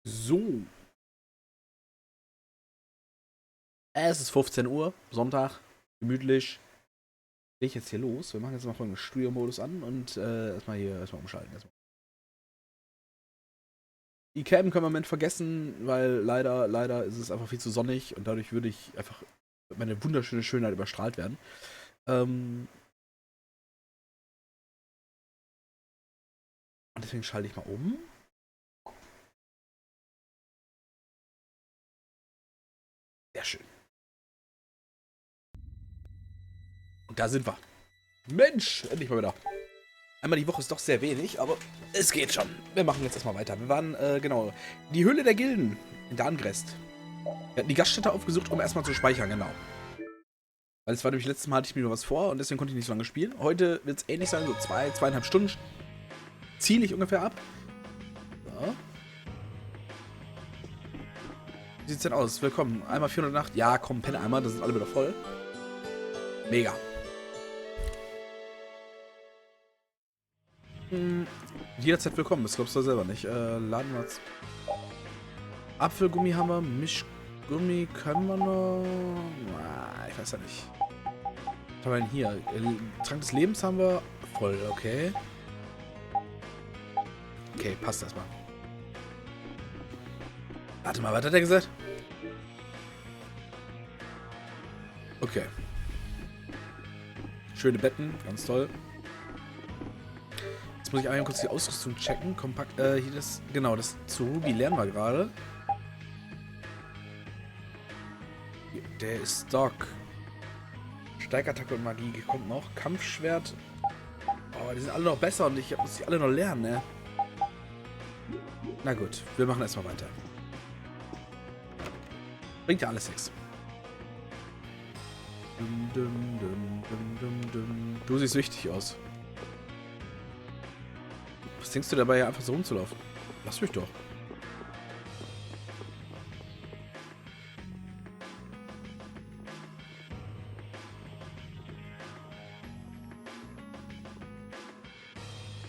So. Es ist 15 Uhr, Sonntag, gemütlich. Gehe ich jetzt hier los. Wir machen jetzt mal folgenden Studio-Modus an und erstmal umschalten. Die Cam können wir im Moment vergessen, weil leider ist es einfach viel zu sonnig und dadurch würde ich einfach meine wunderschöne Schönheit überstrahlt werden. Und deswegen schalte ich mal um. Sehr schön. Und da sind wir. Mensch, endlich mal wieder. Einmal die Woche ist doch sehr wenig, aber es geht schon. Wir machen jetzt erstmal weiter. Wir waren, genau, die Höhle der Gilden in Darngrest. Wir hatten die Gaststätte aufgesucht, um erstmal zu speichern, genau. Weil es war nämlich letztes Mal, hatte ich mir noch was vor und deswegen konnte ich nicht so lange spielen. Heute wird es ähnlich sein, so 2,5 Stunden ziele ich ungefähr ab. So. Wie sieht's denn aus? Willkommen. Einmal 408. Ja, komm, penne einmal, das sind alle wieder voll. Mega. Jederzeit willkommen, das glaubst du selber nicht. Laden wir jetzt. Apfelgummi haben wir, Mischgummi können wir noch. Ich weiß ja nicht. Was haben wir denn hier? Trank des Lebens haben wir voll, okay. Okay, passt erstmal. Warte mal, was hat er gesagt? Okay. Schöne Betten, ganz toll. Jetzt muss ich einmal kurz die Ausrüstung checken. Kompakt, hier das, genau, das zu Ruby lernen wir gerade. Der ist Stock. Steigattacke und Magie kommt noch. Kampfschwert. Oh, die sind alle noch besser und ich muss die alle noch lernen, ne? Na gut, wir machen erstmal weiter. Bringt ja alles nichts. Du siehst wichtig aus. Was denkst du dabei, einfach so rumzulaufen? Lass mich doch.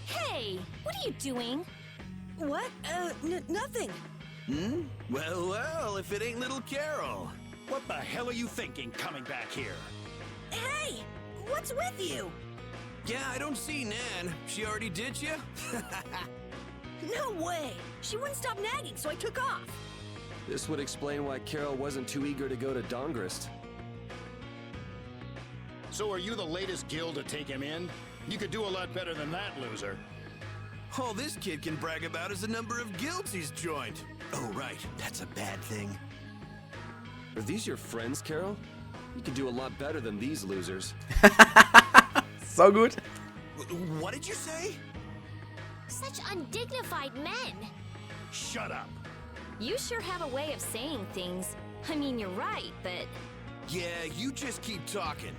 Hey, what are you doing? What? Nothing. Hmm? Well, if it ain't little Carol. What the hell are you thinking coming back here? Hey, what's with you? Yeah, I don't see Nan. She already ditched you? No way. She wouldn't stop nagging, so I took off. This would explain why Carol wasn't too eager to go to Dongrist. So are you the latest guild to take him in? You could do a lot better than that, loser. All this kid can brag about is the number of guilds he's joined. Oh, right. That's a bad thing. Are these your friends, Carol? You could do a lot better than these losers. So gut. What did you say? Such undignified men. Shut up. You sure have a way of saying things. I mean, you're right, but... Yeah, you just keep talking.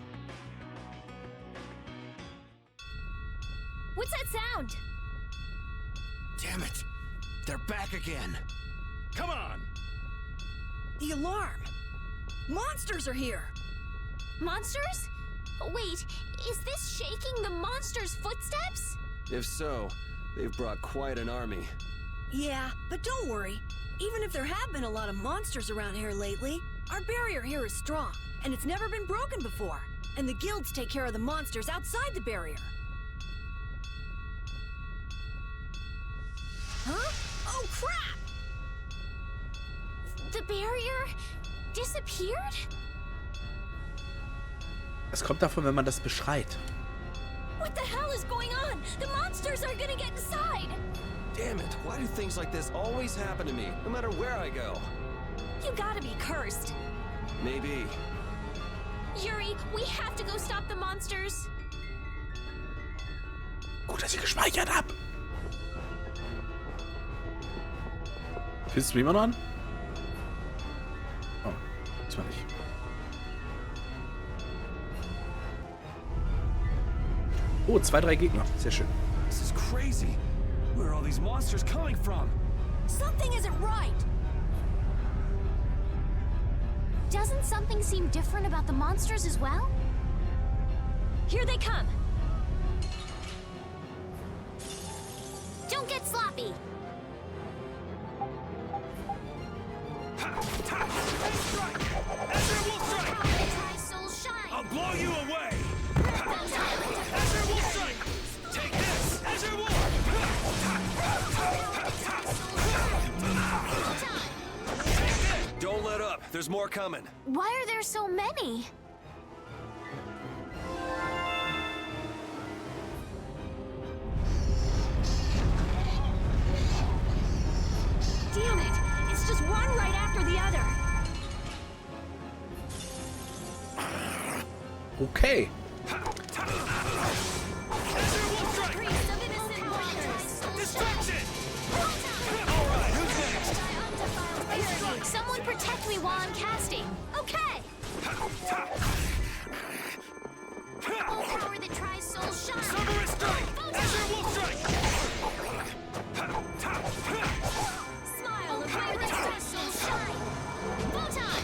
What's that sound? Damn it. They're back again. Come on. The alarm. Monsters are here. Monsters? Wait, is this shaking the monsters' footsteps? If so, they've brought quite an army. Yeah, but don't worry. Even if there have been a lot of monsters around here lately, our barrier here is strong, and it's never been broken before. And the guilds take care of the monsters outside the barrier. Huh? Oh, crap! The barrier disappeared? Es kommt davon, wenn man das beschreit. What the hell is going on? The monsters are gonna get inside! Damn it, why do things like this always happen to me, no matter where I go? You gotta be cursed. Maybe. Yuri, we have to go stop the monsters. Gut, dass ich gespeichert habe. Willst du Streamer noch an? Oh, das war nicht. Oh, 2, 3 Gegner. Sehr schön. This is crazy. Where are all these monsters coming from? Something isn't right. Doesn't something seem different about the monsters as well? Here they come. Don't get sloppy. Soul shine. I'll blow you away! Azure Wolf Strike! Take this! Azure Wolf! Don't let up. There's more coming. Why are there so many? Damn it! It's just one right after the other. Okay. Azure Wolf Strike! Priest of innocent waters. Distraction! Alright, who's next? Someone protect me while I'm casting. Okay. Full power that tries soul shine. Summer Strike! Azure Wolf Strike! Smile of fire that tries soul shine. Photon.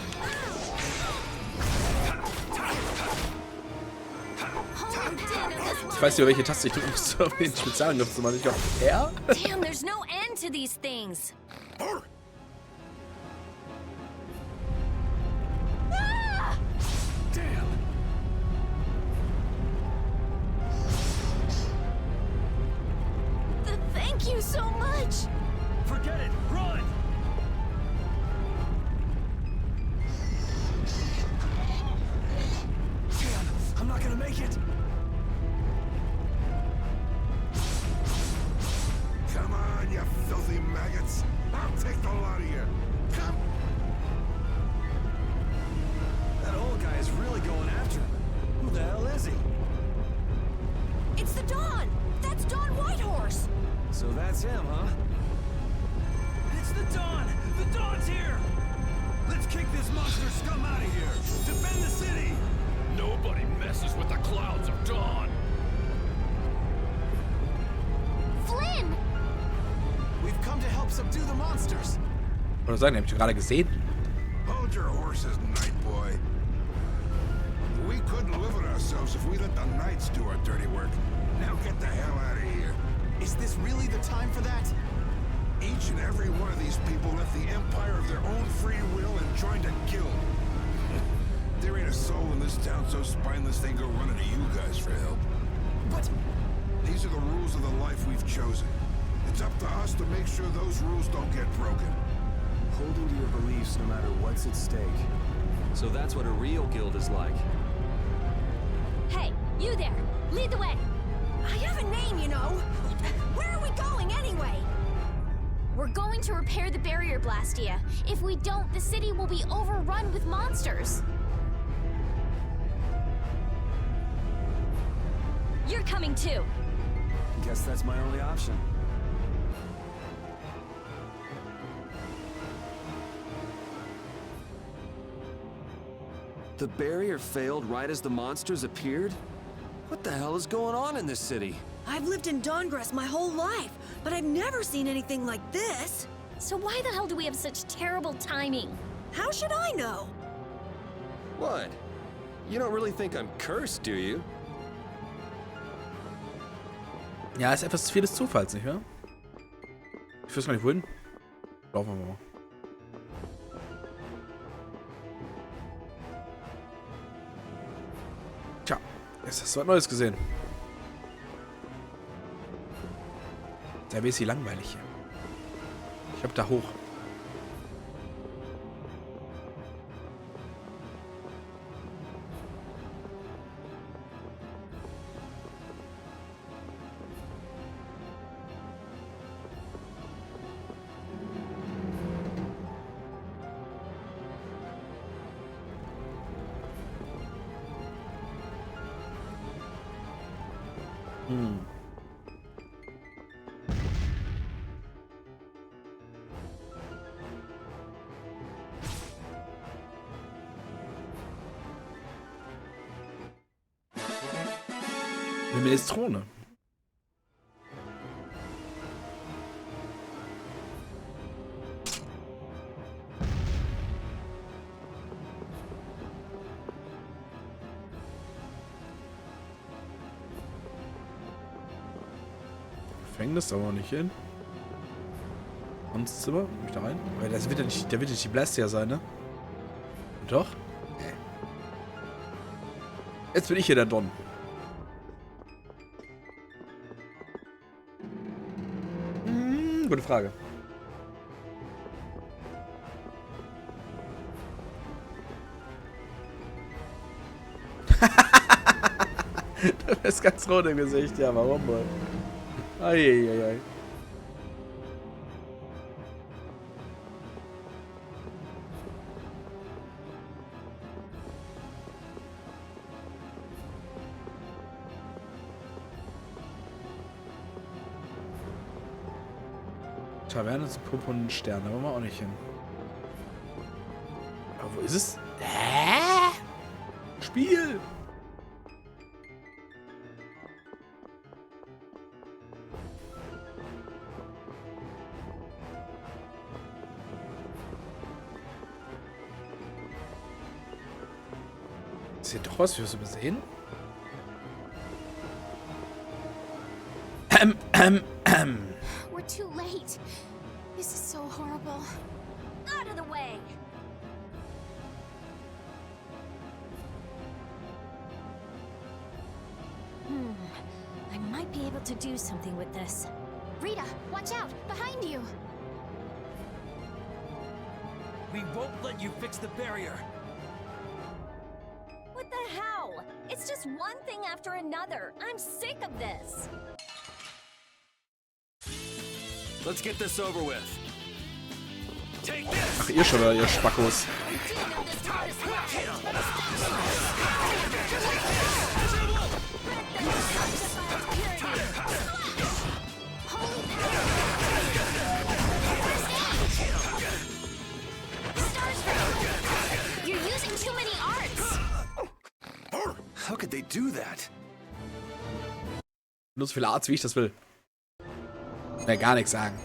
Holy din of this Ich weiß nicht, welche Taste ich drücken muss, um den Spezialangriff zu machen. Ich glaube, R? Damn, there's no end to these things. Damn! Thank you so much. Forget it! Run! Damn! I'm not gonna make it! Come on, you filthy maggots! I'll take the lot of you! Come! That old guy is really going after him. Who the hell is he? It's the Dawn. That's Dawn Whitehorse. So that's him, huh? It's the Dawn! The Dawn's here! Let's kick this monster scum out of here! Defend the city! Nobody messes with the clouds of dawn! Flynn! We've come to help subdue the monsters! Oder sagen, hab ich gerade gesehen. Hold your horses, Night Boy. We couldn't live with ourselves if we let the Knights do our dirty work. Now get the hell out of here. Is this really the time for that? Each and every one of these people left the Empire of their own free will and joined a guild. There ain't a soul in this town so spineless they go running to you guys for help. But These are the rules of the life we've chosen. It's up to us to make sure those rules don't get broken. Holding to your beliefs no matter what's at stake. So that's what a real guild is like. Hey, you there. Lead the way. I have a name, you know. Where are we going anyway? We're going to repair the barrier, Blastia. If we don't, the city will be overrun with monsters. You're coming too. Guess that's my only option. The barrier failed right as the monsters appeared? What the hell is going on in this city? I've lived in Dawngress my whole life, but I've never seen anything like this. So why the hell do we have such terrible timing? How should I know? What? You don't really think I'm cursed, do you? Ja, ist etwas zu viel des Zufalls, nicht wahr? Ich weiß gar nicht, wohin. Laufen wir mal. Tja, jetzt hast du was Neues gesehen. Sei wie langweilig hier. Ich hab da hoch. Eine Minestrone. Gefängnis aber nicht hin. Hans Zimmer? Komm ich da rein? Weil das wird ja nicht, der wird nicht die Blastieher sein, ne? Doch? Nee. Jetzt bin ich hier der Don. Gute Frage. Du bist ganz rot im Gesicht, ja, warum wohl? Eieiei. Taverne zu Pumpe und Sterne, da wollen wir auch nicht hin. Aber wo ist es? Hä? Spiel! Ist hier doch was für uns übersehen? We're too late. This is so horrible. Out of the way. I might be able to do something with this. Rita, watch out! Behind you! We won't let you fix the barrier. What the hell? It's just one thing after another. I'm sick of this. Let's get this over with. Take this! Ach, ihr schon wieder, ihr Spackos. You're using too many arts! How could they do that? Nur so viele Arts, wie ich das will. Ja, gar nichts sagen.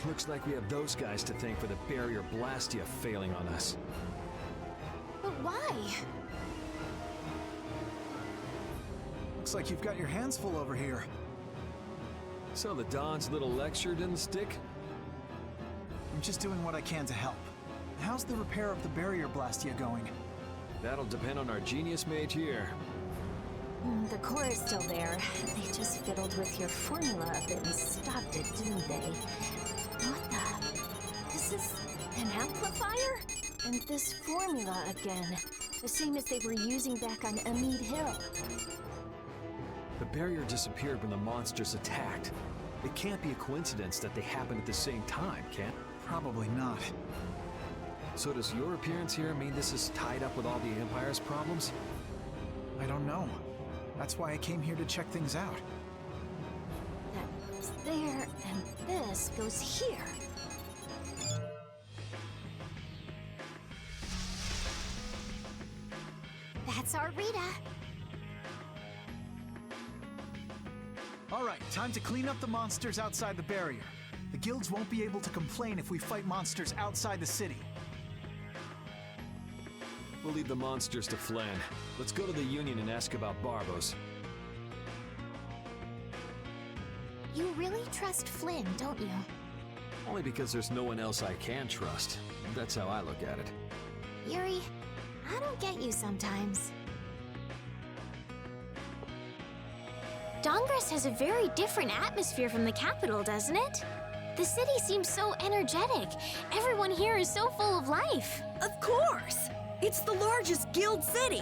Looks like we have those guys to thank for the barrier Blastia failing on us. But why? Looks like you've got your hands full over here. So the Don's little lecture didn't stick? I'm just doing what I can to help. How's the repair of the barrier Blastia going? That'll depend on our genius mage here. The core is still there. They just fiddled with your formula a bit and stopped it, didn't they? What the? This is an amplifier? And this formula again. The same as they were using back on Amid Hill. The barrier disappeared when the monsters attacked. It can't be a coincidence that they happened at the same time, can it? Probably not. So does your appearance here mean this is tied up with all the Empire's problems? I don't know. That's why I came here to check things out. That's there, and this goes here. That's our Rita. All right, time to clean up the monsters outside the barrier. The guilds won't be able to complain if we fight monsters outside the city. We'll leave the monsters to Flynn. Let's go to the Union and ask about Barbos. You really trust Flynn, don't you? Only because there's no one else I can trust. That's how I look at it. Yuri, I don't get you sometimes. Dongress has a very different atmosphere from the capital, doesn't it? The city seems so energetic. Everyone here is so full of life. Of course! It's the largest guild city.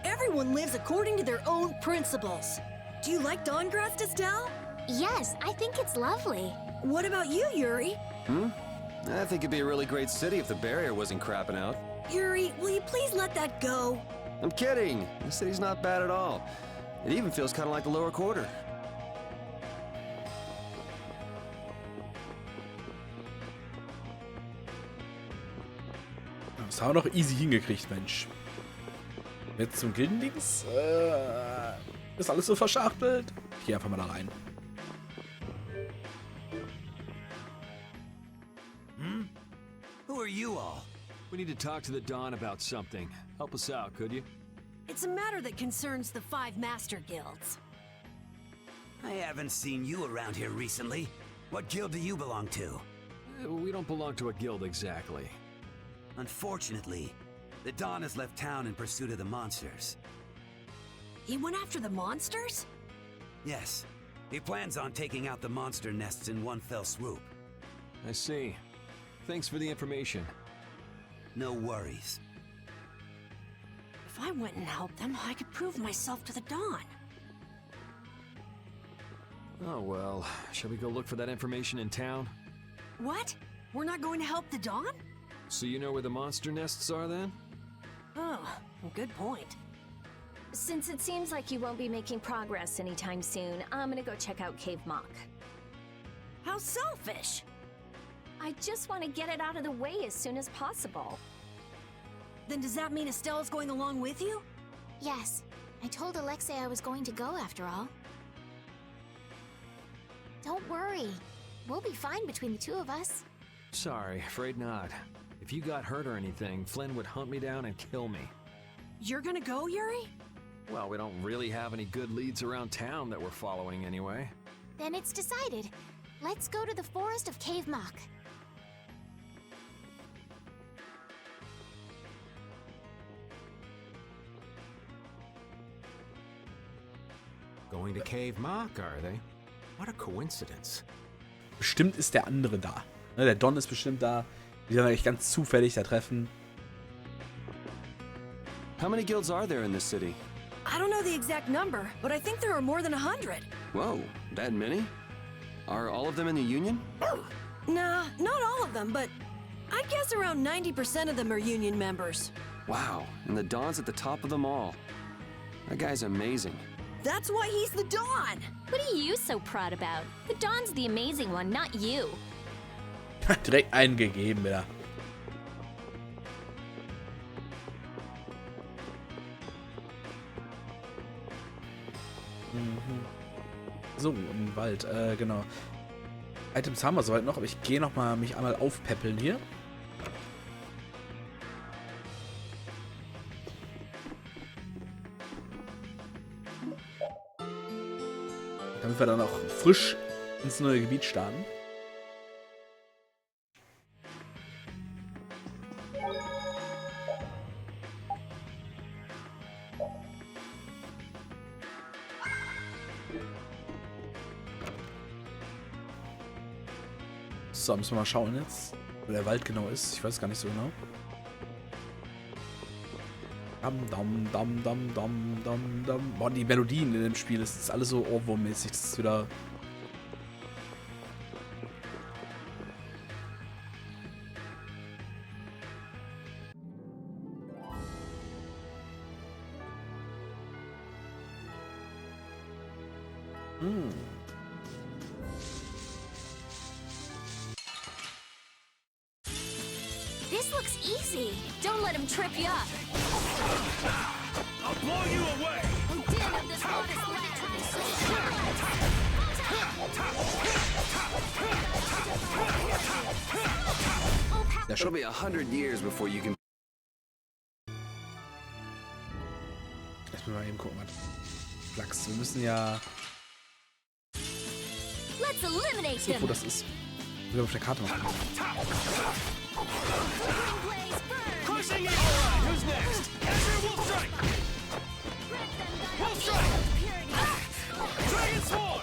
Everyone lives according to their own principles. Do you like Dongrass, Estelle? Yes, I think it's lovely. What about you, Yuri? I think it'd be a really great city if the barrier wasn't crapping out. Yuri, will you please let that go? I'm kidding. The city's not bad at all. It even feels kind of like the lower quarter. Das haben wir doch easy hingekriegt, Mensch. Jetzt zum Gildendings. Ist alles so verschachtelt. Ich geh einfach mal da rein. Who are you all? We need to talk to the Don about something. Help us out, could you? It's a matter that concerns the 5 master guilds. I haven't seen you around here recently. What guild do you belong to? We don't belong to a guild exactly. Unfortunately, the Don has left town in pursuit of the monsters. He went after the monsters? Yes, he plans on taking out the monster nests in one fell swoop. I see. Thanks for the information. No worries. If I went and helped them, I could prove myself to the Don. Oh well, shall we go look for that information in town? What? We're not going to help the Don? So you know where the monster nests are then? Oh, good point. Since it seems like you won't be making progress anytime soon, I'm gonna go check out Cave Mock. How selfish! I just want to get it out of the way as soon as possible. Then does that mean Estelle's going along with you? Yes. I told Alexei I was going to go after all. Don't worry. We'll be fine between the two of us. Sorry, afraid not. If you got hurt or anything, Flynn would hunt me down and kill me. You're gonna go, Yuri? Well, we don't really have any good leads around town that we're following anyway. Then it's decided. Let's go to the forest of Cave Mock. Going to Cave Mock, are they? What a coincidence. Bestimmt ist der andere da. Ne, der Don ist bestimmt da. Die werden eigentlich ganz zufällig da treffen. How many guilds are there in this city? I don't know the exact number, but I think there are more than 100. Whoa, that many? Are all of them in the Union? Nah, not all of them, but I'd guess around 90% of them are Union members. Wow, and the Don's at the top of them all. That guy's amazing. That's why he's the Don! What are you so proud about? The Don's the amazing one, not you. Direkt eingegeben, wieder. So, im Wald, genau. Items haben wir soweit noch, aber ich gehe noch mal mich einmal aufpäppeln hier. Damit wir dann auch frisch ins neue Gebiet starten. So, müssen wir mal schauen jetzt, wo der Wald genau ist. Ich weiß gar nicht so genau. Dam, dam, dam, dam, dam, dam. Boah, die Melodien in dem Spiel, das ist alles so Ohrwurm-mäßig. Das ist wieder... This looks easy. Don't let him trip you up. I'll blow you away! It'll be 100 years before you can. Lass mich mal eben gucken, was. Flachs, wir müssen ja... Let's eliminate So, wo them. das ist. Wir auf der Karte machen. Crushing Igel! Who's next? Ezra will strike! Will strike! Dragon Swarm!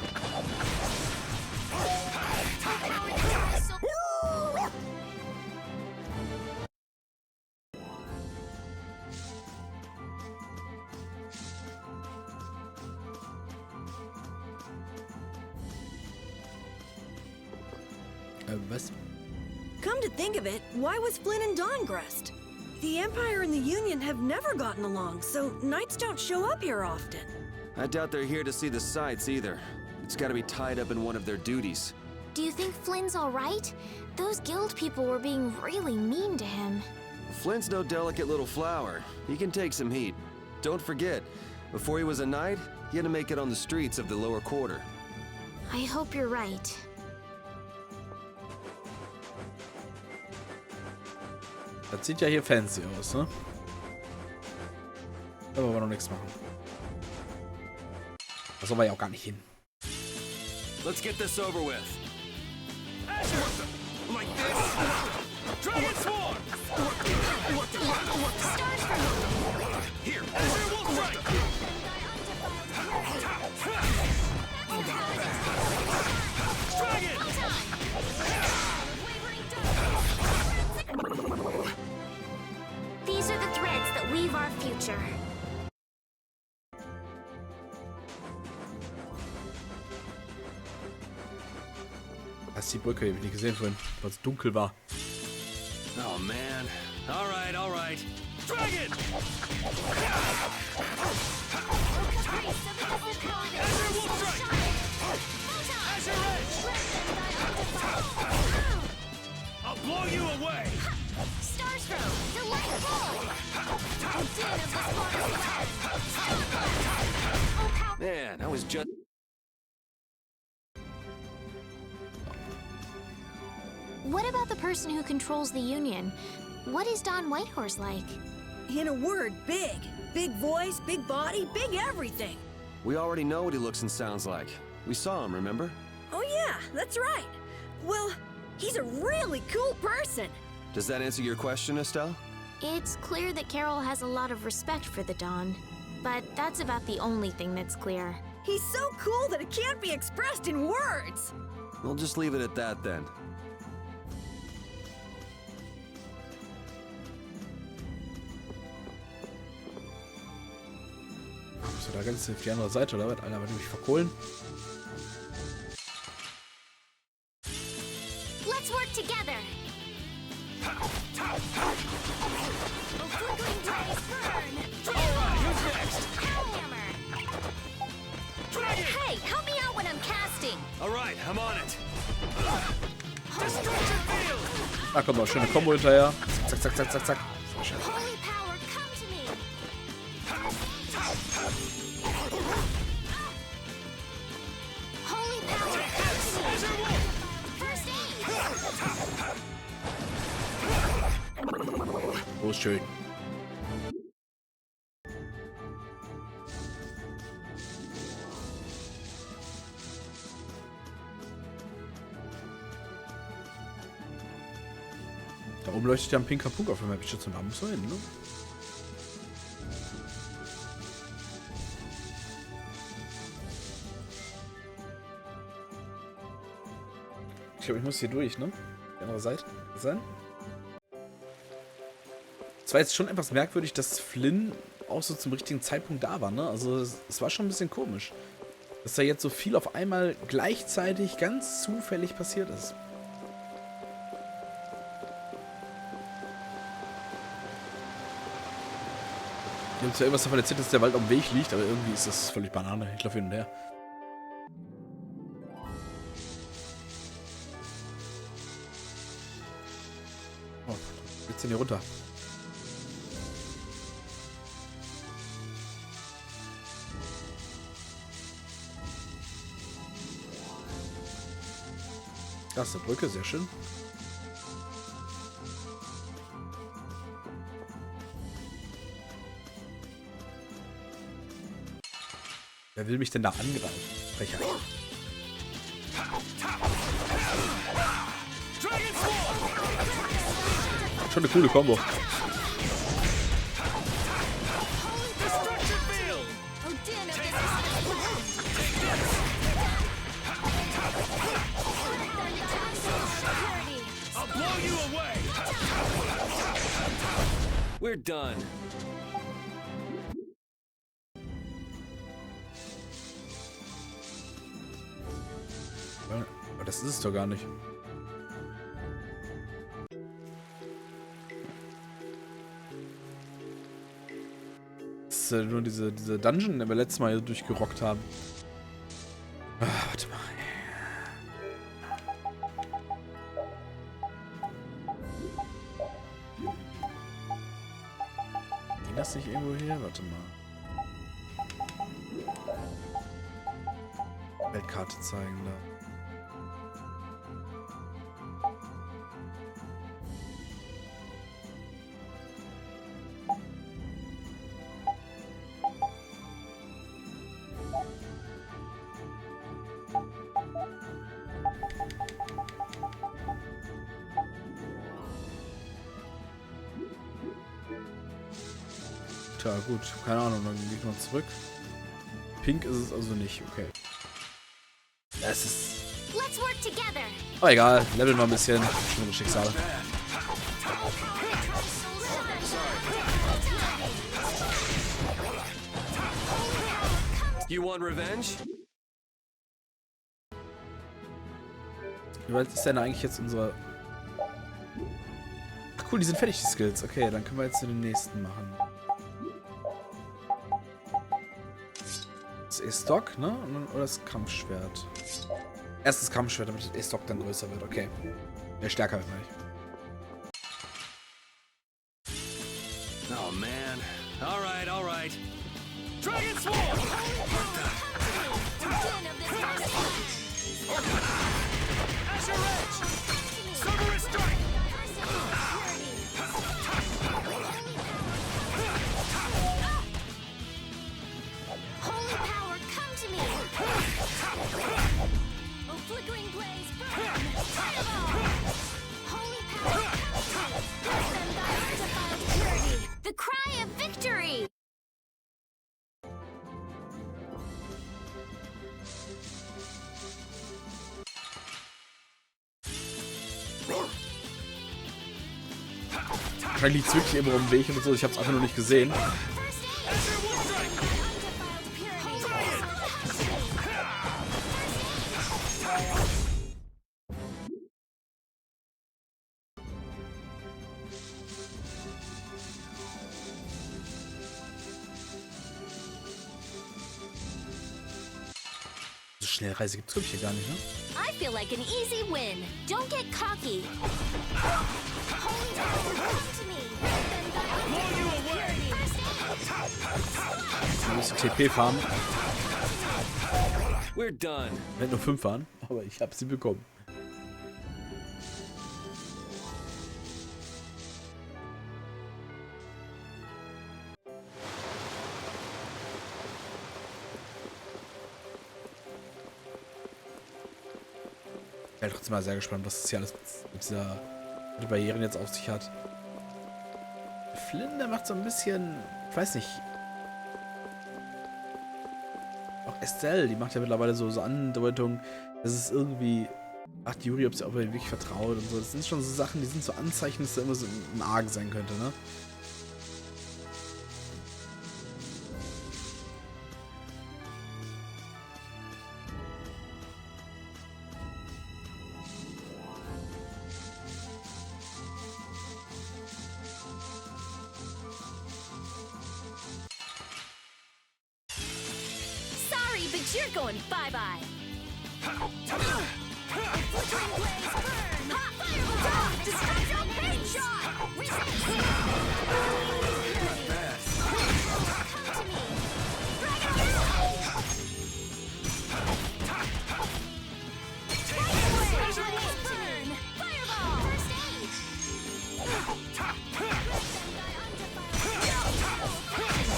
Was? Come to think of it, why was Flynn and Dawn gressed? The Empire and the Union have never gotten along, so knights don't show up here often. I doubt they're here to see the sights either. It's gotta be tied up in one of their duties. Do you think Flynn's all right? Those guild people were being really mean to him. Flynn's no delicate little flower. He can take some heat. Don't forget, before he was a knight, he had to make it on the streets of the lower quarter. I hope you're right. Das sieht ja hier fancy aus, ne? Da wollen wir noch nichts machen. Da sollen wir ja auch gar nicht hin. Let's get this over with. Azure! Like this? Dragon Swarm! Here, Azure Wolf Strike! Dragon! These are the threads that weave our future. Das ist die Brücke, die hab ich nicht gesehen vorhin, weil es dunkel war. Oh man. All right, all right. Dragon! Azure Wolf Strike! Azure Edge! I'll blow you away! Starstroke, delightful! Din of the Spartan. Man, I was just... What about the person who controls the Union? What is Don Whitehorse like? In a word, big. Big voice, big body, big everything. We already know what he looks and sounds like. We saw him, remember? Oh yeah, that's right. Well, he's a really cool person. Does that answer your question, Estelle? It's clear that Carol has a lot of respect for the Don, but that's about the only thing that's clear. He's so cool that it can't be expressed in words. We'll just leave it at that then. So, da ganz auf die andere Seite, oder was? Alter, wollte mich verkohlen. Let's work together. Hey, help me out when I'm casting. All right, I'm on it. Destruction Field! Da kommt noch schöne Kombo hinterher. Zack, zack, zack, zack, zack. Sehr schön. Holy power, come to me. Holy power, come to me. First aid. Oh, ist schön. Da oben leuchtet ja ein pinker Punkt auf der Map. Ich da muss man hin, ne? Ich glaube, ich muss hier durch, ne? Die andere Seite sein. Es war jetzt schon etwas merkwürdig, dass Flynn auch so zum richtigen Zeitpunkt da war, ne? Also es war schon ein bisschen komisch. Dass da jetzt so viel auf einmal gleichzeitig ganz zufällig passiert ist. Die haben zwar irgendwas davon erzählt, dass der Wald am Weg liegt, aber irgendwie ist das völlig Banane. Ich laufe hin und her. Oh, geht's denn hier runter? Das ist eine Brücke, sehr schön. Wer will mich denn da angreifen? Frecher. Schon eine coole Kombo. We're done. Aber das ist es doch gar nicht. Das ist nur diese Dungeon, die wir letztes Mal durchgerockt haben. Ah, warte mal. Ging das nicht irgendwo hier? Warte mal. Weltkarte zeigen da. Tja, gut. Keine Ahnung, dann gehe ich mal zurück. Pink ist es also nicht. Okay. Es ist... Let's work together. Oh, egal. Leveln wir ein bisschen. Schlimme Schicksale. You want revenge? Wie weit ist denn eigentlich jetzt unsere... Ach cool, die sind fertig, die Skills. Okay, dann können wir jetzt den nächsten machen. Das E-Stock, ne? Oder das Kampfschwert. Erst das Kampfschwert, damit das E-Stock dann größer wird. Okay. Ja, stärker wird gleich. Oh man. Alright, alright. Dragon Sword! Azure Edge! Cerberus Strike! Holy power, come to me. Oh, flickering blaze, burn. Fireball. Holy power, come to me. Bless them thy undefiled purity. The cry of victory. Wahrscheinlich liegt es wirklich immer um den Weg und so. Ich habe es einfach nur nicht gesehen. So Schnellreise gibt es, glaube ich, hier gar nicht, ne? I feel like an easy win. Don't get cocky. Holy power, come to me. Then thy undefiled purity. Wir müssen TP farmen. We're done. Ich werde nur 5 fahren, aber ich habe sie bekommen. Ich bin trotzdem mal sehr gespannt, was das hier alles mit dieser mit Barrieren jetzt auf sich hat. Flynn, der macht so ein bisschen, ich weiß nicht. Auch Estelle, die macht ja mittlerweile so Andeutungen, dass es irgendwie, ach, die Yuri, ob sie auch wirklich vertraut und so. Das sind schon so Sachen, die sind so Anzeichen, dass da immer so ein Argen sein könnte, ne? Sorry, but you're going bye-bye. Flickering blaze, burn. Hot fireball. Destruction headshot. Resist. Come to me. Dragon blaze, burn. Fireball. First aid.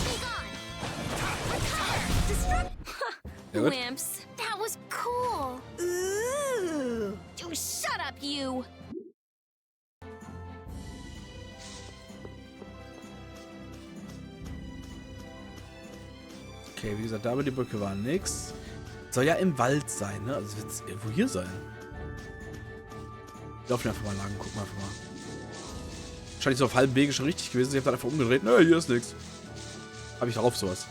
Be gone. Destruct. Ja, gut. Wimps, that was cool. Ooh. Oh, shut up, you. Okay, wie gesagt, da über die Brücke war nix. Soll ja im Wald sein, ne? Also wird es irgendwo hier sein. Wir laufen einfach mal lang, gucken wir einfach mal. Wahrscheinlich so auf halbem Wege schon richtig gewesen. Ich habe dann einfach umgedreht. Nö, hier ist nix. Habe ich darauf sowas.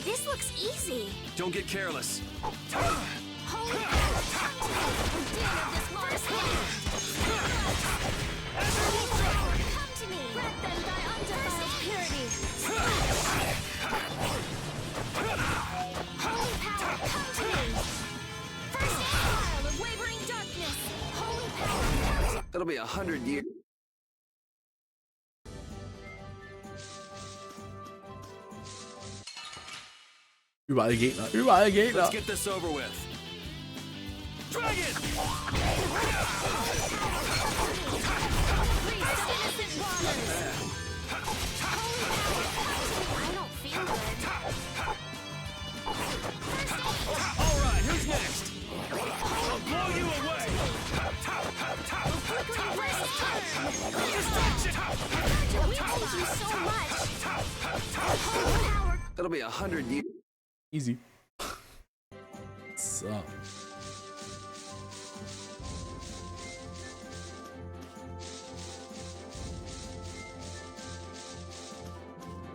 This looks easy. Don't get careless. Holy power, come to me. The din of this Mars hand. Holy power, come to me. Grant them thy undefiled purity. Holy power, come to me. First trial of wavering darkness. Holy power, come to me. That'll be 100 years. Überall Gegner, überall Gegner. Let's get this over with. Dragon! Innocent waters. I don't feel good. All right, who's next? I'll blow you away. We thank you so much. Holy power. That'll be 100 years. Easy. So.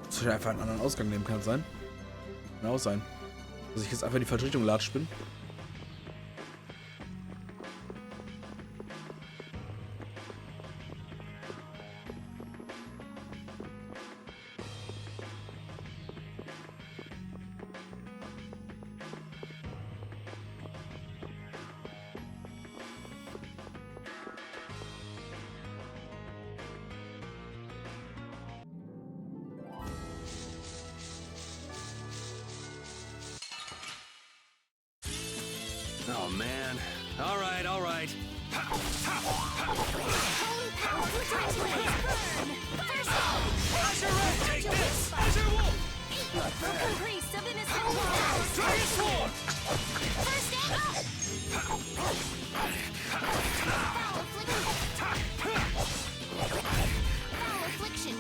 Soll ich einfach einen anderen Ausgang nehmen, kann das sein? Kann auch sein. Dass ich jetzt einfach in die falsche Richtung latscht bin. Oh man. All right, all right. Holy power for Drahtzieher. Burn. First Take this! Azure Wolf! Welcome priest of the MissHimitsu. Dragon Sword! First aid. Foul affliction.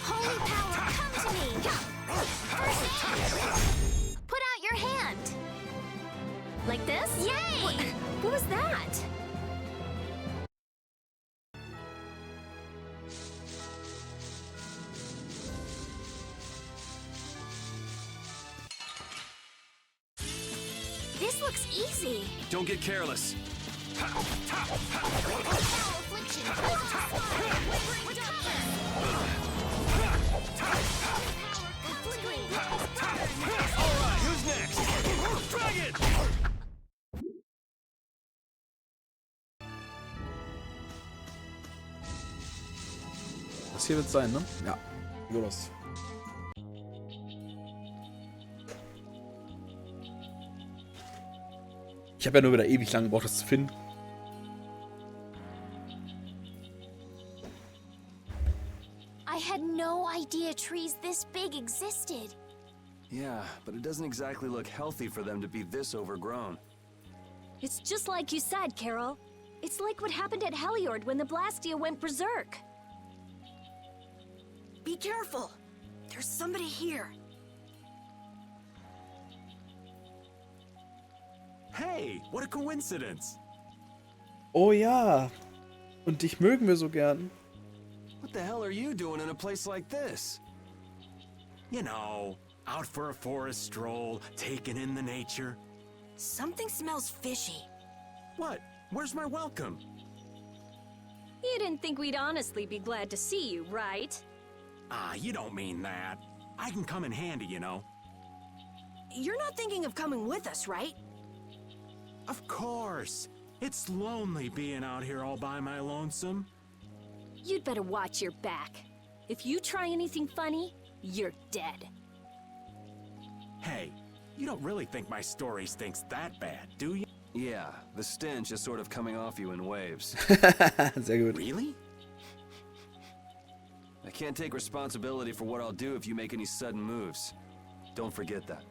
Holy power, come to me. First aid. Put out your hand. Like this? Yay! What was that? This looks easy. Don't get careless. Foul affliction. All right, who's next? Dragon! Das hier wird sein, ne? Ja. Go los. Ich habe ja nur wieder ewig lang gebraucht, das zu finden. I had no idea trees this big existed. Yeah, but it doesn't exactly look healthy for them to be this overgrown. It's just like you said, Carol. It's like what happened at Heliord when the Blastia went berserk. Be careful. There's somebody here. Hey, what a coincidence. Oh ja. Und dich mögen wir so gern. What the hell are you doing in a place like this? You know, out for a forest stroll, taking in the nature. Something smells fishy. What? Where's my welcome? You didn't think we'd honestly be glad to see you, right? Ah, you don't mean that. I can come in handy, you know. You're not thinking of coming with us, right? Of course. It's lonely being out here all by my lonesome. You'd better watch your back. If you try anything funny, you're dead. Hey, you don't really think my story stinks that bad, do you? Yeah, the stench is sort of coming off you in waves. Sehr gut. Really? I can't take responsibility for what I'll do if you make any sudden moves. Don't forget that.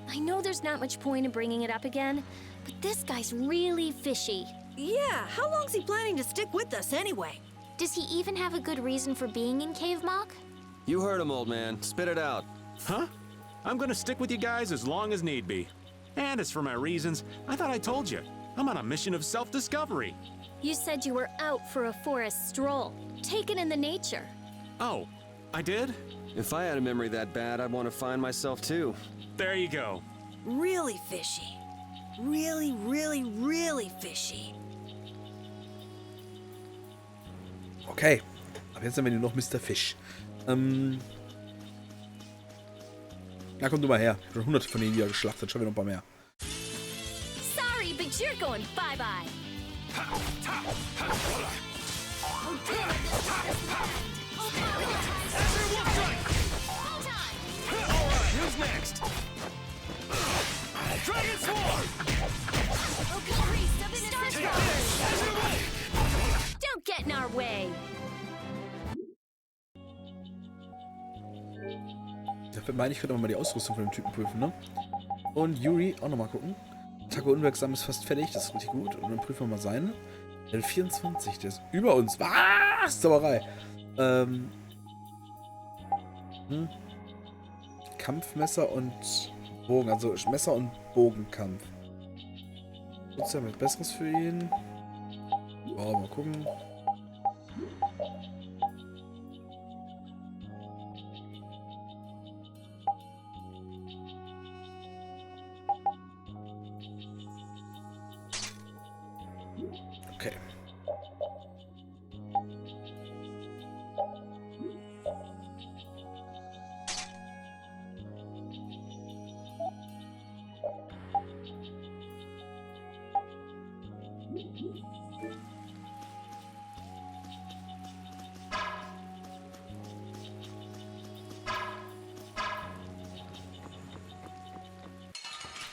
I know there's not much point in bringing it up again, but this guy's really fishy. Yeah, how long's he planning to stick with us anyway? Does he even have a good reason for being in Cave Mock? You heard him, old man. Spit it out. Huh? I'm gonna stick with you guys as long as need be. And as for my reasons, I thought I told you. I'm on a mission of self-discovery. You said you were out for a forest stroll, taken in the nature. Oh, I did? If I had a memory that bad, I'd want to find myself too. There you go. Really fishy. Really, really, really fishy. Okay. Aber jetzt haben wir nur noch Mr. Fish. Na, komm du mal her. Ich habe schon hunderte von denen hier geschlachtet. Schon wieder noch ein paar mehr. Sorry, but you're going bye-bye. Alright, who's next? Dragon Swarm! Okay, priest of innocent don't get in our way. Dafür meine ich, könnte man mal die Ausrüstung von dem Typen prüfen, ne? Und Yuri, auch nochmal gucken. Attacke unwirksam ist fast fertig, das ist richtig gut. Und dann prüfen wir mal seinen. Level 24, der ist über uns. Was? Zauberei. Kampfmesser und Bogen, also Messer- und Bogenkampf. Gibt's da was Besseres für ihn? Oh, mal gucken. Okay.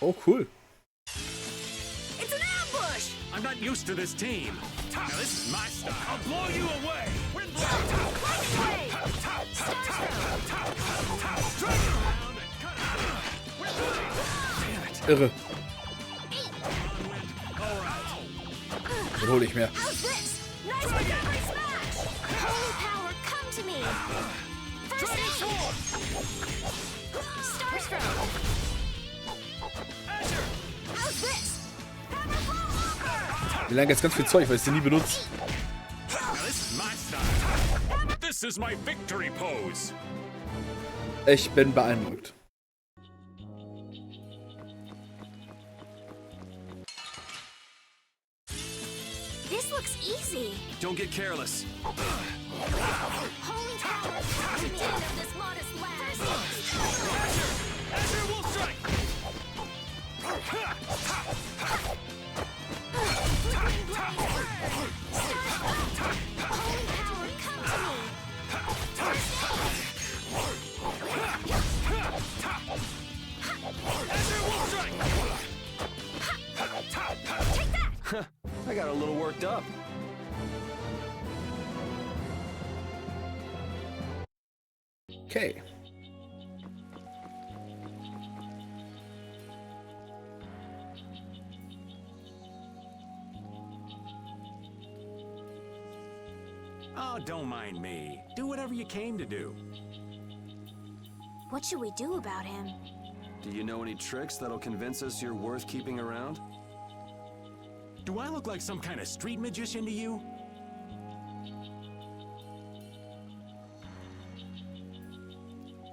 Oh, cool. It's an ambush! I'm not used to this team. Now, this is my style. I'll blow you away! Irre. Den hole ich mehr. How's this? Nice recovery smash! Holy power, come to me! First aid! Stars throw! How's this? Wir lernen jetzt ganz viel Zeug, weil ich sie nie benutze. Now, this is my style. This is my victory pose. Ich bin beeindruckt. This looks easy. Don't get careless. Holy power, come to me of this modest lad. Azure will strike! Holy power, come to me. Azure will strike! Take that! I got a little worked up. Okay. Oh, don't mind me. Do whatever you came to do. What should we do about him? Do you know any tricks that'll convince us you're worth keeping around? Do I look like some kind of street magician to you?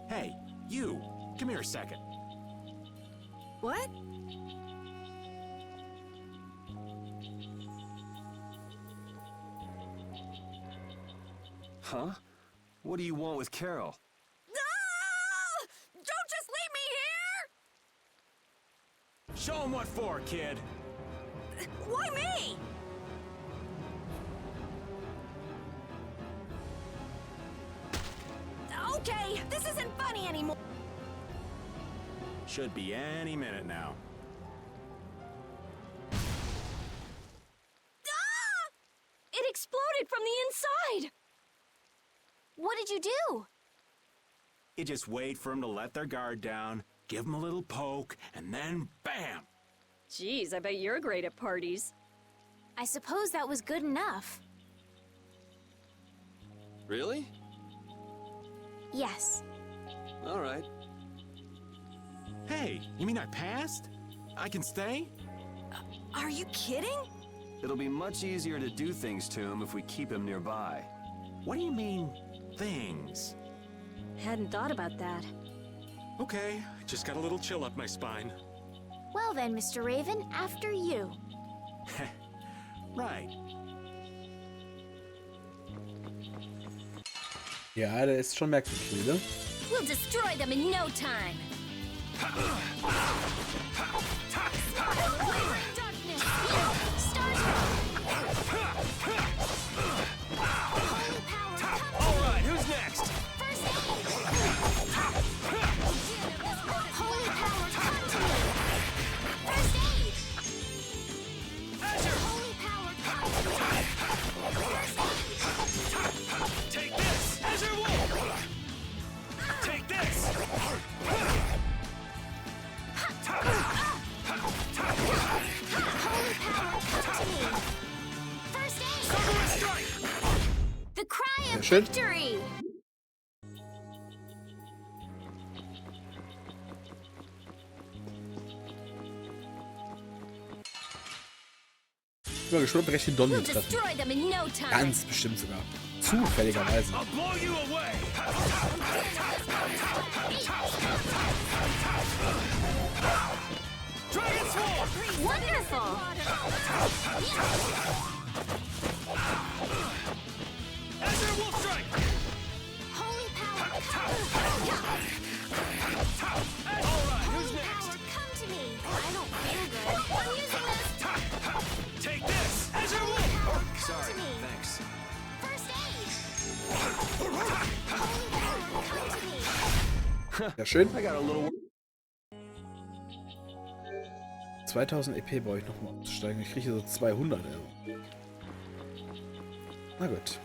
Hey, you! Come here a second. What? Huh? What do you want with Carol? Ah! Don't just leave me here! Show him what for, kid. Why me? Okay, this isn't funny anymore. Should be any minute now. Ah! It exploded from the inside! What did you do? You just wait for them to let their guard down, give them a little poke, and then bam! Jeez, I bet you're great at parties. I suppose that was good enough. Really? Yes. All right. Hey, you mean I passed? I can stay? Are you kidding? It'll be much easier to do things to him if we keep him nearby. What do you mean, things? Hadn't thought about that. Okay, just got a little chill up my spine. Well then, Mr. Raven, after you. Right. Ja, der ist schon merkwürdig, ne? We'll destroy them in no time. Darkness, stars. Holy power, come. All right, who's next? First aid. Holy power, come to me. schön. Victory! Ich bin mal gespannt, ob wir gleich den Don We'll hier treffen. destroy them in no time. Ganz bestimmt sogar. Zufälligerweise. I'll blow you away. Dragon Sword. Wonderful! Azure Wolf Strike. Holy power, All right, who's Holy next? power, come to me! I don't feel good. I'm using this! Take this. Azure Wolf. Power, come Sorry, to me! thanks. First aid! Holy power, come to me! Ja, schön. I got a little. 2000 EP brauche ich nochmal umzusteigen. Ich kriege so 200. Na gut.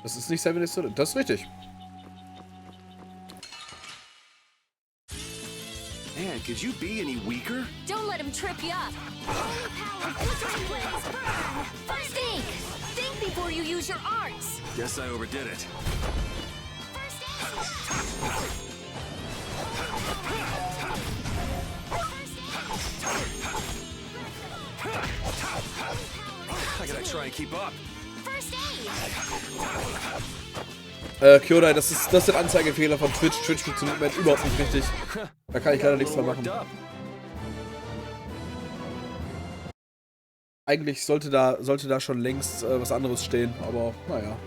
Das ist nicht 7 Days. Das ist richtig. Man, could you be any weaker? Don't let him trip you up! Holy power, victory blaze, burn! First think! Think before you use your arts! Guess I overdid it. First aid! I gotta try and keep up. First aid! Kyodai, das sind Anzeigefehler von Twitch. Twitch funktioniert im Moment überhaupt nicht richtig. Da kann ich leider nichts mehr machen. Eigentlich sollte da schon längst was anderes stehen, aber naja.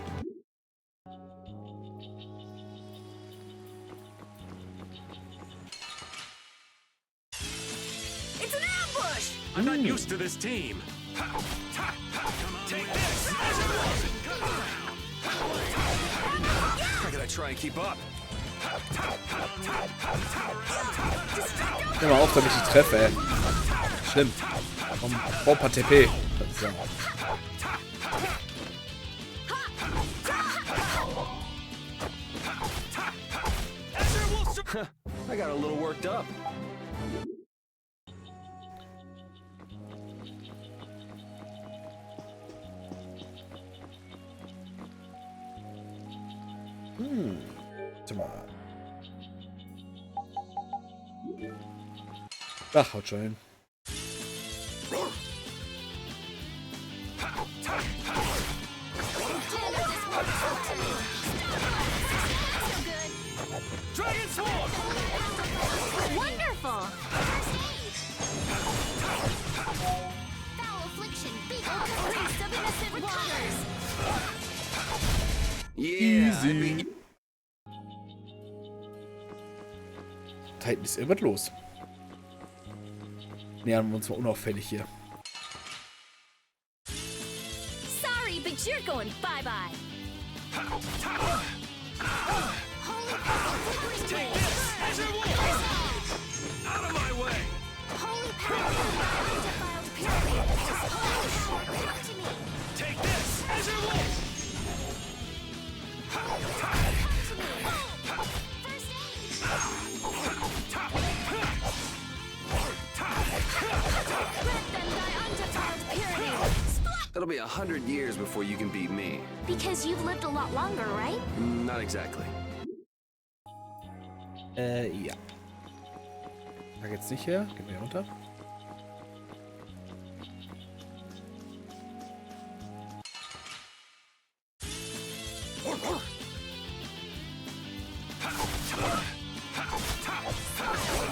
It's an ambush! I'm not used to this team. Take this. I gotta try and keep up. Hör mal auf, damit ich treffe, ey. Schlimm. Brauch ein paar TP. So. I got a little worked up. Warte mal. Ach, haut schon hin. Dragon Sword. Wonderful! Foul affliction, beacon caprice of innocent waters! Yeah. Easy. Da hinten ist irgendwas los. Nähern wir uns mal unauffällig hier. Sorry, but you're going bye-bye! Take this. Azure Wolf. Out of my way. Holy power, undefiled pyramid! Holy power, come to me! Take this. Azure Wolf. It'll be 100 years before you can beat me. Because you've lived a lot longer, right? Not exactly. Ja. Da geht's nicht her. Gehen wir hier runter.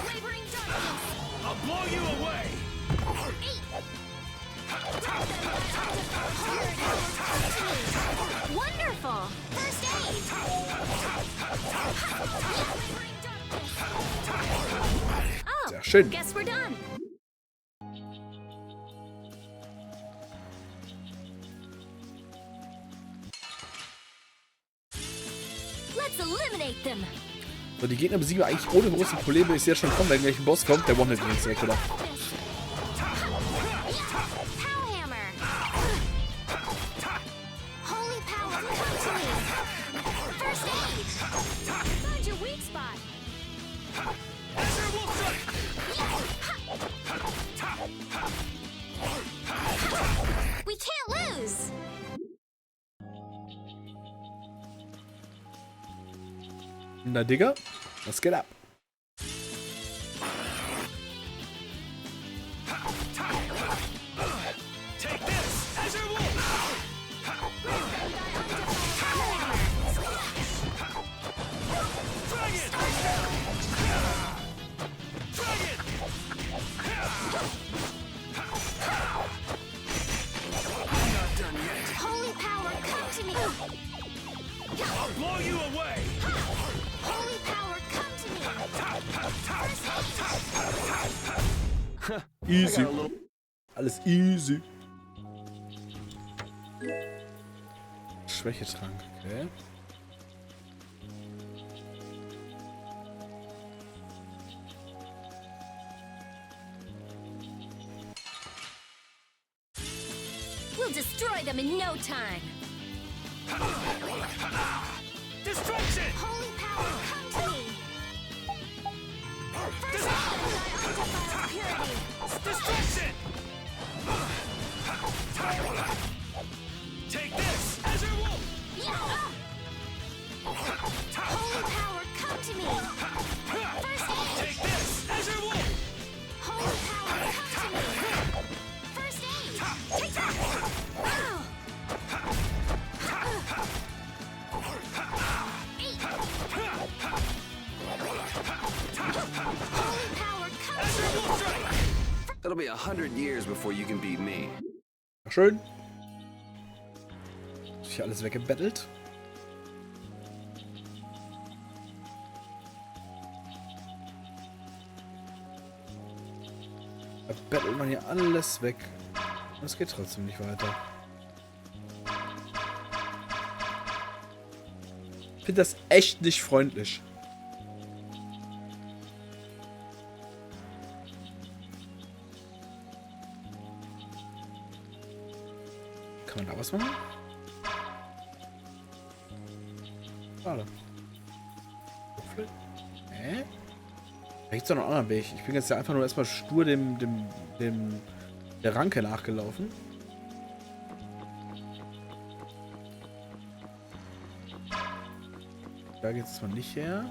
Laboring darkness! I'll blow you away. Wonderful! First aid! Oh, Sehr schön. guess we're done. Let's eliminate them. So, die Gegner besiegen wir eigentlich ohne große Probleme. Ich sehe ja schon kommen, wenn gleich ein Boss kommt, der One-Hit jetzt direkt, oder? Powerhammer. Holy power, come to me. First aid. Found your weak spot. Azure Wolf Strike. We can't lose. Na, Digga, was geht ab? Take this as your wolf. Dragon. Dragon. I'm not done yet. Holy power, come to me! I'll blow you away. Holy power, come to me! Easy. Alles easy. Schwächetrank, okay. We'll destroy them in no time! Destruction. Holy power, come to me! First aid and thy undefiled purity! Destruction. Take this as your wolf. Holy power, come to me! First aid! Take this as your wolf. Holy power, come to me! First aid! Take that! Holy power, come As your wolf strike. It'll be 100 years before you can beat me. Schön. Ist hier alles weggebettelt? Da bettelt man hier alles weg. Es geht trotzdem nicht weiter. Ich finde das echt nicht freundlich. Kann man da was machen? Schade. Hä? Da gibt's doch noch einen anderen Weg. Ich bin jetzt ja einfach nur erstmal stur der Ranke nachgelaufen. Da geht's zwar nicht her.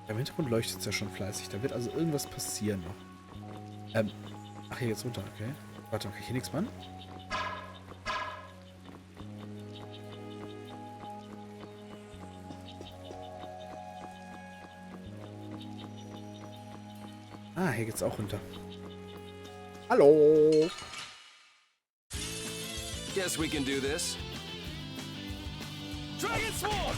Im Hintergrund leuchtet es ja schon fleißig. Da wird also irgendwas passieren noch. Ach, hier geht's runter, okay. Warte, kann ich hier nichts machen? Ah, hier geht's auch runter. Hallo! Guess we can do this. Dragon Swarm.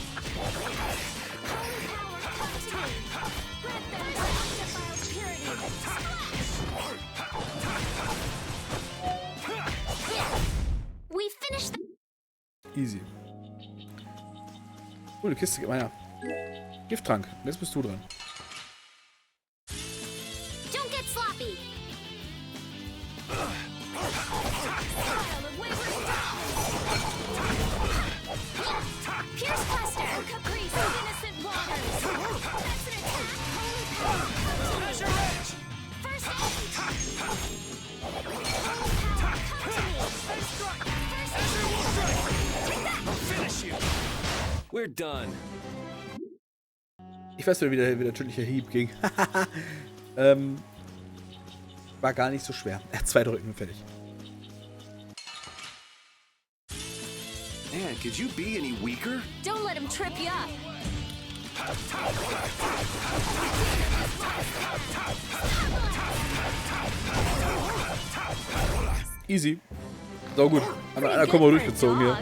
We finished the Easy. Coole Kiste, meiner. Gifttrank. Jetzt bist du dran. Don't get sloppy! Pierce Cluster! Caprice of innocent waters! That's an attack! Holy power! As your edge. First aid! Holy power, come to me! First strike. First As your wolf strike. take that! I'll finish you. We're done. Ich weiß nicht, wie der tödliche Hieb ging. War gar nicht so schwer. Er hat 2 Drücken, fertig. Man, could you be any weaker? Don't let him trip you up! Easy. So gut. Einmal einer Kombo durchgezogen hier.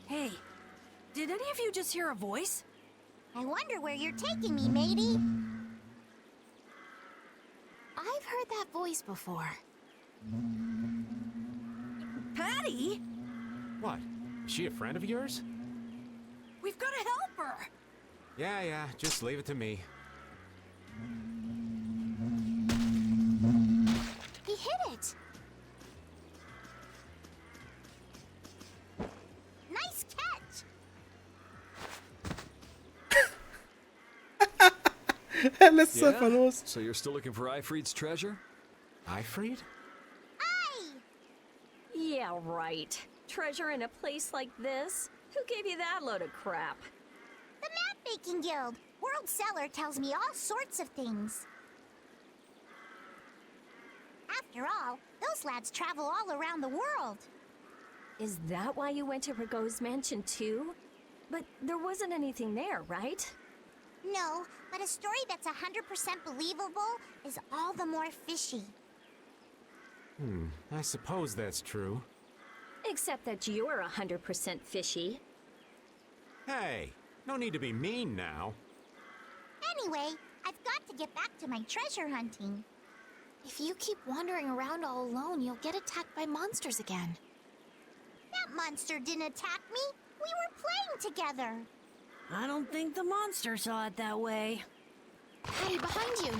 Hey, did any of you just hear a voice? I wonder where you're taking me, matey. I've heard that voice before. Patty? What? Is she a friend of yours? We've got to help her! Yeah, just leave it to me. He hit it! Nice catch! Er lässt es einfach los. So you're still looking for Ifrit's treasure? Ifrit? Yeah, right. Treasure in a place like this? Who gave you that load of crap? The Map Making Guild. World Cellar tells me all sorts of things. After all, those lads travel all around the world. Is that why you went to Rago's mansion too? But there wasn't anything there, right? No, but a story that's 100% believable is all the more fishy. I suppose that's true. Except that you're 100% fishy. Hey, no need to be mean now. Anyway, I've got to get back to my treasure hunting. If you keep wandering around all alone, you'll get attacked by monsters again. That monster didn't attack me. We were playing together. I don't think the monster saw it that way. Hey, behind you!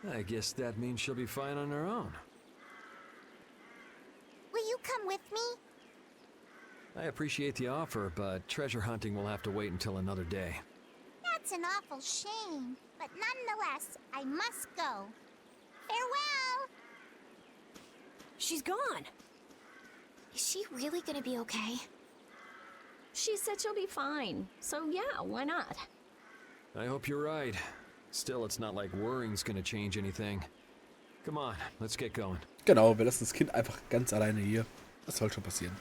I guess that means she'll be fine on her own. Will you come with me? I appreciate the offer, but treasure hunting will have to wait until another day. That's an awful shame. But nonetheless, I must go. Farewell! She's gone. Is she really gonna be okay? She said she'll be fine. So yeah, why not? I hope you're right. Still, it's not like worrying's gonna change anything. Come on, let's get going. Genau, wir lassen das Kind einfach ganz alleine hier. Das soll schon passieren.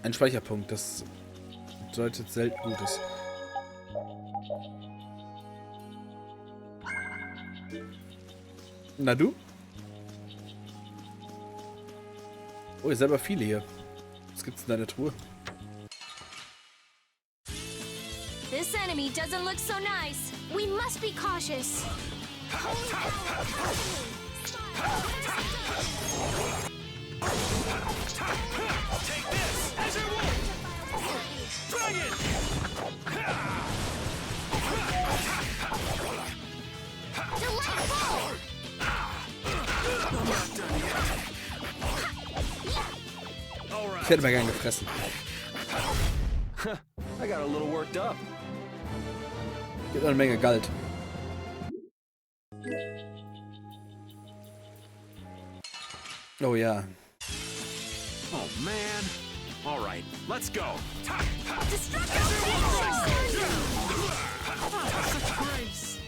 Ein Speicherpunkt, das bedeutet selten Gutes. Na du? Oh, ihr seid aber viele hier. Was gibt's in deiner Truhe? This enemy doesn't look so nice. We must be cautious. Take this as your wolf! Bring it! Delightful! I'm not done yet. All right. Ich hätte mal gern gefressen. I got a little worked up. Gibt eine Menge Geld. Oh ja. Oh man. All right, let's go. Destructive Such grace.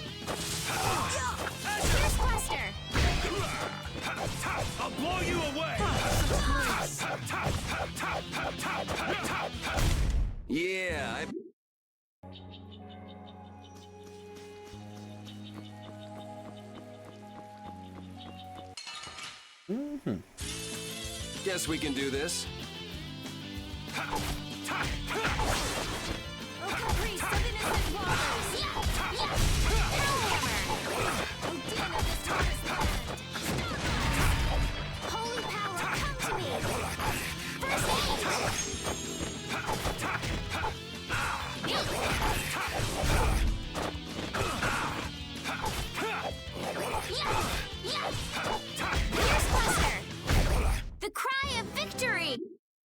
Fierce Cluster! I'll blow you away. Yeah, Guess we can do this. Priest of innocent waters! Hellhammer! Odin of this forest land! Holy power, come to me! First Fierce Cluster! The cry of victory!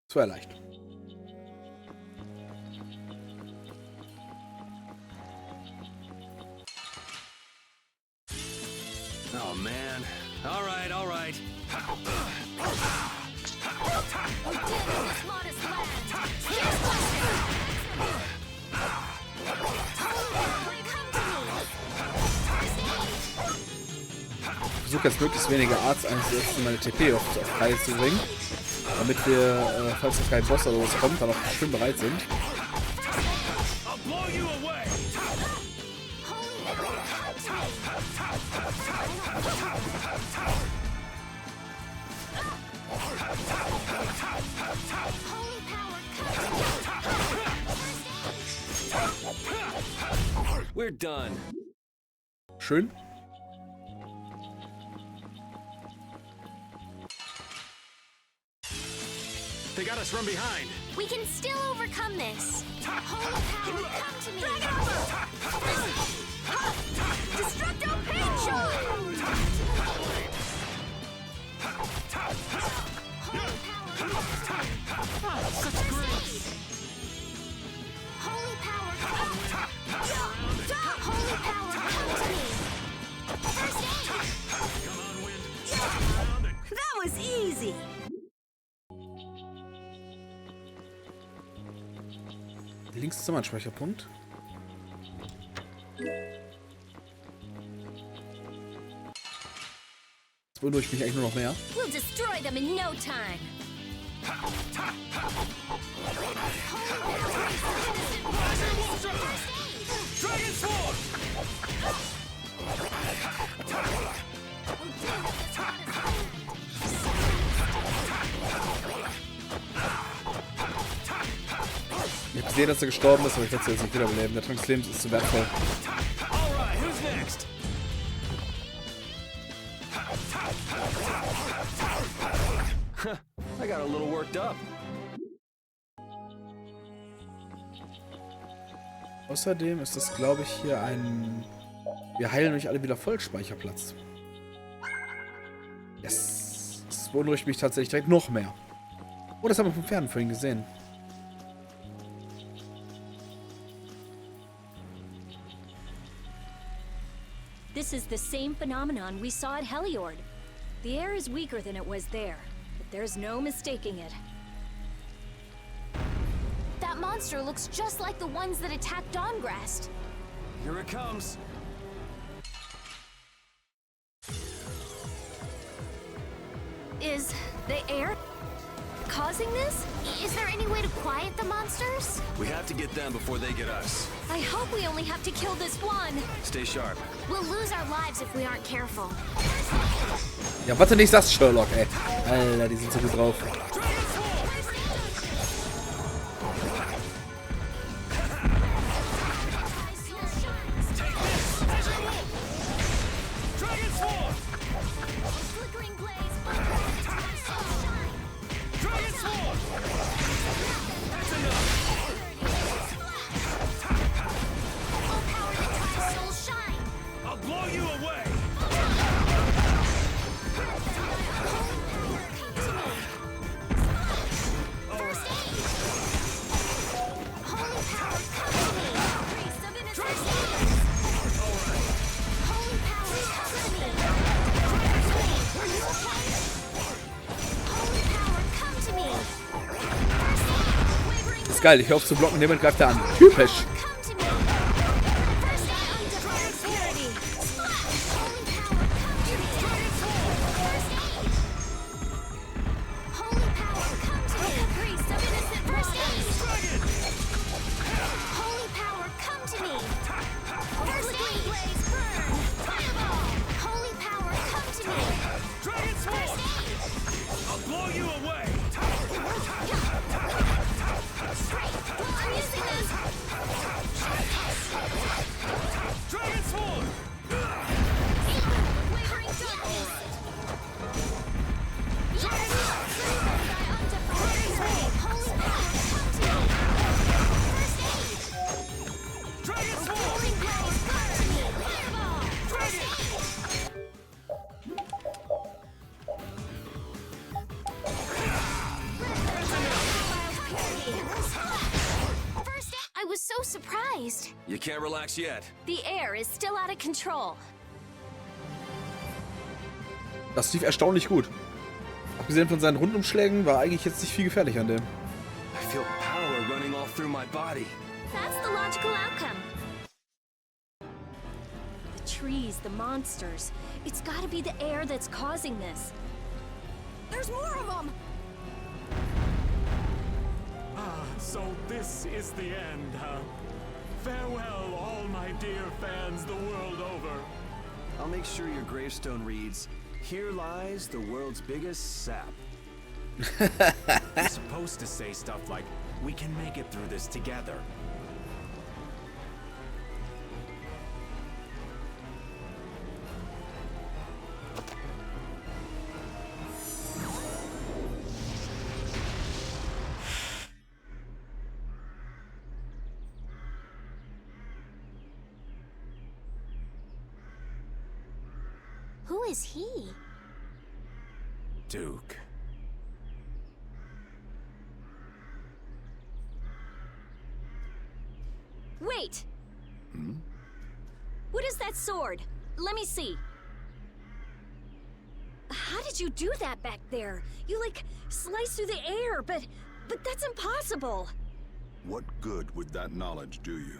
Das war leicht. Oh man. All right, all right. Odin of this modest land! Fierce Cluster! Holy power, come to me! First Ich versuche jetzt möglichst wenige Arts einzusetzen, meine TP auf Reihe zu bringen. Damit wir, falls noch kein Boss oder was kommt, dann auch schön bereit sind. I'll blow you away. Holy power, We're done. Schön. They got us from behind. We can still overcome this. Holy power, come to me. Destructo Pain Shot! Holy power, come to me. Holy power, come to me. First aid. That was easy! Links ist immer ein Speicherpunkt. Jetzt beunruhigt mich eigentlich nur noch mehr. We'll destroy them in no time. Dragon Sword! Ich hab gesehen, dass er gestorben ist, aber ich werde es jetzt nicht wiederbeleben. Der Trank des Lebens ist zu wertvoll. Alright, who's next? I got a little worked up. Außerdem ist das, glaube ich, hier ein... Wir heilen euch alle wieder Vollspeicherplatz. Yes. Das beunruhigt mich tatsächlich direkt noch mehr. Oh, das haben wir vom Pferden vorhin gesehen. This is the same phenomenon we saw at Heliord. The air is weaker than it was there, but there's no mistaking it. That monster looks just like the ones that attacked Dawngrest. Here it comes. Is the air causing this? Is there any way to quiet the monsters? We have to get them before they get us. I hope we only have to kill this one. Stay sharp. We'll lose our lives if we aren't careful. Ja, warte nicht, das Sherlock, ey. Alter, die sind so gut drauf. Ist geil, ich höre auf zu blocken, jemand greift er an. Typisch. Surprised. You can't relax yet. The air is still out of control. Das lief erstaunlich gut. Abgesehen von seinen Rundumschlägen war eigentlich jetzt nicht viel gefährlich an dem. I feel power running all through my body. That's the logical outcome. The trees, the monsters. It's gotta be the air that's causing this. There's more of them! Ah, so this is the end, huh? Farewell, all my dear fans the world over. I'll make sure your gravestone reads, "Here lies the world's biggest sap." You're supposed to say stuff like, "We can make it through this together." Who is he? Duke. Wait! What is that sword? Let me see. How did you do that back there? You, like, sliced through the air, but that's impossible. What good would that knowledge do you?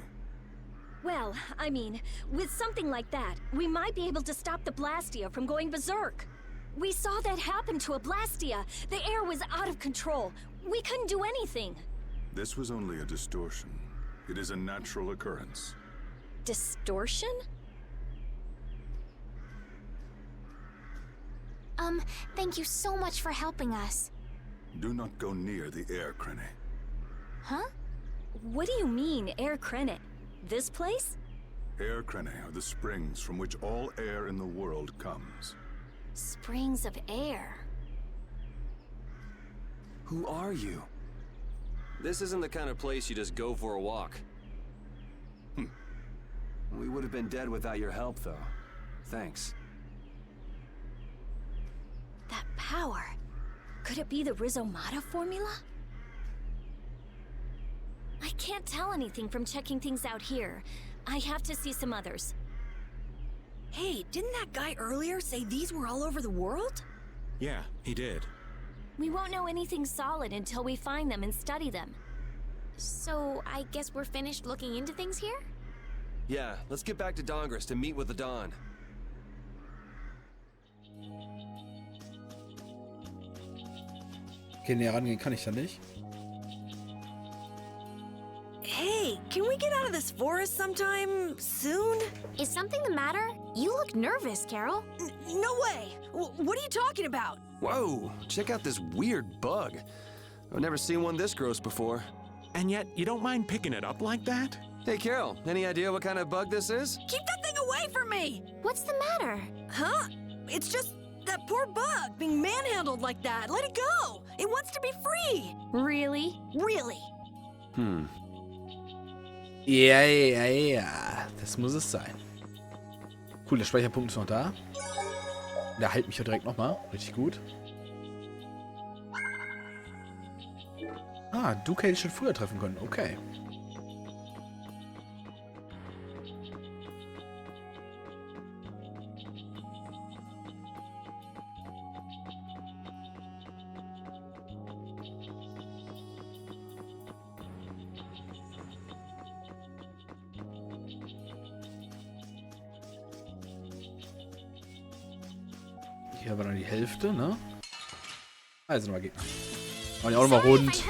Well, I mean, with something like that, we might be able to stop the Blastia from going berserk. We saw that happen to a Blastia. The air was out of control. We couldn't do anything. This was only a distortion. It is a natural occurrence. Distortion? Thank you so much for helping us. Do not go near the air crene. Huh? What do you mean, Air Krenet? This place? Air crene are the springs from which all air in the world comes. Springs of air. Who are you? This isn't the kind of place you just go for a walk. We would have been dead without your help, though. Thanks. That power. Could it be the Rizomata formula? I can't tell anything from checking things out here. I have to see some others. Hey, didn't that guy earlier say these were all over the world? Yeah, he did. We won't know anything solid until we find them and study them. So, I guess we're finished looking into things here? Yeah, let's get back to Dongress to meet with the Dawn. Okay, näher rangehen kann ich da nicht. Hey, can we get out of this forest sometime soon? Is something the matter? You look nervous, Carol. No way! What are you talking about? Whoa, check out this weird bug. I've never seen one this gross before. And yet, you don't mind picking it up like that? Hey, Carol, any idea what kind of bug this is? Keep that thing away from me! What's the matter? Huh? It's just that poor bug being manhandled like that. Let it go! It wants to be free! Really? Really? Ja. Das muss es sein. Cool, der Speicherpunkt ist noch da. Der heilt mich ja direkt nochmal. Richtig gut. Ah, Duke hätte ich schon früher treffen können. Okay. Hier war dann die Hälfte, ne? Also nochmal Gegner. Machen die auch nochmal rund.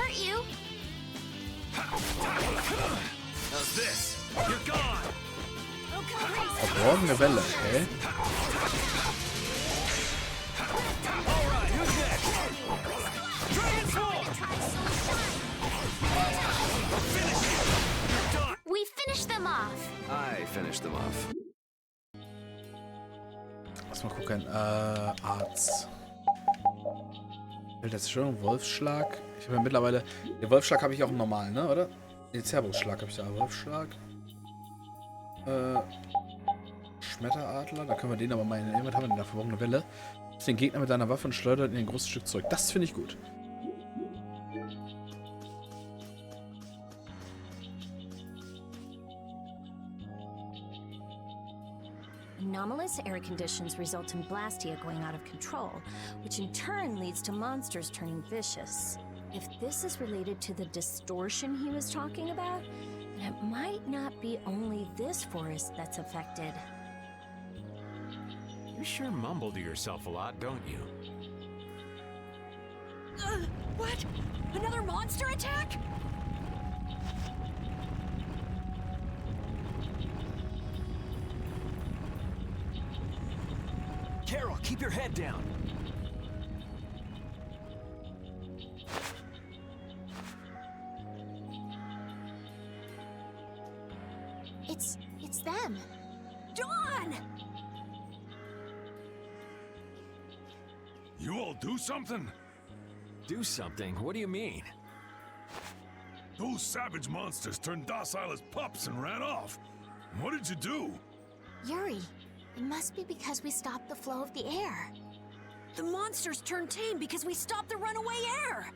Verborgene Welle, okay. We finished them off. I finished them off. Lass mal gucken. Arzt. Zerstörung, Wolfsschlag. Ich habe ja mittlerweile. Den Wolfsschlag habe ich auch im normalen, ne? Oder? Den Cerberus-Schlag habe ich da. Wolfsschlag. Schmetteradler. Da können wir den aber mal in was haben wir denn da? Verborgene Welle. Den Gegner mit deiner Waffe und schleudert ihn in ein großes Stück zurück. Das finde ich gut. Anomalous air conditions result in Blastia going out of control, which in turn leads to monsters turning vicious. If this is related to the distortion he was talking about, then it might not be only this forest that's affected. You sure mumble to yourself a lot, don't you? What? Another monster attack? Carol, keep your head down. It's them. Dawn! You all do something? Do something? What do you mean? Those savage monsters turned docile as pups and ran off. What did you do? Yuri, It must be because we stopped the flow of the air. The monsters turned tame because we stopped the runaway air.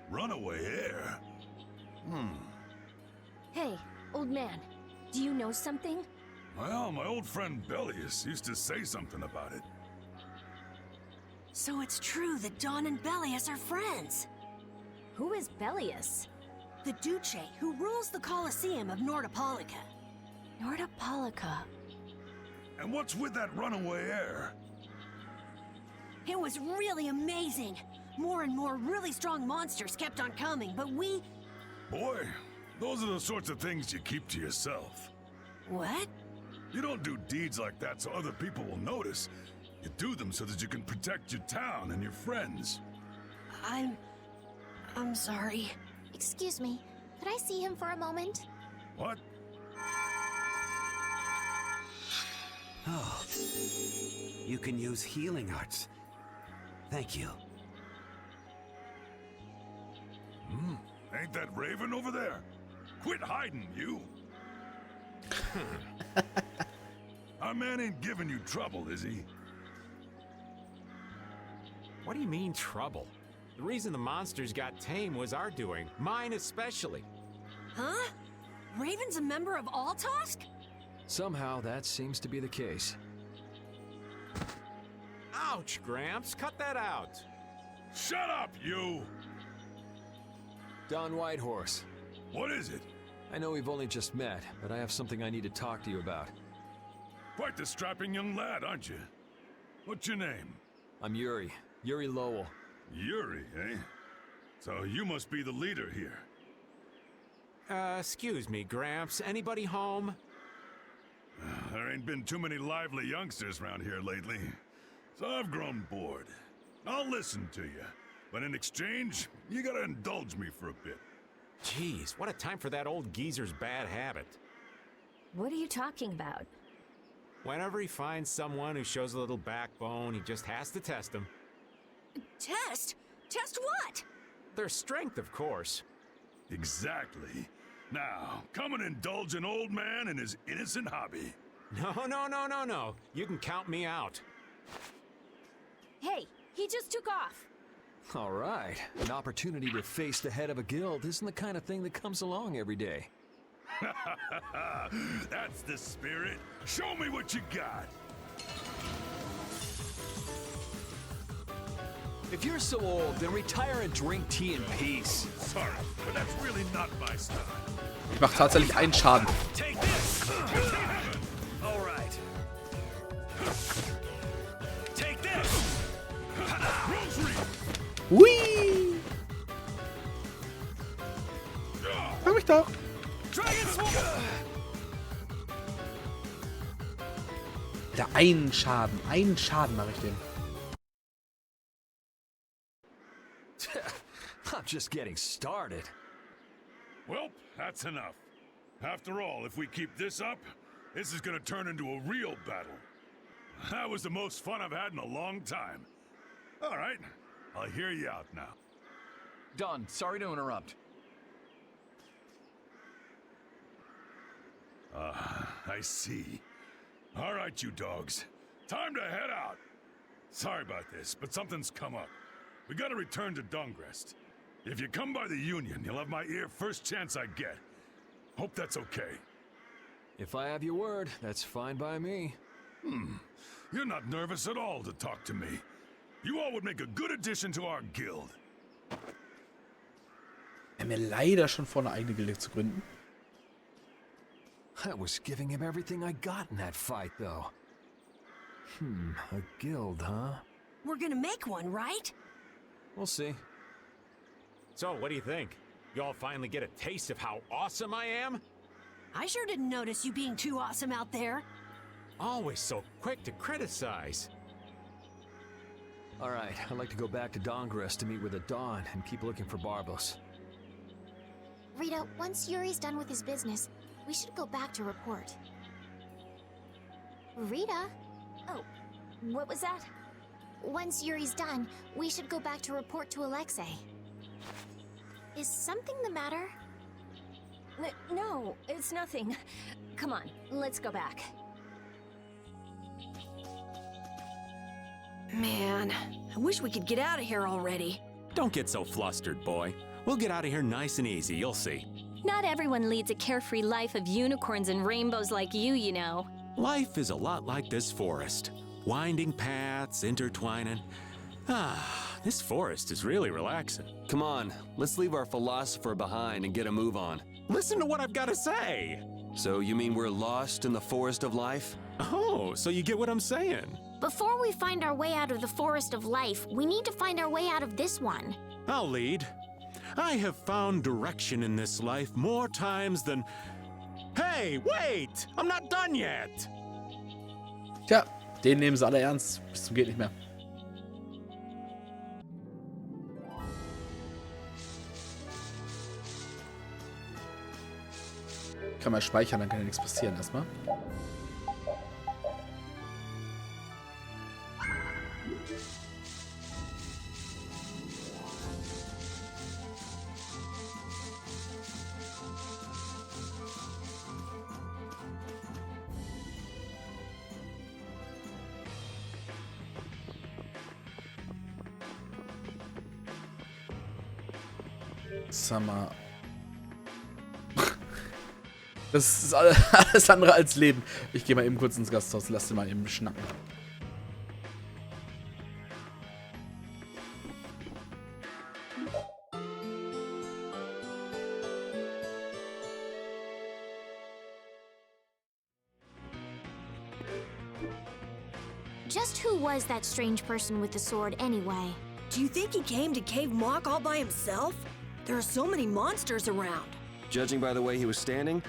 Runaway air? Hey, old man, do you know something? Well, my old friend Bellius used to say something about it. So it's true that Dawn and Bellius are friends. Who is Bellius? The Duce who rules the Colosseum of Nordopolica. Nordopolica. And what's with that runaway air? It was really amazing. More and more really strong monsters kept on coming, but we... Boy, those are the sorts of things you keep to yourself. What? You don't do deeds like that so other people will notice. You do them so that you can protect your town and your friends. I'm sorry. Excuse me, could I see him for a moment? What? Oh. You can use healing arts. Thank you. Ain't that Raven over there? Quit hiding, you! Our man ain't giving you trouble, is he? What do you mean, trouble? The reason the monsters got tame was our doing, mine especially. Huh? Raven's a member of Altosk? Somehow that seems to be the case. Ouch, Gramps, cut that out. Shut up, you! Don Whitehorse. What is it? I know we've only just met, but I have something I need to talk to you about. Quite the strapping young lad, aren't you? What's your name? I'm Yuri. Yuri Lowell. Yuri, eh? So you must be the leader here. Excuse me, Gramps. Anybody home? There ain't been too many lively youngsters around here lately, so I've grown bored. I'll listen to you, but in exchange, you gotta indulge me for a bit. Jeez, what a time for that old geezer's bad habit. What are you talking about? Whenever he finds someone who shows a little backbone, he just has to test them. Test? Test what? Their strength, of course. Exactly. Now, come and indulge an old man in his innocent hobby. No. You can count me out. Hey, he just took off. All right. An opportunity to face the head of a guild isn't the kind of thing that comes along every day. That's the spirit. Show me what you got. If you're so old, then retire and drink tea in peace. Sorry, but that's really not my style. Ich mache tatsächlich einen Schaden. Take this! All right. Take this! Hui! Hab ich doch. Ja, einen Schaden. Einen Schaden mache ich dem. I'm just getting started. Well, that's enough. After all, if we keep this up, this is gonna turn into a real battle. That was the most fun I've had in a long time. All right, I'll hear you out now. Don, sorry to interrupt. I see. All right, you dogs. Time to head out. Sorry about this, but something's come up. We gotta return to Dungrest. If you come by the Union, you'll have my ear first chance I get. Hope that's okay. If I have your word, that's fine by me. You're not nervous at all to talk to me. You all would make a good addition to our guild. Mir leider schon vor, eine eigene Gilde zu gründen. I was giving him everything I got in that fight, though. A guild, huh? We're gonna make one, right? We'll see. So, what do you think? You all finally get a taste of how awesome I am? I sure didn't notice you being too awesome out there. Always so quick to criticize. All right, I'd like to go back to Dungrest to meet with the Dawn and keep looking for Barbos. Rita, once Yuri's done with his business, we should go back to report. Rita? Oh, what was that? Once Yuri's done, we should go back to report to Alexei. Is something the matter? No, it's nothing. Come on, let's go back. Man, I wish we could get out of here already. Don't get so flustered, boy. We'll get out of here nice and easy, you'll see. Not everyone leads a carefree life of unicorns and rainbows like you know. Life is a lot like this forest. Winding paths, intertwining. This forest is really relaxing. Come on, let's leave our philosopher behind and get a move on. Listen to what I've got to say. So you mean we're lost in the forest of life? Oh, so you get what I'm saying. Before we find our way out of the forest of life, we need to find our way out of this one. I'll lead. I have found direction in this life more times than... Hey, wait! I'm not done yet! Tja, den nehmen sie alle ernst. Bis zum geht nicht mehr. Kann man speichern, dann kann ja nichts passieren erstmal. Summer. Das ist alles andere als Leben. Ich gehe mal eben kurz ins Gasthaus, lass den mal eben schnacken. Just who was that strange person with the sword anyway? Do you think he came to Cave Mock all by himself? There are so many monsters around. Judging by the way he was standing,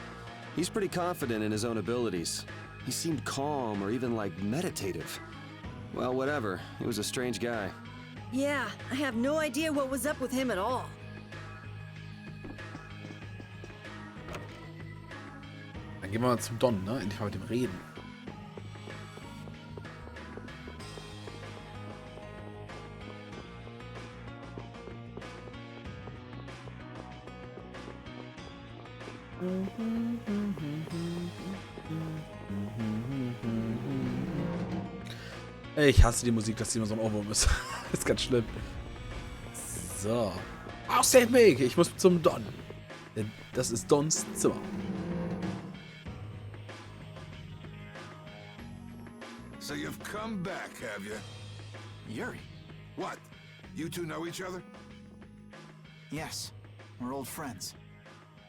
he's pretty confident in his own abilities. He seemed calm or even like meditative. Well, whatever. He was a strange guy. Yeah, I have no idea what was up with him at all. Dann gehen wir mal zum Don, ne? Endlich mal mit dem reden. Ich hasse die Musik, dass die immer so ein Ohrwurm ist. Das ist ganz schlimm. So. Auch Save mich! Ich muss zum Don. Denn das ist Dons Zimmer. So you've come back, have you? Yuri? What? You two know each other? Yes, we're old friends.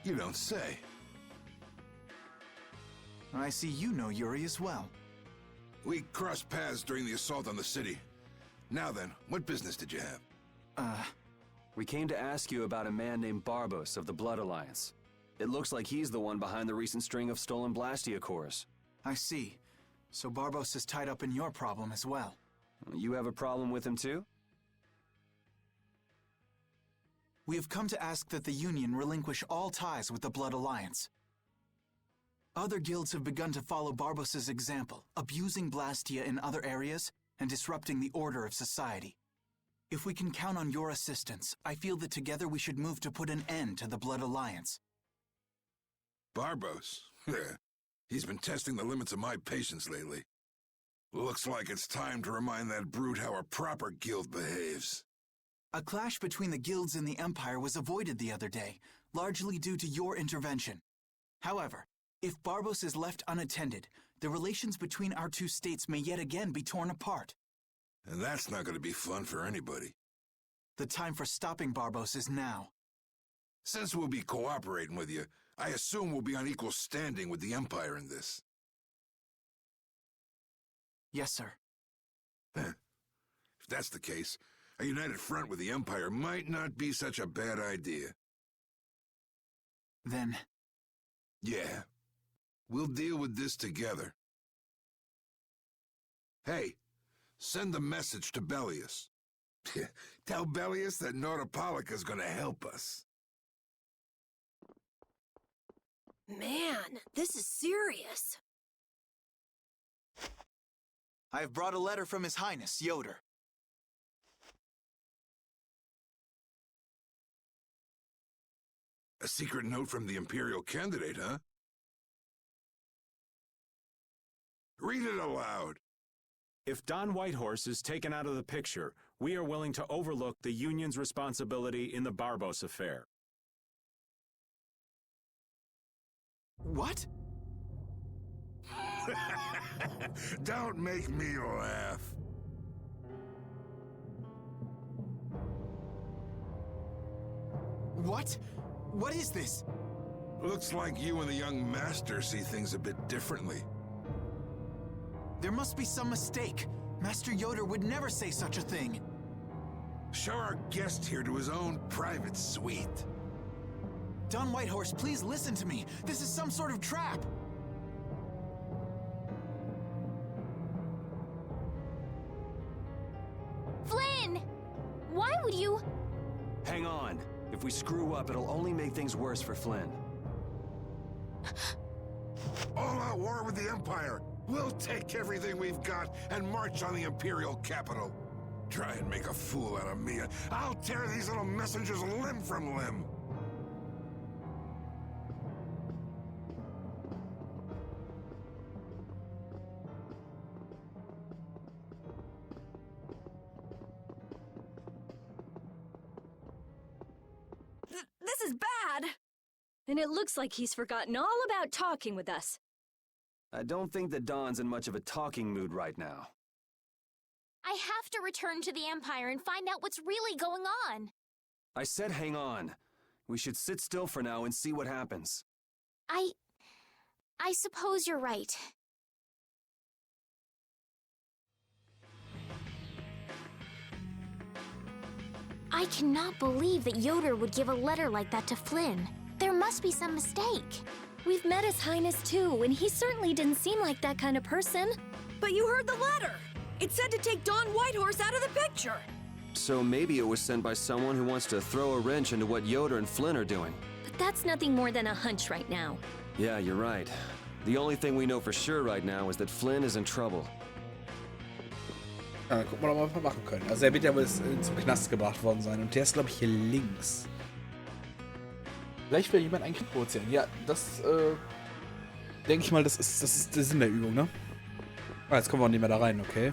You don't say. I see you know Yuri as well. We crossed paths during the assault on the city. Now then, what business did you have? We came to ask you about a man named Barbos of the Blood Alliance. It looks like he's the one behind the recent string of stolen Blastia cores. I see. So Barbos is tied up in your problem as well. You have a problem with him too? We have come to ask that the Union relinquish all ties with the Blood Alliance. Other guilds have begun to follow Barbos's example, abusing Blastia in other areas and disrupting the order of society. If we can count on your assistance, I feel that together we should move to put an end to the Blood Alliance. Barbos? He's been testing the limits of my patience lately. Looks like it's time to remind that brute how a proper guild behaves. A clash between the guilds and the Empire was avoided the other day, largely due to your intervention. However, if Barbos is left unattended, the relations between our two states may yet again be torn apart. And that's not going to be fun for anybody. The time for stopping Barbos is now. Since we'll be cooperating with you, I assume we'll be on equal standing with the Empire in this. Yes, sir. If that's the case, a united front with the Empire might not be such a bad idea. Then... Yeah. We'll deal with this together. Hey, send a message to Bellius. Tell Bellius that Nordopolica's gonna help us. Man, this is serious. I have brought a letter from His Highness, Yoder. A secret note from the Imperial candidate, huh? Read it aloud. If Don Whitehorse is taken out of the picture, we are willing to overlook the Union's responsibility in the Barbos affair. What? Don't make me laugh. What? What is this? Looks like you and the young master see things a bit differently. There must be some mistake. Master Yoder would never say such a thing. Show our guest here to his own private suite. Don Whitehorse, please listen to me. This is some sort of trap. Flynn! Why would you... Hang on. If we screw up, it'll only make things worse for Flynn. All-out war with the Empire. We'll take everything we've got and march on the Imperial capital. Try and make a fool out of me, and I'll tear these little messengers limb from limb. This is bad! And it looks like he's forgotten all about talking with us. I don't think that Don's in much of a talking mood right now. I have to return to the Empire and find out what's really going on. I said hang on. We should sit still for now and see what happens. I suppose you're right. I cannot believe that Yoder would give a letter like that to Flynn. There must be some mistake. We've met His Highness too, and he certainly didn't seem like that kind of person. But you heard the letter! It said to take Don Whitehorse out of the picture! So maybe it was sent by someone who wants to throw a wrench into what Yoder and Flynn are doing. But that's nothing more than a hunch right now. Yeah, you're right. The only thing we know for sure right now is that Flynn is in trouble. Ja, dann gucken wir doch mal, was wir machen können. Also er wird ja wohl zum Knast gebracht worden sein. Und der ist, glaube ich, hier links. Vielleicht will jemand einen Krieg provozieren. Ja, das, denke ich mal, das ist der Sinn der Übung, ne? Ah, jetzt kommen wir auch nicht mehr da rein, okay.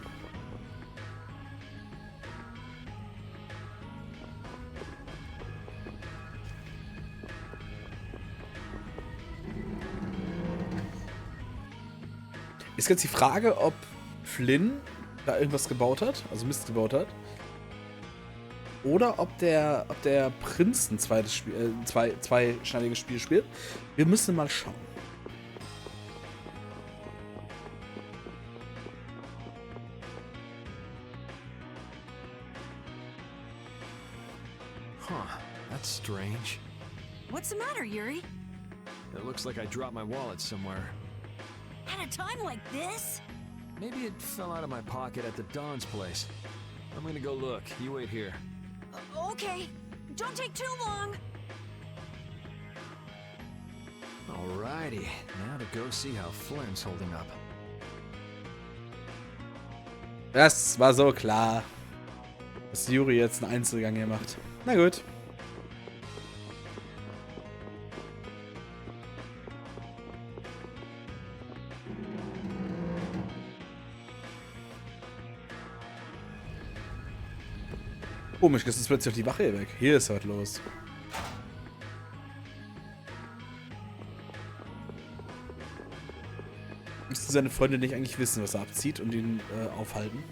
Ist jetzt die Frage, ob Flynn da irgendwas gebaut hat, also Mist gebaut hat. Oder ob der Prinz ein zweischneidiges Spiel spielt. Wir müssen mal schauen. Huh, that's strange. What's the matter, Yuri? It looks like I dropped my wallet somewhere. At a time like this? Maybe it fell out of my pocket at the Don's place. I'm gonna go look. You wait here. Okay. Don't take too long. Alrighty, now to go see how Flynn's holding up. Das war so klar, dass Yuri jetzt einen Einzelgang hier macht. Na gut. Komisch, jetzt ist plötzlich die Wache hier weg. Hier ist was los. Müsste seine Freunde nicht eigentlich wissen, was er abzieht und ihn aufhalten?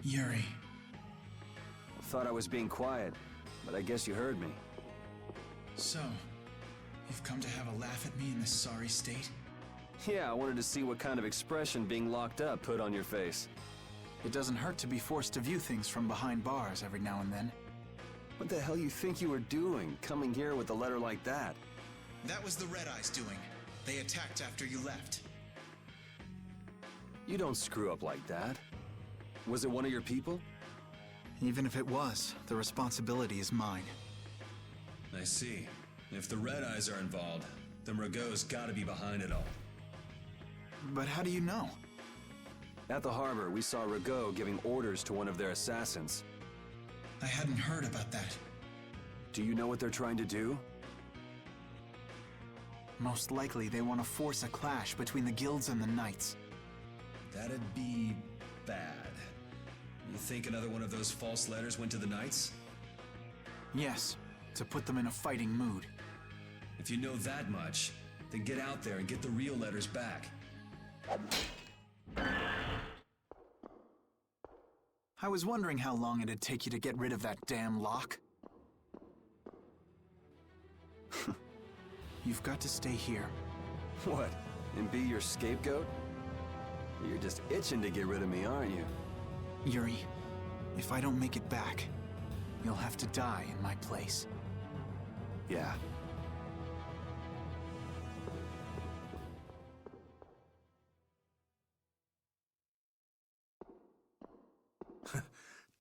Yuri. Thought I was being quiet, but I guess you heard me. So, you've come to have a laugh at me in this sorry state? Yeah, I wanted to see what kind of expression being locked up put on your face. It doesn't hurt to be forced to view things from behind bars every now and then. What the hell you think you were doing, coming here with a letter like that? That was the Red Eyes doing. They attacked after you left. You don't screw up like that. Was it one of your people? Even if it was, the responsibility is mine. I see. If the Red Eyes are involved, then Rago's gotta be behind it all. But how do you know? At the harbor, we saw Rago giving orders to one of their assassins. I hadn't heard about that. Do you know what they're trying to do? Most likely they want to force a clash between the guilds and the knights. That'd be bad. You think another one of those false letters went to the Knights? Yes, to put them in a fighting mood. If you know that much, then get out there and get the real letters back. I was wondering how long it'd take you to get rid of that damn lock. You've got to stay here. What? And be your scapegoat? You're just itching to get rid of me, aren't you? Yuri, if I don't make it back, you'll have to die in my place. Yeah.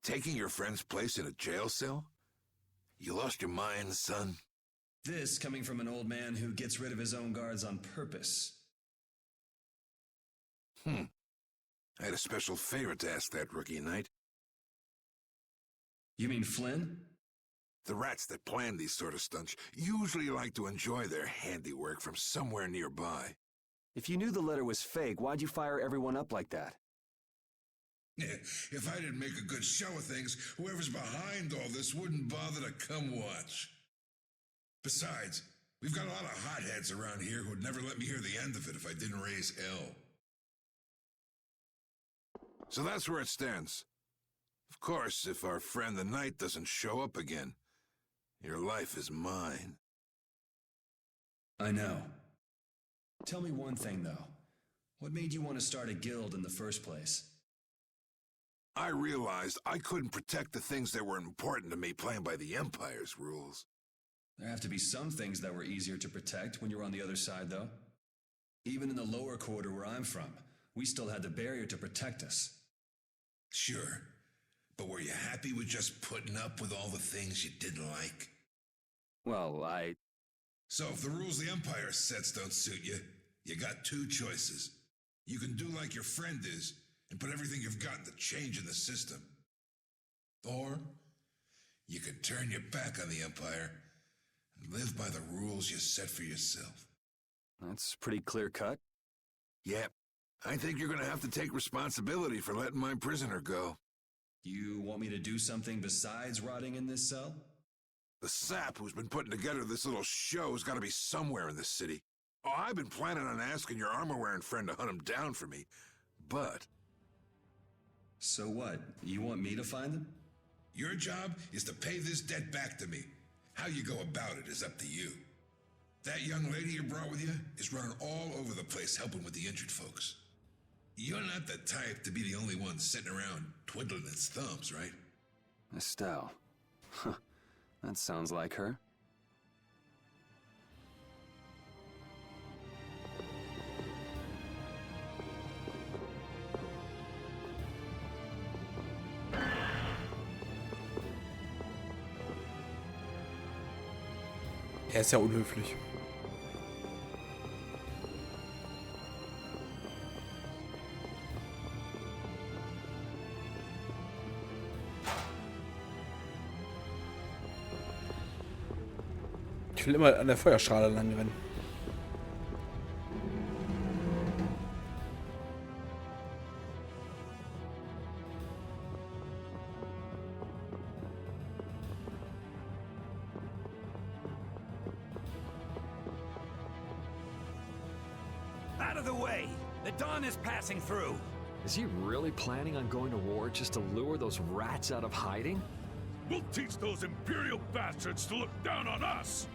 Taking your friend's place in a jail cell? You lost your mind, son? This coming from an old man who gets rid of his own guards on purpose. I had a special favor to ask that rookie knight. You mean Flynn? The rats that plan these sort of stunts usually like to enjoy their handiwork from somewhere nearby. If you knew the letter was fake, why'd you fire everyone up like that? If I didn't make a good show of things, whoever's behind all this wouldn't bother to come watch. Besides, we've got a lot of hotheads around here who'd never let me hear the end of it if I didn't raise hell. So that's where it stands. Of course, if our friend the knight doesn't show up again, your life is mine. I know. Tell me one thing, though. What made you want to start a guild in the first place? I realized I couldn't protect the things that were important to me playing by the Empire's rules. There have to be some things that were easier to protect when you were on the other side, though. Even in the lower quarter where I'm from, we still had the barrier to protect us. Sure, but were you happy with just putting up with all the things you didn't like? Well, So if the rules the Empire sets don't suit you, you got two choices. You can do like your friend is, and put everything you've got into change in the system. Or you can turn your back on the Empire and live by the rules you set for yourself. That's pretty clear-cut. Yep. I think you're gonna have to take responsibility for letting my prisoner go. You want me to do something besides rotting in this cell? The sap who's been putting together this little show's gotta be somewhere in this city. Oh, I've been planning on asking your armor-wearing friend to hunt him down for me, but... So what? You want me to find them? Your job is to pay this debt back to me. How you go about it is up to you. That young lady you brought with you is running all over the place helping with the injured folks. You're not the type to be the only one sitting around twiddling its thumbs, right? Estelle. Huh. That sounds like her. Er ist ja unhöflich. Ich will immer an der Feuerstrahle lang rennen. Out of the way! The Dawn is passing through! Is he really planning on going to war just to lure those rats out of hiding? We'll teach those Imperial bastards to look down on us!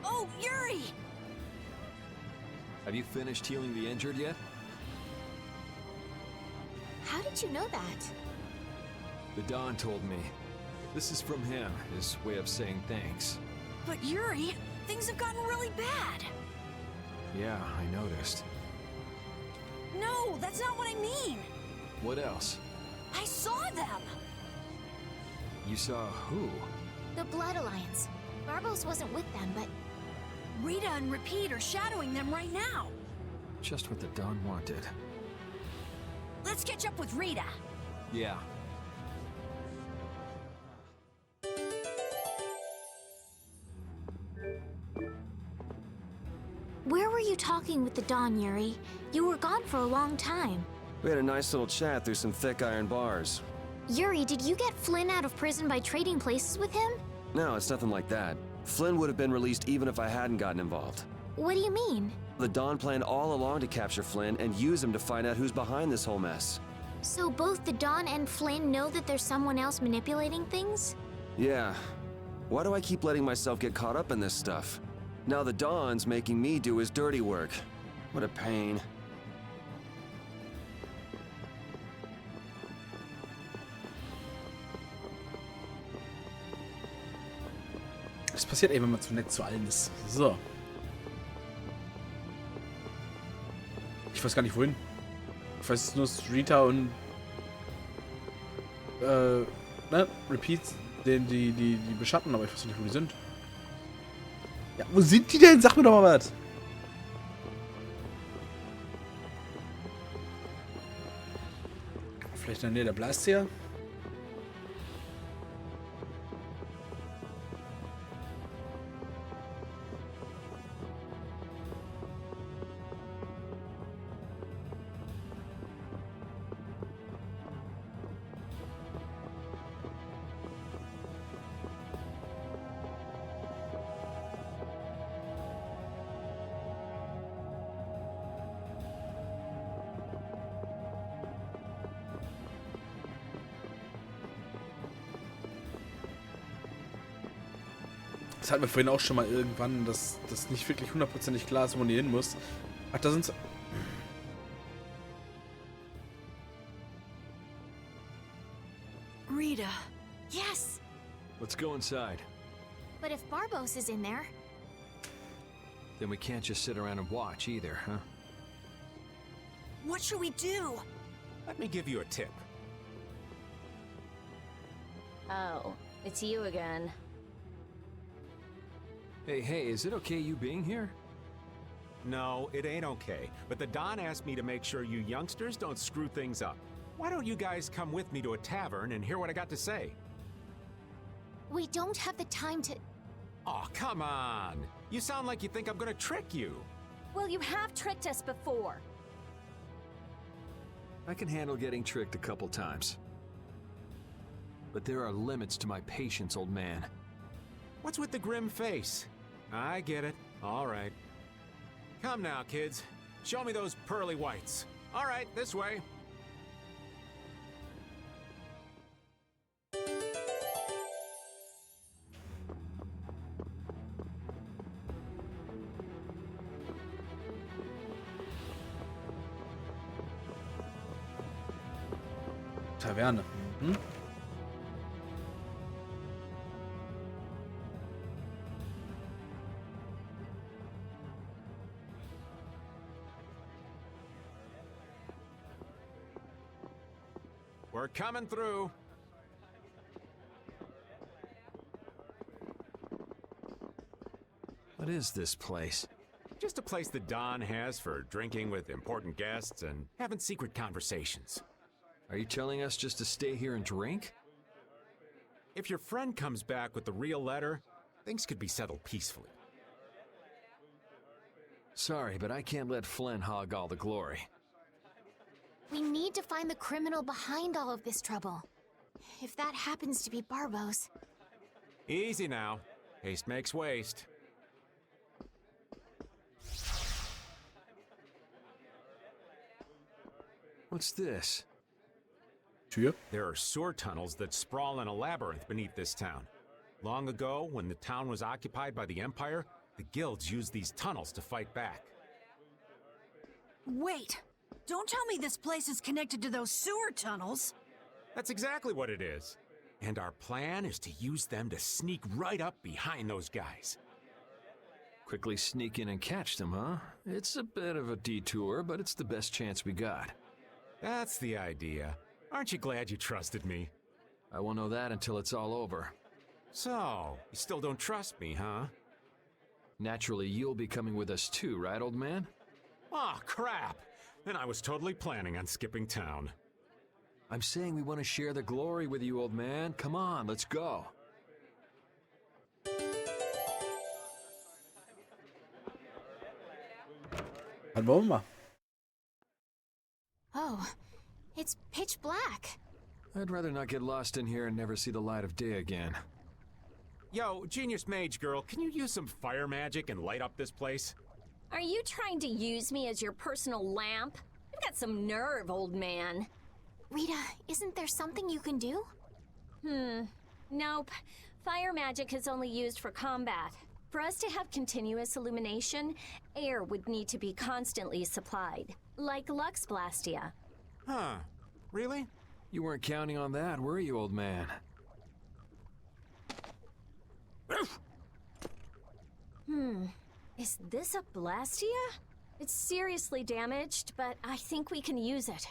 Oh, Yuri! Have you finished healing the injured yet? How did you know that? The Don told me. This is from him, his way of saying thanks. But Yuri, things have gotten really bad. Yeah, I noticed. No, that's not what I mean. What else? I saw them. You saw who? The Blood Alliance. Barbos wasn't with them, but... Rita and Repeat are shadowing them right now. Just what the Don wanted. Let's catch up with Rita. Yeah. Where were you talking with the Dawn, Yuri? You were gone for a long time. We had a nice little chat through some thick iron bars. Yuri, did you get Flynn out of prison by trading places with him? No, it's nothing like that. Flynn would have been released even if I hadn't gotten involved. What do you mean? The Dawn planned all along to capture Flynn and use him to find out who's behind this whole mess. So both the Dawn and Flynn know that there's someone else manipulating things? Yeah. Why do I keep letting myself get caught up in this stuff? Now the Dawn's making me do his dirty work. What a pain. Das passiert eben, wenn man zu nett zu allen ist. So. Ich weiß gar nicht wohin. Ich weiß nur, dass Rita und Repeat die beschatten, aber ich weiß nicht, wo die sind. Ja, wo sind die denn? Sag mir doch mal was. Vielleicht in der Nähe der Drahtzieher? Das hatten wir vorhin auch schon mal irgendwann, dass das nicht wirklich hundertprozentig klar ist, wo man hier hin muss. Ach, da sind's. Rita. Yes! Let's go inside. But if Barbos is in there... Then we can't just sit around and watch either, huh? What should we do? Let me give you a tip. Oh, it's you again. Hey, is it okay you being here? No, it ain't okay. But the Don asked me to make sure you youngsters don't screw things up. Why don't you guys come with me to a tavern and hear what I got to say? We don't have the time to... Oh, come on! You sound like you think I'm gonna trick you. Well, you have tricked us before. I can handle getting tricked a couple times. But there are limits to my patience, old man. What's with the grim face? I get it. All right. Come now, kids. Show me those pearly whites. All right, this way. Taverne. Hm? We're coming through. What is this place? Just a place the Don has for drinking with important guests and having secret conversations. Are you telling us just to stay here and drink? If your friend comes back with the real letter, things could be settled peacefully. Sorry, but I can't let Flynn hog all the glory. We need to find the criminal behind all of this trouble. If that happens to be Barbos... Easy now. Haste makes waste. What's this? Tür? There are sewer tunnels that sprawl in a labyrinth beneath this town. Long ago, when the town was occupied by the Empire, the guilds used these tunnels to fight back. Wait! Don't tell me this place is connected to those sewer tunnels! That's exactly what it is. And our plan is to use them to sneak right up behind those guys. Quickly sneak in and catch them, huh? It's a bit of a detour, but it's the best chance we got. That's the idea. Aren't you glad you trusted me? I won't know that until it's all over. So, you still don't trust me, huh? Naturally, you'll be coming with us too, right, old man? Aw, crap! Then I was totally planning on skipping town. I'm saying we want to share the glory with you, old man. Come on, let's go. Dann wollen wir mal. Oh, it's pitch black. I'd rather not get lost in here and never see the light of day again. Yo, Genius Mage Girl, can you use some fire magic and light up this place? Are you trying to use me as your personal lamp? You've got some nerve, old man. Rita, isn't there something you can do? Nope. Fire magic is only used for combat. For us to have continuous illumination, air would need to be constantly supplied, like Lux Blastia. Huh. Really? You weren't counting on that, were you, old man? Is this a Blastia? It's seriously damaged, but I think we can use it.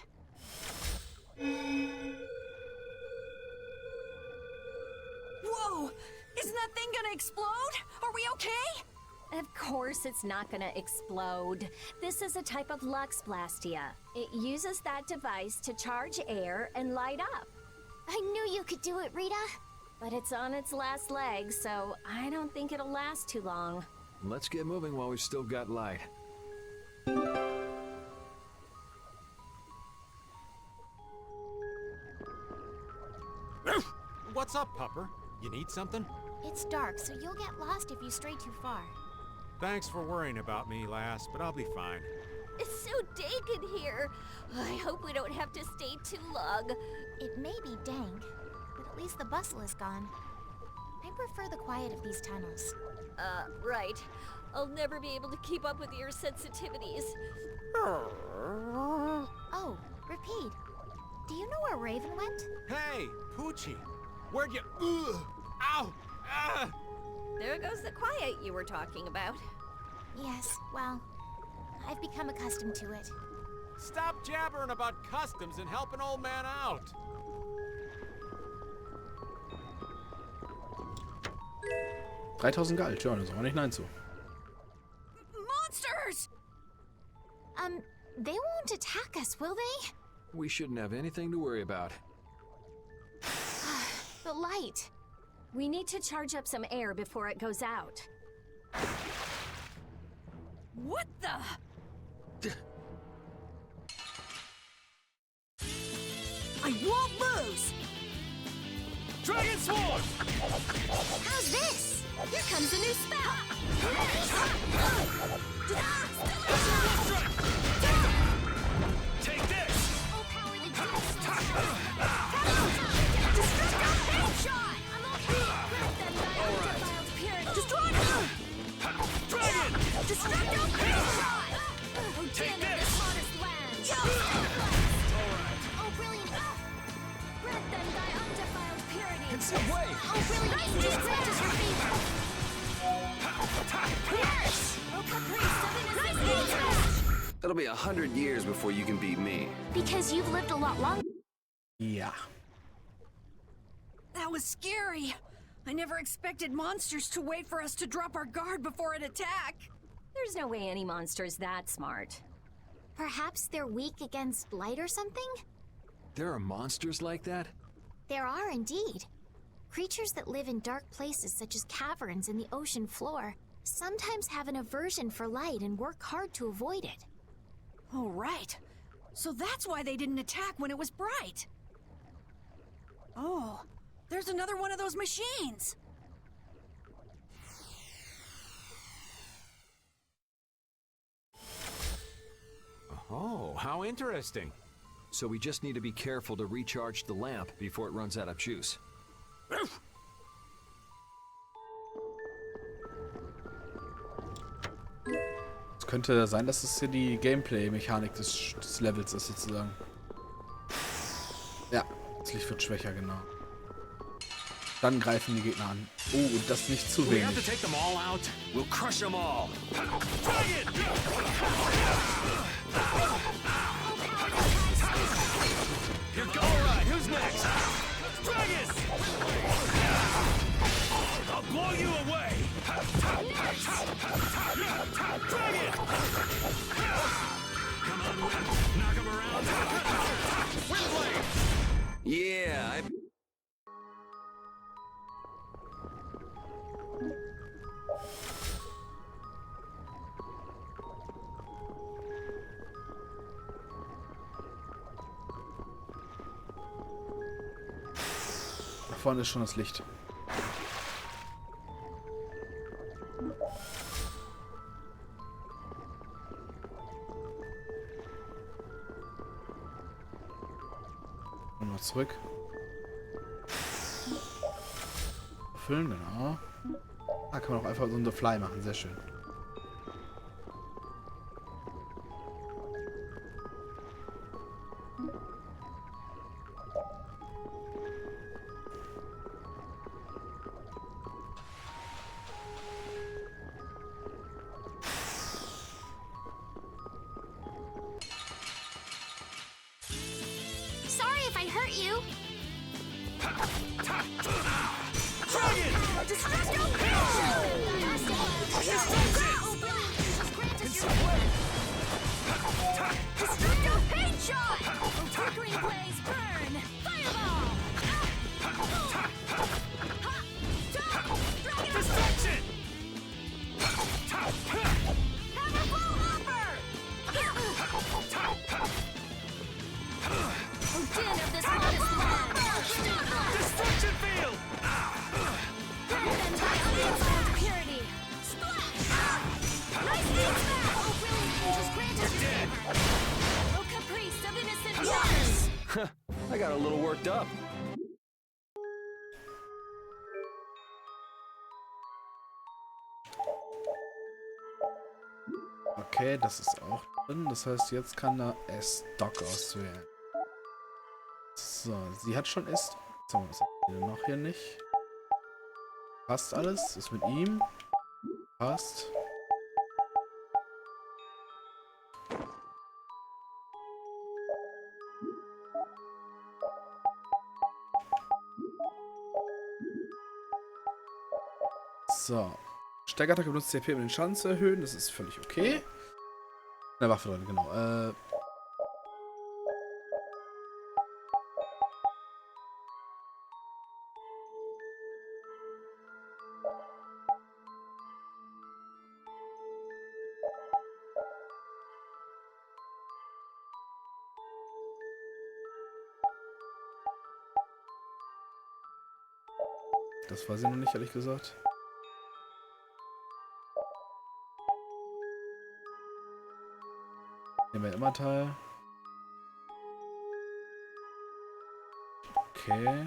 Whoa! Isn't that thing gonna explode? Are we okay? Of course it's not gonna explode. This is a type of Lux Blastia. It uses that device to charge air and light up. I knew you could do it, Rita. But it's on its last leg, so I don't think it'll last too long. Let's get moving while we've still got light. What's up, Pupper? You need something? It's dark, so you'll get lost if you stray too far. Thanks for worrying about me, lass, but I'll be fine. It's so dank in here. I hope we don't have to stay too long. It may be dank, but at least the bustle is gone. I prefer the quiet of these tunnels. Right. I'll never be able to keep up with your sensitivities. Oh, Repeat. Do you know where Raven went? Hey, Poochie! Where'd you... Ow! Ah! There goes the quiet you were talking about. Yes, well, I've become accustomed to it. Stop jabbering about customs and help an old man out! $3000 Geld, ja, das ist auch nicht nein zu. Monsters! They won't attack us, will they? We shouldn't have anything to worry about. The light. We need to charge up some air before it goes out. What the? I won't lose! Dragon Sword! How's this? Here comes a new spell! Take this! Take this! Oh, brilliant! Grant them thy undefiled purity! It's the way! Oh, brilliant! Just grant us your favor! It'll be 100 years before you can beat me. Because you've lived a lot longer. Ja. That was scary. I never expected monsters to wait for us to drop our guard before an attack. There's no way any monster's that smart. Perhaps they're weak against light or something? There are monsters like that? There are indeed. Creatures that live in dark places such as caverns in the ocean floor sometimes have an aversion for light and work hard to avoid it. Oh, right. So that's why they didn't attack when it was bright. Oh, there's another one of those machines. Oh, how interesting. So we just need to be careful to recharge the lamp before it runs out of juice. Es könnte sein, dass es hier die Gameplay-Mechanik des Levels ist, sozusagen. Ja, das Licht wird schwächer, genau. Dann greifen die Gegner an. Oh, und das nicht zu We have to wenig. take them all out. We'll crush them all. You're all right. Who's next? Dragon! I'll blow you away. Dragon! Come on, Wind. Knock him around. Windblade! Yeah, I... vorne ist schon das Licht. Und noch zurück. Füllen, genau. Da kann man auch einfach so eine Fly machen, sehr schön. Sorry if I hurt you. I got a little worked up. Okay, das ist auch drin. Das heißt, jetzt kann er S-Dock auswählen. So, sie hat schon S. So, was hat sie denn noch hier nicht? Passt alles? Ist mit ihm? Passt. So. Steigerattacke benutzt CP, um den Schaden zu erhöhen. Das ist völlig okay. Eine Waffe drin, genau. Das weiß ich noch nicht, ehrlich gesagt. Nehmen wir immer Teil. Okay.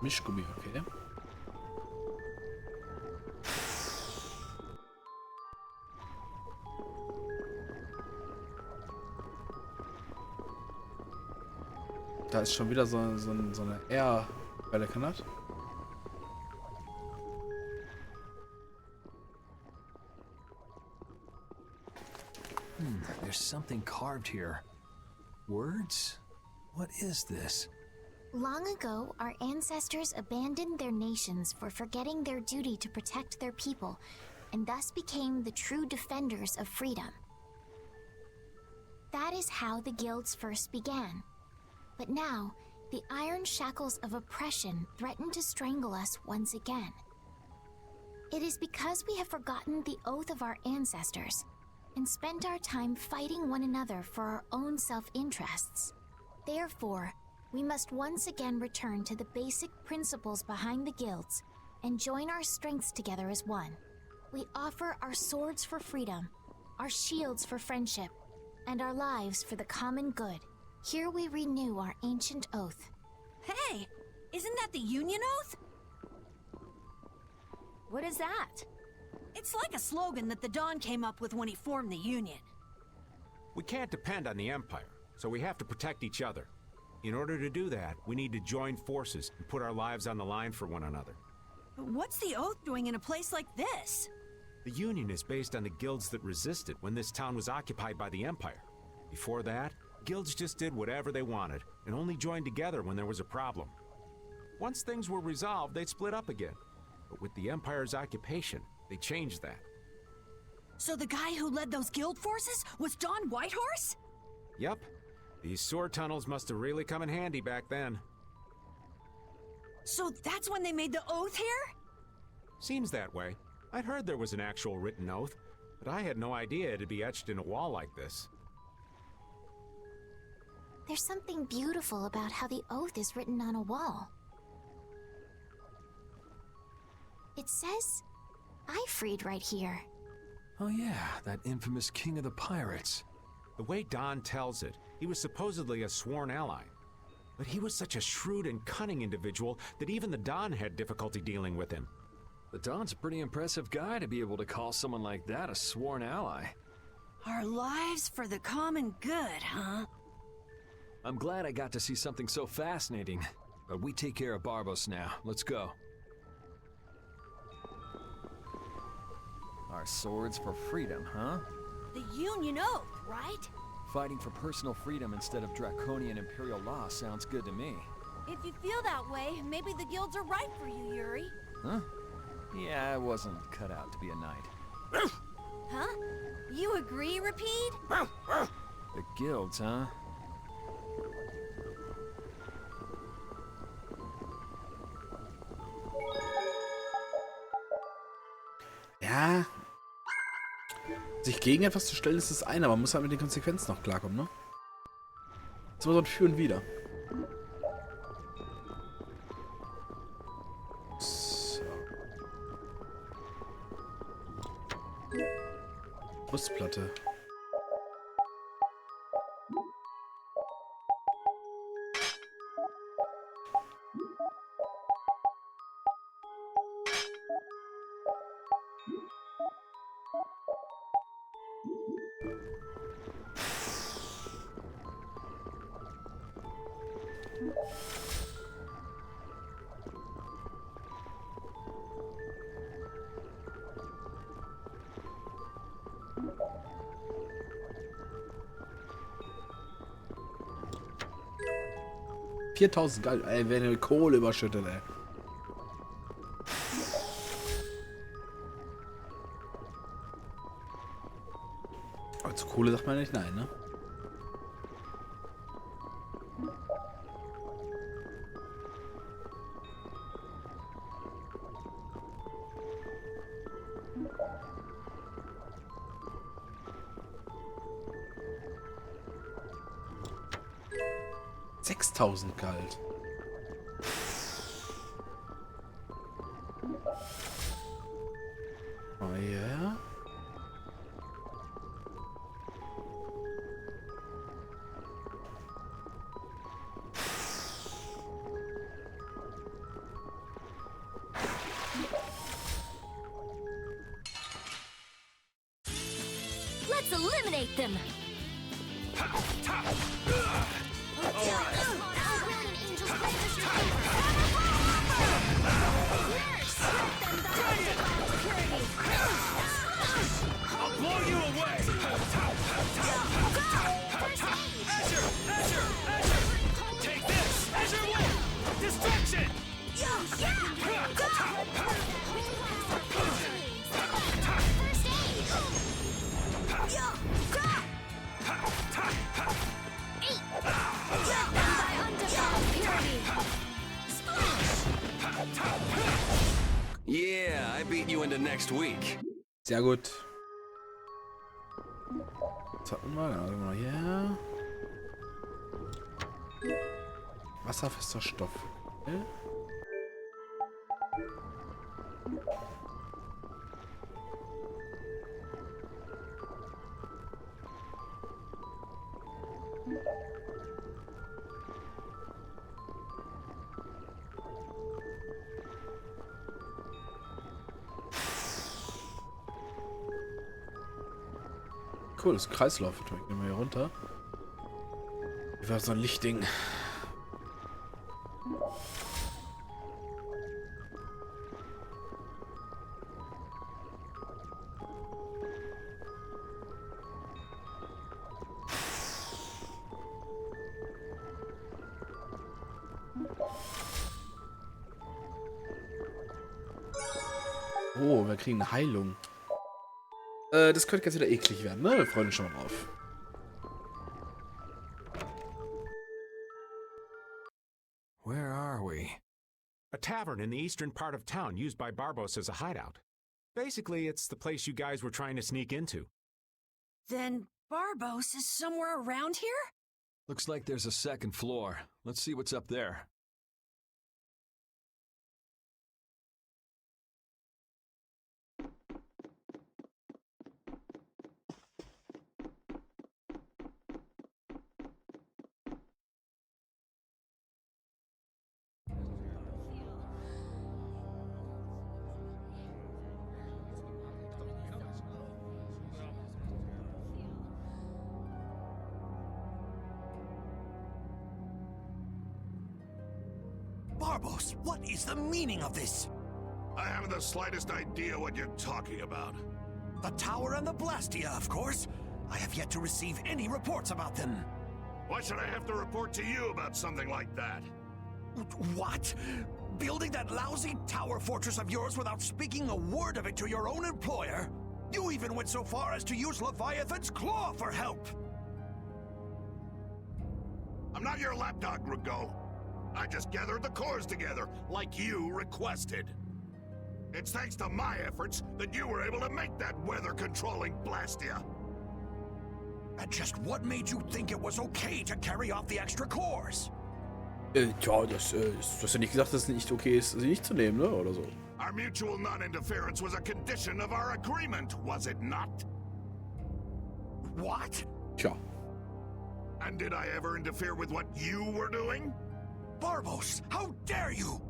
Mischgummi, okay. Da ist schon wieder so eine Air-Welle, kann das? There's something carved here. Words? What is this? Long ago, our ancestors abandoned their nations for forgetting their duty to protect their people, and thus became the true defenders of freedom. That is how the guilds first began. But now, the iron shackles of oppression threaten to strangle us once again. It is because we have forgotten the oath of our ancestors, and spent our time fighting one another for our own self-interests. Therefore, we must once again return to the basic principles behind the guilds and join our strengths together as one. We offer our swords for freedom, our shields for friendship, and our lives for the common good. Here we renew our ancient oath. Hey, isn't that the Union Oath? What is that? It's like a slogan that the Dawn came up with when he formed the Union. We can't depend on the Empire, so we have to protect each other. In order to do that, we need to join forces and put our lives on the line for one another. But what's the Oath doing in a place like this? The Union is based on the guilds that resisted when this town was occupied by the Empire. Before that, guilds just did whatever they wanted and only joined together when there was a problem. Once things were resolved, they'd split up again. But with the Empire's occupation, they changed that. So the guy who led those guild forces was Don Whitehorse? Yep. These sewer tunnels must have really come in handy back then. So that's when they made the Oath here? Seems that way. I'd heard there was an actual written oath, but I had no idea it'd be etched in a wall like this. There's something beautiful about how the oath is written on a wall. It says, "Ifrid" right here. Oh yeah, that infamous king of the pirates. The way Don tells it, he was supposedly a sworn ally. But he was such a shrewd and cunning individual that even the Don had difficulty dealing with him. The Don's a pretty impressive guy to be able to call someone like that a sworn ally. Our lives for the common good, huh? I'm glad I got to see something so fascinating. But we take care of Barbos now. Let's go. Our swords for freedom, huh? The Union Oath, right? Fighting for personal freedom instead of draconian imperial law sounds good to me. If you feel that way, maybe the guilds are right for you, Yuri. Huh? Yeah, I wasn't cut out to be a knight. Huh? You agree, Repeat? The guilds, huh? Ja. Sich gegen etwas zu stellen ist das eine, aber man muss halt mit den Konsequenzen noch klarkommen, ne? Das ist immer so ein Für und Wider. So. Brustplatte. $4.000, geil, ey, wenn eine Kohle überschüttet, ey. Aber zu Kohle sagt man nicht nein, ne? $6.000 kalt. Oh ja. Let's eliminate them. I'll blow you away! Azure! Take this! Azure win! Distraction! Yeah, I beat you into next week. Sehr gut. Was hatten wir? Dann haben wir hier. Wasserfester Stoff. Okay. cool, das ist ein Kreislauf. Gehen wir hier runter. Wie war so ein Lichtding? Oh, wir kriegen eine Heilung. Das könnte jetzt wieder eklig werden, ne? Wir freuen uns schon mal drauf. Where are we? A tavern in the eastern part of town used by Barbos as a hideout. Basically, it's the place you guys were trying to sneak into. Then Barbos is somewhere around here? Looks like there's a second floor. Let's see what's up there. Barbos, what is the meaning of this? I haven't the slightest idea what you're talking about. The tower and the Blastia, of course. I have yet to receive any reports about them. Why should I have to report to you about something like that? What? Building that lousy tower fortress of yours without speaking a word of it to your own employer? You even went so far as to use Leviathan's claw for help! I'm not your lapdog, Rigaud. I just gathered the cores together, like you requested. It's thanks to my efforts that you were able to make that weather-controlling Blastia. And just what made you think it was okay to carry off the extra cores? Tja, du hast ja nicht gesagt, dass es nicht okay ist, sie nicht zu nehmen, ne? Oder so. Our mutual non-interference was a condition of our agreement, was it not? What? Tja. And did I ever interfere with what you were doing? Barbos, how dare you!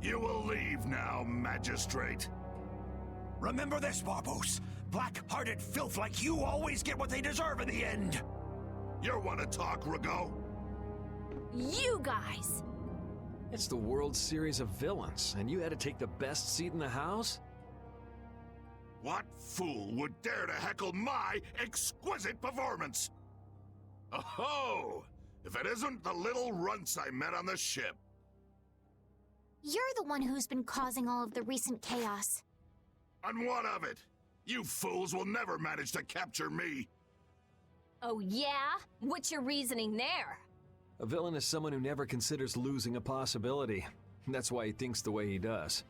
You will leave now, Magistrate. Remember this, Barbos. Black-hearted filth like you always get what they deserve in the end. You want to talk, Rigaud? You guys! It's the World Series of Villains, and you had to take the best seat in the house? What fool would dare to heckle my exquisite performance? Oh! If it isn't the little runts I met on the ship. You're the one who's been causing all of the recent chaos. And what of it? You fools will never manage to capture me. Oh yeah? What's your reasoning there? A villain is someone who never considers losing a possibility. That's why he thinks the way he does.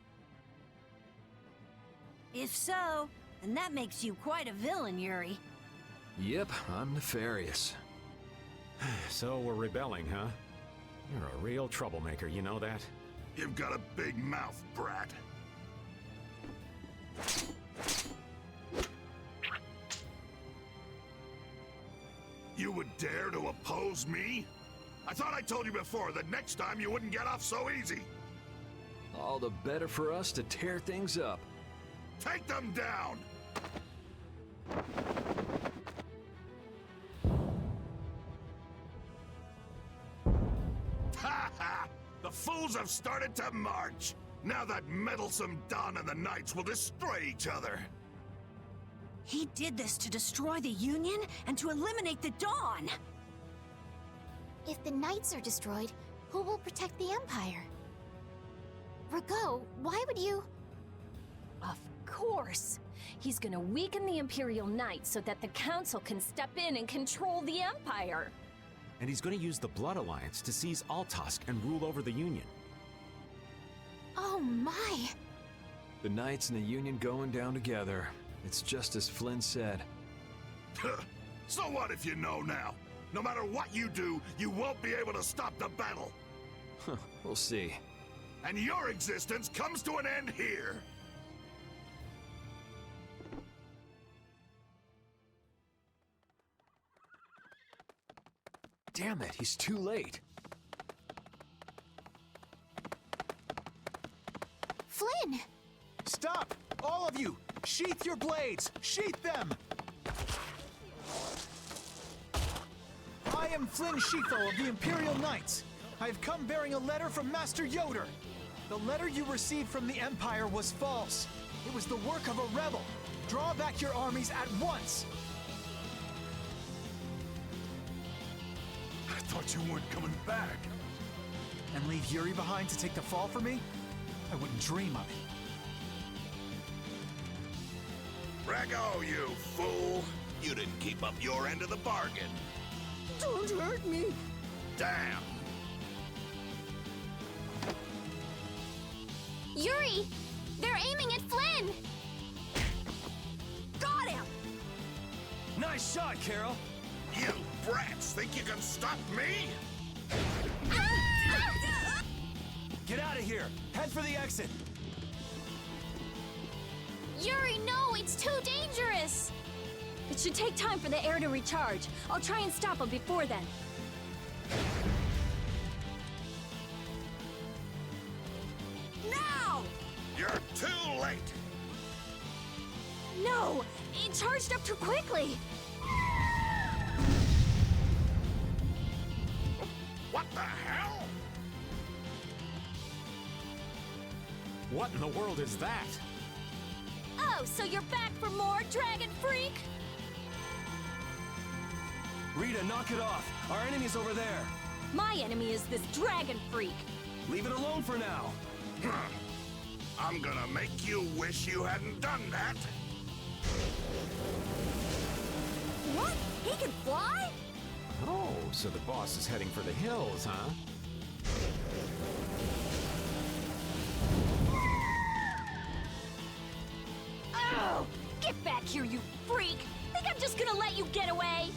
If so, then that makes you quite a villain, Yuri. Yep, I'm nefarious. So we're rebelling, huh? You're a real troublemaker, you know that? You've got a big mouth, brat. You would dare to oppose me? I thought I told you before that next time you wouldn't get off so easy. All the better for us to tear things up. Take them down! Ha ha! The fools have started to march! Now that meddlesome Don and the Knights will destroy each other! He did this to destroy the Union and to eliminate the Dawn! If the Knights are destroyed, who will protect the Empire? Rigaud, why would you... Of course! He's gonna weaken the Imperial Knights so that the Council can step in and control the Empire! And he's gonna use the Blood Alliance to seize Altosk and rule over the Union. Oh my! The Knights and the Union going down together. It's just as Flynn said. So what if you know now? No matter what you do, you won't be able to stop the battle. We'll see. And your existence comes to an end here. Damn it, he's too late. Flynn! Stop! All of you! Sheath your blades! Sheath them! am Flynn Shifo of the Imperial Knights. I have come bearing a letter from Master Yoder. The letter you received from the Empire was false. It was the work of a rebel. Draw back your armies at once. I thought you weren't coming back. And leave Yuri behind to take the fall for me? I wouldn't dream of it. Brago, you fool! You didn't keep up your end of the bargain. Don't hurt me! Damn! Yuri! They're aiming at Flynn! Got him! Nice shot, Carol. You brats think you can stop me? Get out of here. Head for the exit. Yuri, no! It's too dangerous! It should take time for the air to recharge. I'll try and stop him before then. Now! You're too late! No! It charged up too quickly! What the hell? What in the world is that? Oh, so you're back for more, Dragon Freak? Rita, knock it off. Our enemy's over there. My enemy is this Dragon Freak. Leave it alone for now. I'm gonna make you wish you hadn't done that. What? He can fly? Oh, so the boss is heading for the hills, huh? Oh! Get back here, you freak! Think I'm just gonna let you get away?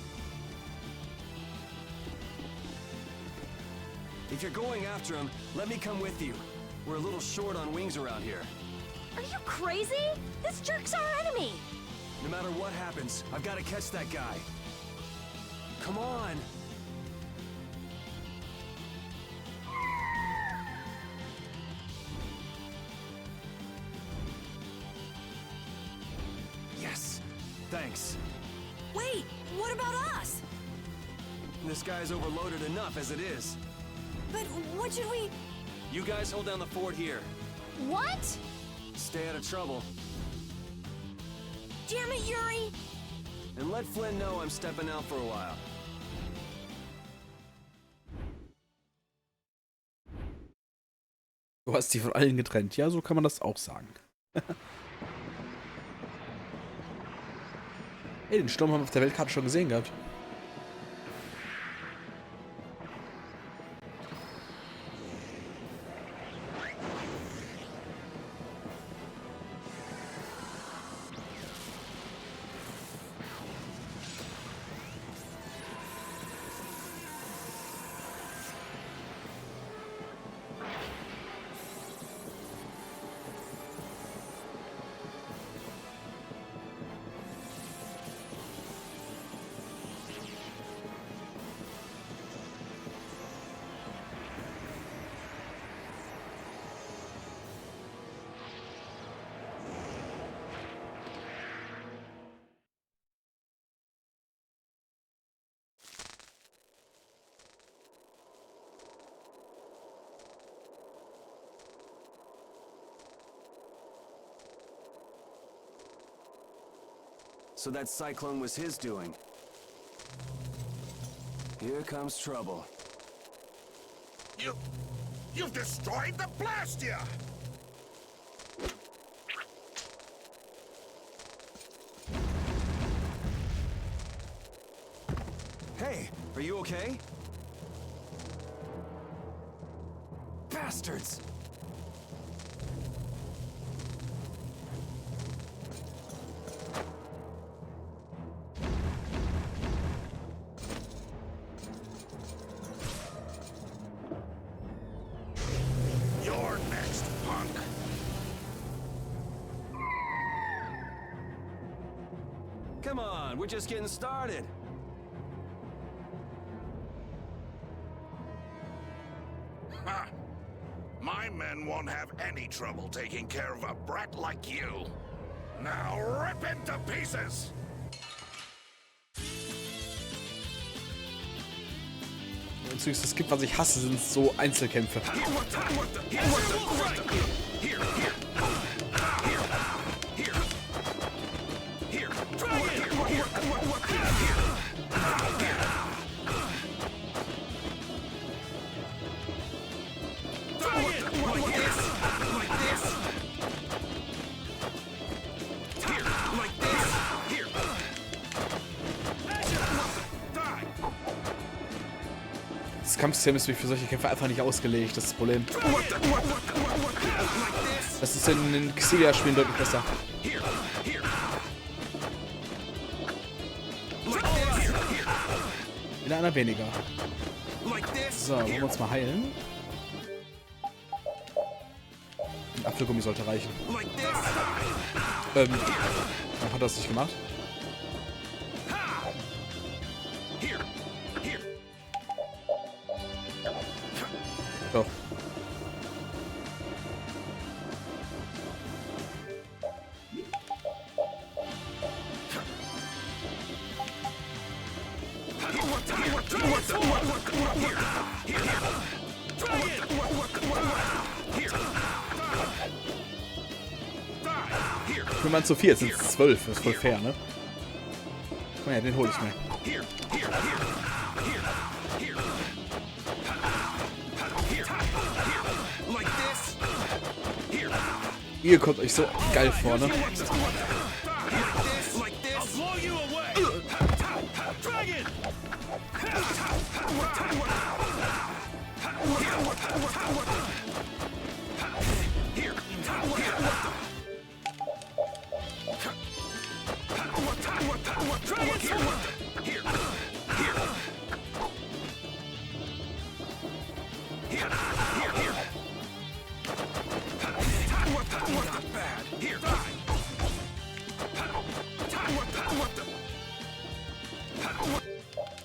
If you're going after him, let me come with you. We're a little short on wings around here. Are you crazy? This jerk's our enemy! No matter what happens, I've got to catch that guy. Come on! Yes! Thanks. Wait, what about us? This guy's overloaded enough as it is. But what should we... You guys hold down the fort here. What? Stay out of trouble. Damn it, Yuri! And let Flynn know I'm stepping out for a while. Du hast sie von allen getrennt. Ja, so kann man das auch sagen. Hey, den Sturm haben wir auf der Weltkarte schon gesehen gehabt. So that cyclone was his doing. Here comes trouble. You've destroyed the Blastia! Hey, are you okay? Bastards! You're next, punk! Come on, we're just getting started. Ha! My men won't have any trouble taking care of a brat like you. Now rip him to pieces! einziges gibt, was ich hasse, sind so Einzelkämpfe. Das Kampfsystem ist für solche Kämpfe einfach nicht ausgelegt, das ist das Problem. Das ist in den Xillia-Spielen deutlich besser. Wieder einer weniger. So, wollen wir uns mal heilen. Ein Apfelgummi sollte reichen. Dann hat er das nicht gemacht. Doch. Wenn man zu 4 sind es 12, das ist voll fair, ne? Naja, den hole ich mir. Ihr kommt euch so geil vor, ne?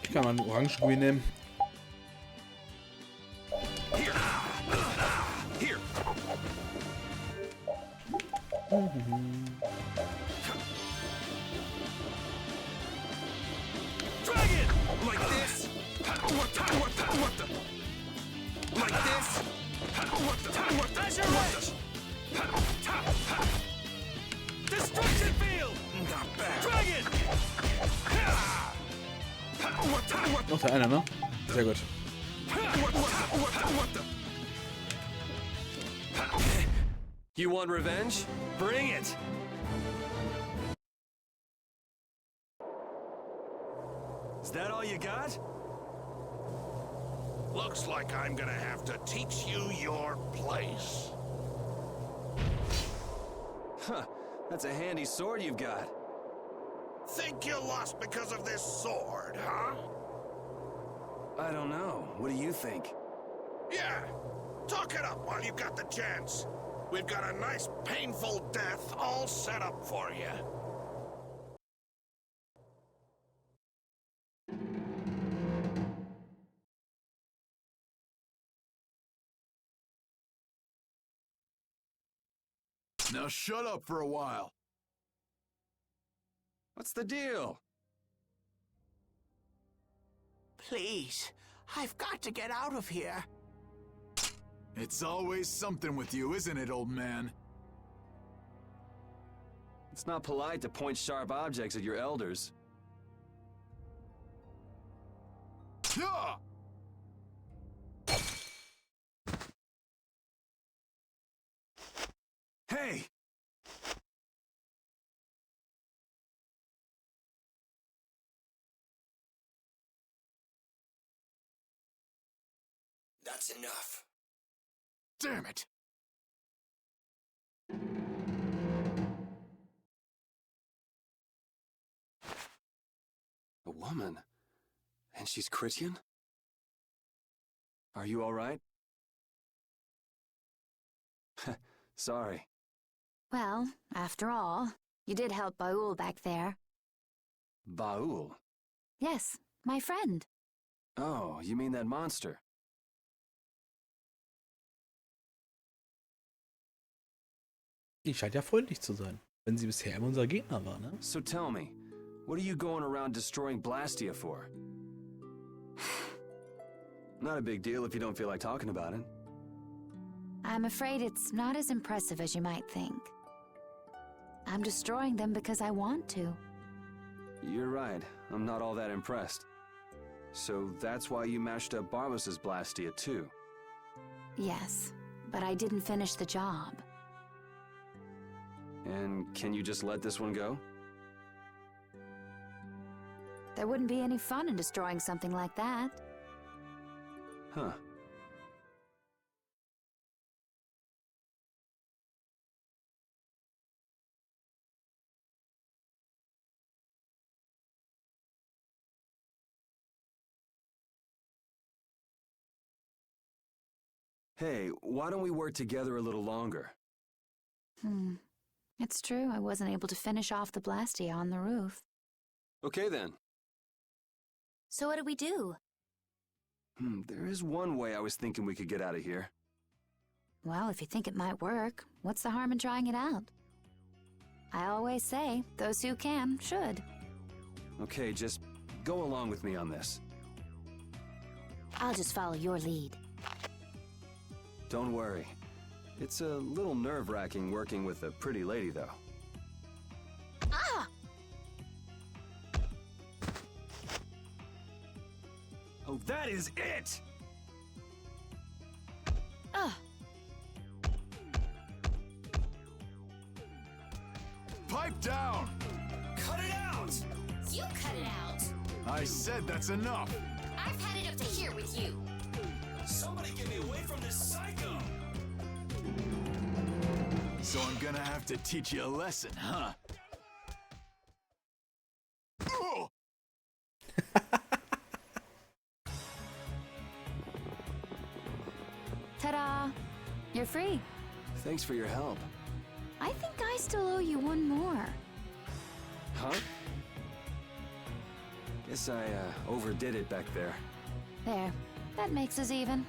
Ich kann mal einen Orangengummi nehmen. Noch der eine, ne? Sehr gut. You want revenge? Bring it! Is that all you got? Looks like I'm gonna have to teach you your place. Huh, that's a handy sword you've got. Think you lost because of this sword, huh? I don't know. What do you think? Yeah. Talk it up while you've got the chance. We've got a nice, painful death all set up for you. Now shut up for a while. What's the deal? Please, I've got to get out of here. It's always something with you, isn't it, old man? It's not polite to point sharp objects at your elders. Yeah! Hey! That's enough. Damn it! A woman? And she's Christian? Are you all right? Sorry. Well, after all, you did help Baul back there. Baul? Yes, my friend. Oh, you mean that monster? Die scheint ja freundlich zu sein, wenn sie bisher immer unser Gegner war, ne? So tell me, what are you going around destroying Blastia for? Not a big deal if you don't feel like talking about it. I'm afraid it's not as impressive as you might think. I'm destroying them because I want to. You're right. I'm not all that impressed. So that's why you mashed up Barbos's Blastia too? Yes, but I didn't finish the job. And can you just let this one go? There wouldn't be any fun in destroying something like that. Huh. Hey, why don't we work together a little longer? It's true, I wasn't able to finish off the Blastia on the roof. Okay then. So what do we do? There is one way I was thinking we could get out of here. Well, if you think it might work, what's the harm in trying it out? I always say, those who can, should. Okay, just go along with me on this. I'll just follow your lead. Don't worry. It's a little nerve-wracking working with a pretty lady, though. Ah! Oh, that is it! Pipe down! Cut it out! You cut it out. I said that's enough. I've had it up to here with you. Somebody get me away from this psycho! So I'm gonna have to teach you a lesson, huh? Ta-da! You're free. Thanks for your help. I think I still owe you one more. Huh? Guess I overdid it back there. There. That makes us even.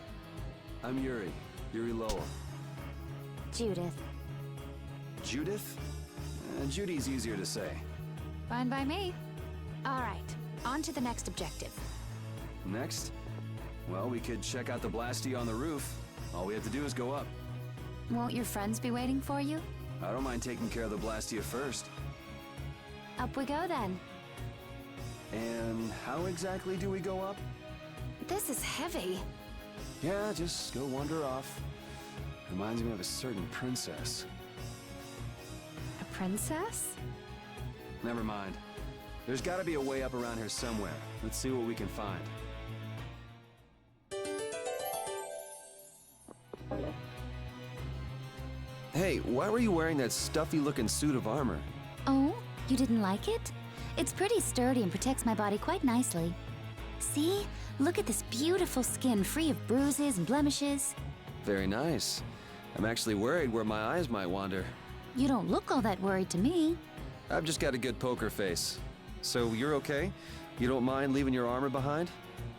I'm Yuri. Yuri Lowell. Judith. Judith? Judy's easier to say. Fine by me. All right, on to the next objective. Next? Well, we could check out the Blastia on the roof. All we have to do is go up. Won't your friends be waiting for you? I don't mind taking care of the Blastia first. Up we go then. And how exactly do we go up? This is heavy. Yeah, just go wander off. Reminds me of a certain princess. A princess? Never mind. There's gotta be a way up around here somewhere. Let's see what we can find. Hey, why were you wearing that stuffy-looking suit of armor? Oh, you didn't like it? It's pretty sturdy and protects my body quite nicely. See? Look at this beautiful skin free of bruises and blemishes. Very nice. I'm actually worried where my eyes might wander. You don't look all that worried to me. I've just got a good poker face. So you're okay? You don't mind leaving your armor behind?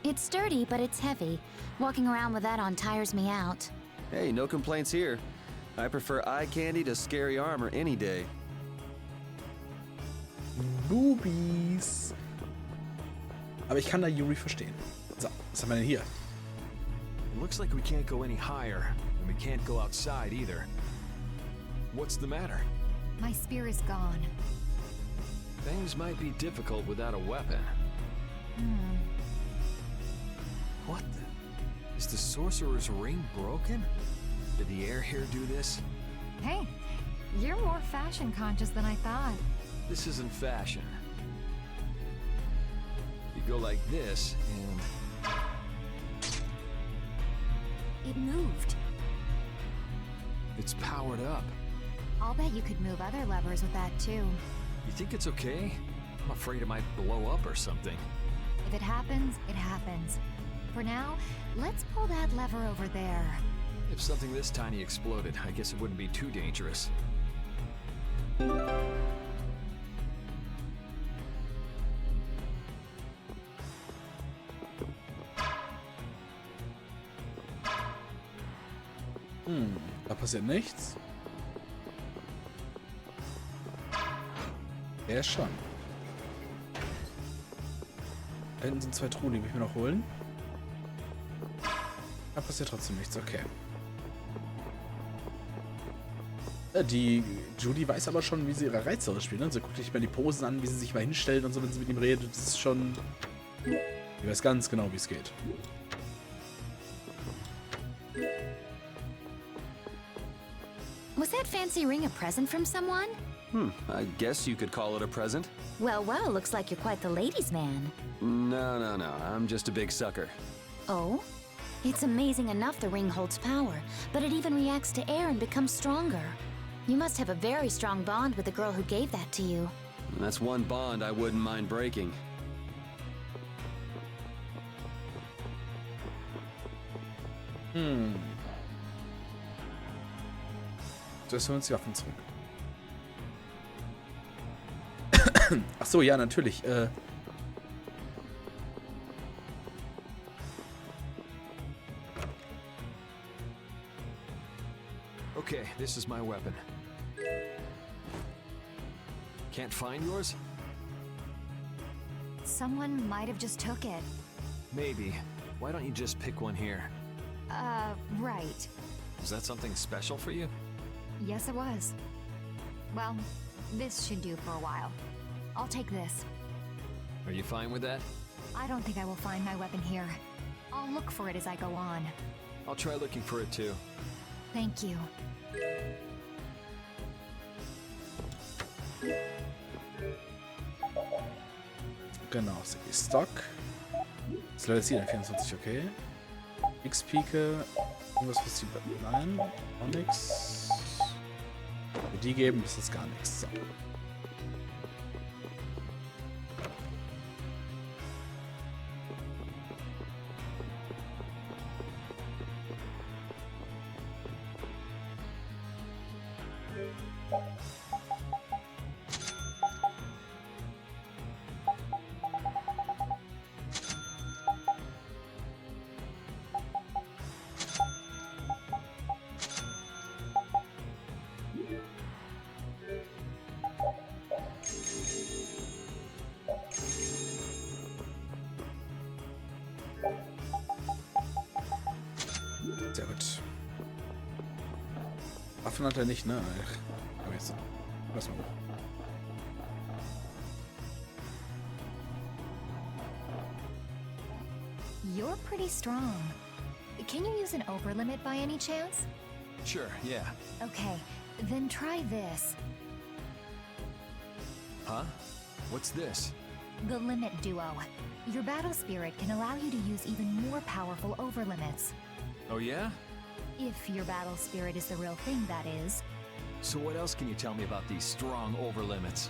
It's sturdy, but it's heavy. Walking around with that on tires me out. Hey, no complaints here. I prefer eye candy to scary armor any day. Boobies. Aber ich kann da Yuri verstehen. So, was haben wir denn hier? It looks like we can't go any higher, and we can't go outside either. What's the matter? My spear is gone. Things might be difficult without a weapon. What the? Is the sorcerer's ring broken? Did the air here do this? Hey, you're more fashion conscious than I thought. This isn't fashion. You go like this, and It moved. it's powered up. I'll bet you could move other levers with that too. You think it's okay? I'm afraid it might blow up or something. If it happens, it happens. For now, let's pull that lever over there. If something this tiny exploded, I guess it wouldn't be too dangerous. Da passiert nichts. Ja, schon. Da hinten sind zwei Truhen, die will ich mir noch holen. Da passiert trotzdem nichts, okay. Die Judy weiß aber schon, wie sie ihre Reize ausspielt. Ne? Sie guckt sich mal die Posen an, wie sie sich mal hinstellt und so, wenn sie mit ihm redet. Das ist schon... Die weiß ganz genau, wie es geht. Was that fancy ring a present from someone? I guess you could call it a present. Well, well, looks like you're quite the ladies' man. No, I'm just a big sucker. Oh? It's amazing enough the ring holds power, but it even reacts to air and becomes stronger. You must have a very strong bond with the girl who gave that to you. That's one bond I wouldn't mind breaking. Jetzt holen wir uns die Waffen zurück. Ach so, ja, natürlich. Okay, this is my weapon. Can't find yours? Someone might have just took it. Maybe. Why don't you just pick one here? Right. Is that something special for you? Yes, it was. Well, this should do for a while. I'll take this. Are you fine with that? I don't think I will find my weapon here. I'll look for it as I go on. I'll try looking for it too. Thank you. Genau, Stock. Das Level 24, okay. X-Pike. Irgendwas, was die... Nein, auch nix. Für die geben, das ist gar nichts. So. Sehr gut. Waffen hat er nicht, ne? Aber jetzt. Lass mal. You're pretty strong. Can you use an overlimit by any chance? Sure, yeah. Okay, then try this. Huh? What's this? The Limit Duo. Your battle spirit can allow you to use even more powerful overlimits. Oh yeah? If your battle spirit is the real thing, that is. So what else can you tell me about these strong overlimits?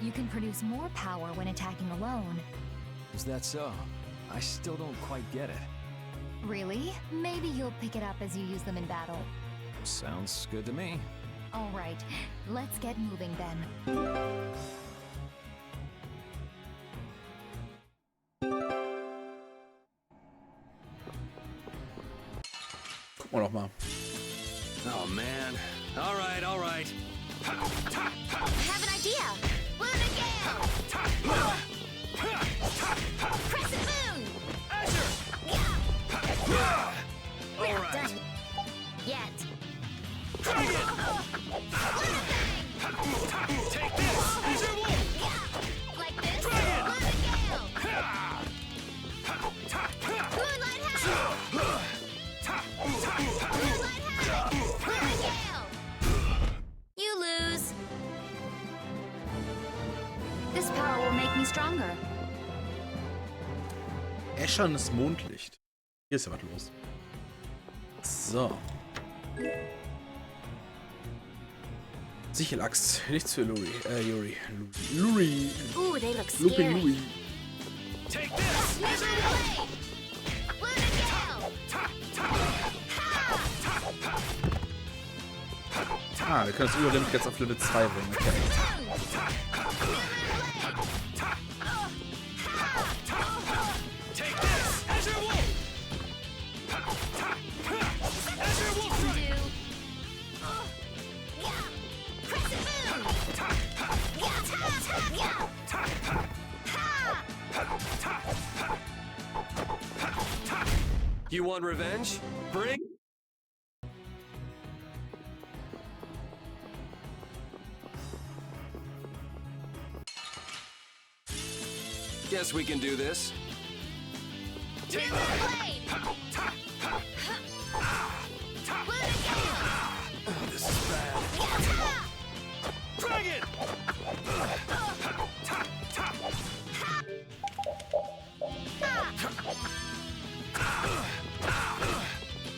You can produce more power when attacking alone. Is that so? I still don't quite get it. Really? Maybe you'll pick it up as you use them in battle. Sounds good to me. All right, let's get moving then. Gucken wir doch mal. Oh man. All right. I have an idea! Luna Gale! Crescent Moon! We're not done yet. Dragon! Take this! Azure Wolf! Like this? Dragon! Luna Gale! Moonlight Howl! Moonlight Howl! Luna Gale! You lose. This power will make me stronger. Äscherndes Mondlicht. Hier ist ja was los. So. Sichelachs. Nichts für Luri. Yuri. Luri. Ooh, they look Looping scary. Louis. Take this! Azure Blade! Luna Gale! Ah, wir können das Überlimit jetzt auf Level 2 bringen. Okay. Take this! Azure Wolf! Azure Wolf Strike! Crescent Moon! You want revenge? Bring... Guess we can do this. Take blade! This is bad. Dragon!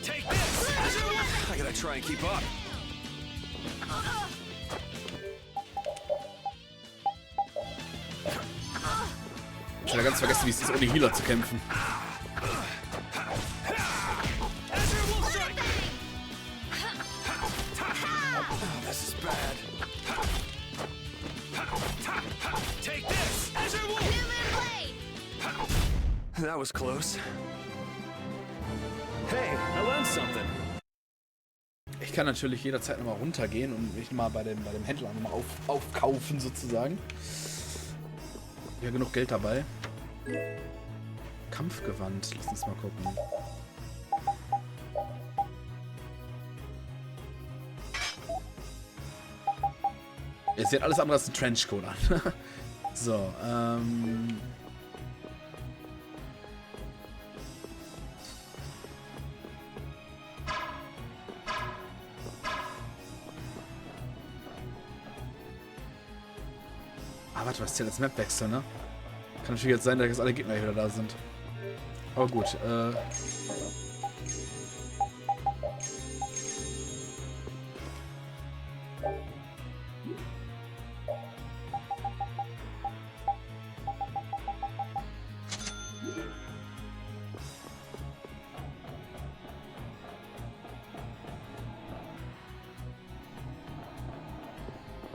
Take this! I gotta try and keep up. Ich hab ganz vergessen, wie es ist, ohne Healer zu kämpfen. This is bad. Take this! Azure Wolf! That was close. Hey, I learned something. Ich kann natürlich jederzeit nochmal runtergehen und mich mal bei dem Händler nochmal aufkaufen, sozusagen. Ja, genug Geld dabei. Kampfgewand, lass uns mal gucken. Es sieht alles andere als ein Trenchcoat an. So, Ah, warte, was zählt als Mapwechsel, ne? Kann natürlich jetzt sein, dass jetzt alle Gegner wieder da sind. Aber gut,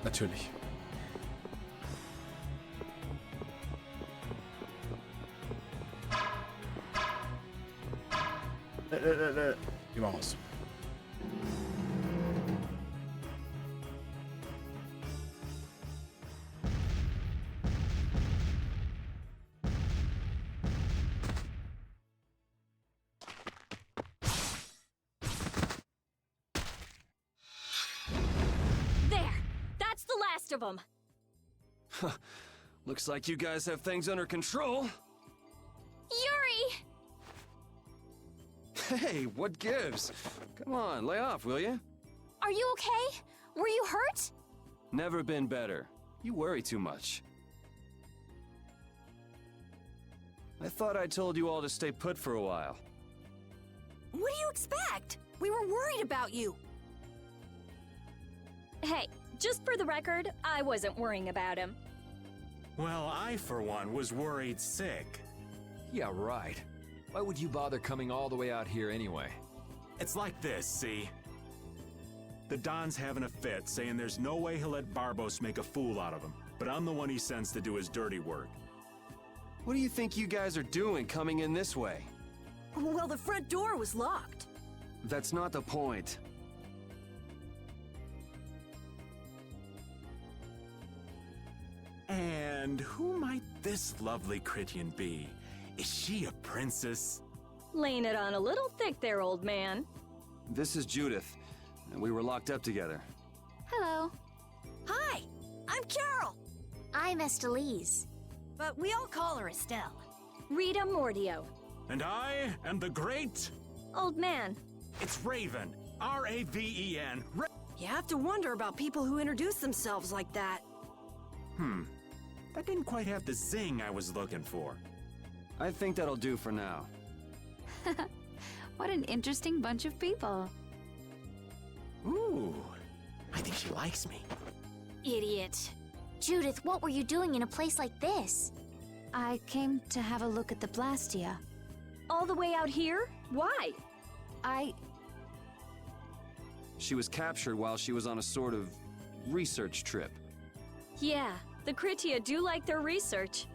natürlich. Wie machen wir's? There! That's the last of them! Looks like you guys have things under control. Yuri! Hey, what gives? Come on, lay off, will you? Are you okay? Were you hurt? Never been better. You worry too much. I thought I told you all to stay put for a while. What do you expect? We were worried about you. Hey, just for the record, I wasn't worrying about him. Well, I, for one, was worried sick. Yeah, right. Why would you bother coming all the way out here anyway? It's like this, see? The Don's having a fit, saying there's no way he'll let Barbos make a fool out of him, but I'm the one he sends to do his dirty work. What do you think you guys are doing coming in this way? Well, the front door was locked. That's not the point. And who might this lovely Critian be? Is she a princess? Laying it on a little thick there, old man. This is Judith, and we were locked up together. Hello. Hi, I'm Carol. I'm Estelise. But we all call her Estelle. Rita Mordio. And I am the great... Old man. It's Raven. R-A-V-E-N. You have to wonder about people who introduce themselves like that. That didn't quite have the zing I was looking for. I think that'll do for now. What an interesting bunch of people. Ooh, I think she likes me. Idiot. Judith, what were you doing in a place like this? I came to have a look at the Blastia. All the way out here? Why? She was captured while she was on a sort of research trip. Yeah, the Kritia do like their research.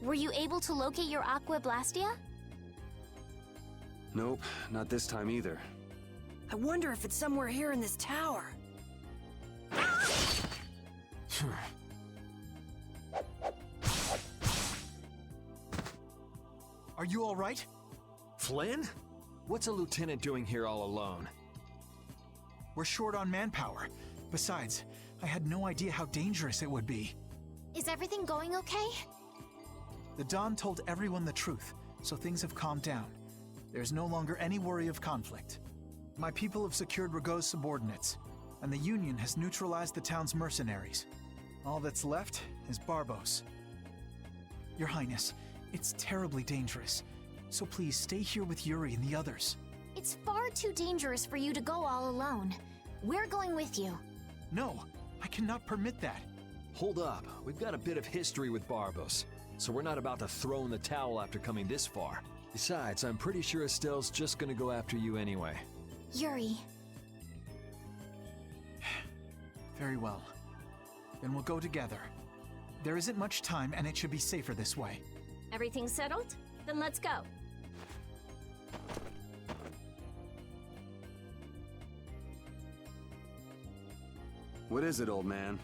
Were you able to locate your Aqua Blastia? Nope, not this time either. I wonder if it's somewhere here in this tower. Are you all right? Flynn? What's a lieutenant doing here all alone? We're short on manpower. Besides, I had no idea how dangerous it would be. Is everything going okay? The Dawn told everyone the truth, so things have calmed down. There's no longer any worry of conflict. My people have secured Rago's subordinates, and the Union has neutralized the town's mercenaries. All that's left is Barbos. Your Highness, it's terribly dangerous, so please stay here with Yuri and the others. It's far too dangerous for you to go all alone. We're going with you. No, I cannot permit that. Hold up. We've got a bit of history with Barbos, so we're not about to throw in the towel after coming this far. Besides, I'm pretty sure Estelle's just gonna go after you anyway. Yuri. Very well. Then we'll go together. There isn't much time, and it should be safer this way. Everything settled? Then let's go. What is it, old man?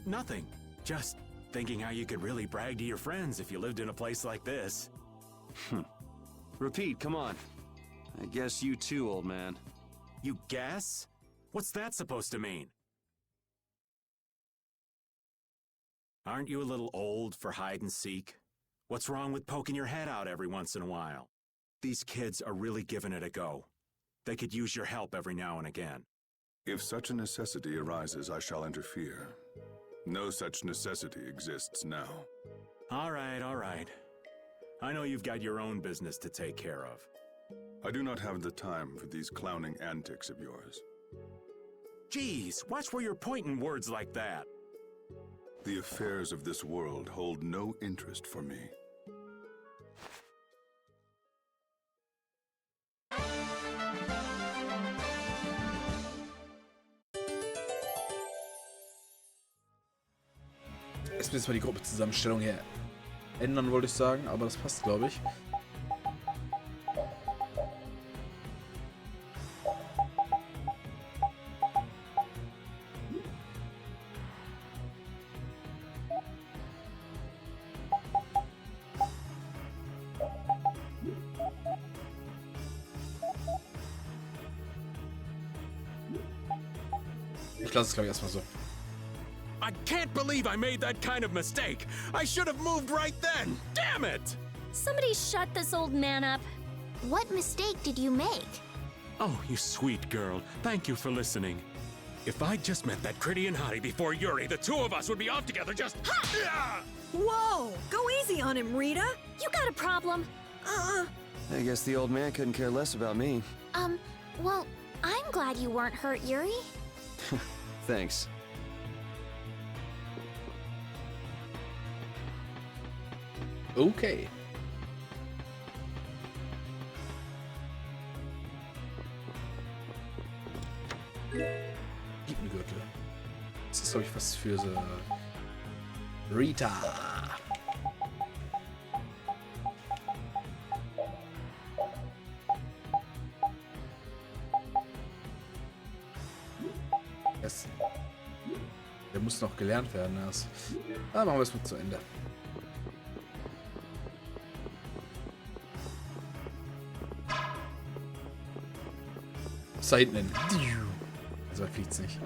Nothing. Just thinking how you could really brag to your friends if you lived in a place like this. Repeat, come on. I guess you too, old man. You guess? What's that supposed to mean? Aren't you a little old for hide and seek? What's wrong with poking your head out every once in a while? These kids are really giving it a go. They could use your help every now and again. If such a necessity arises, I shall interfere. No such necessity exists now. All right, all right. I know you've got your own business to take care of. I do not have the time for these clowning antics of yours. Geez, watch where you're pointing words like that. The affairs of this world hold no interest for me. Jetzt müssen wir die Gruppenzusammenstellung hier ändern, wollte ich sagen, aber das passt, glaube ich. Ich lasse es, glaube ich, erstmal so. I can't believe I made that kind of mistake. I should have moved right then. Damn it! Somebody shut this old man up. What mistake did you make? Oh, you sweet girl. Thank you for listening. If I'd just met that Critty and Hottie before Yuri, the two of us would be off together just... Ha! Whoa! Go easy on him, Rita! You got a problem? I guess the old man couldn't care less about me. Well, I'm glad you weren't hurt, Yuri. Thanks. Okay. Gürtel. Das ist, glaube ich, was für so Rita. Yes. Der muss noch gelernt werden erst. Machen wir es mal zu Ende. Da hinten hin. Also er fliegt's nicht.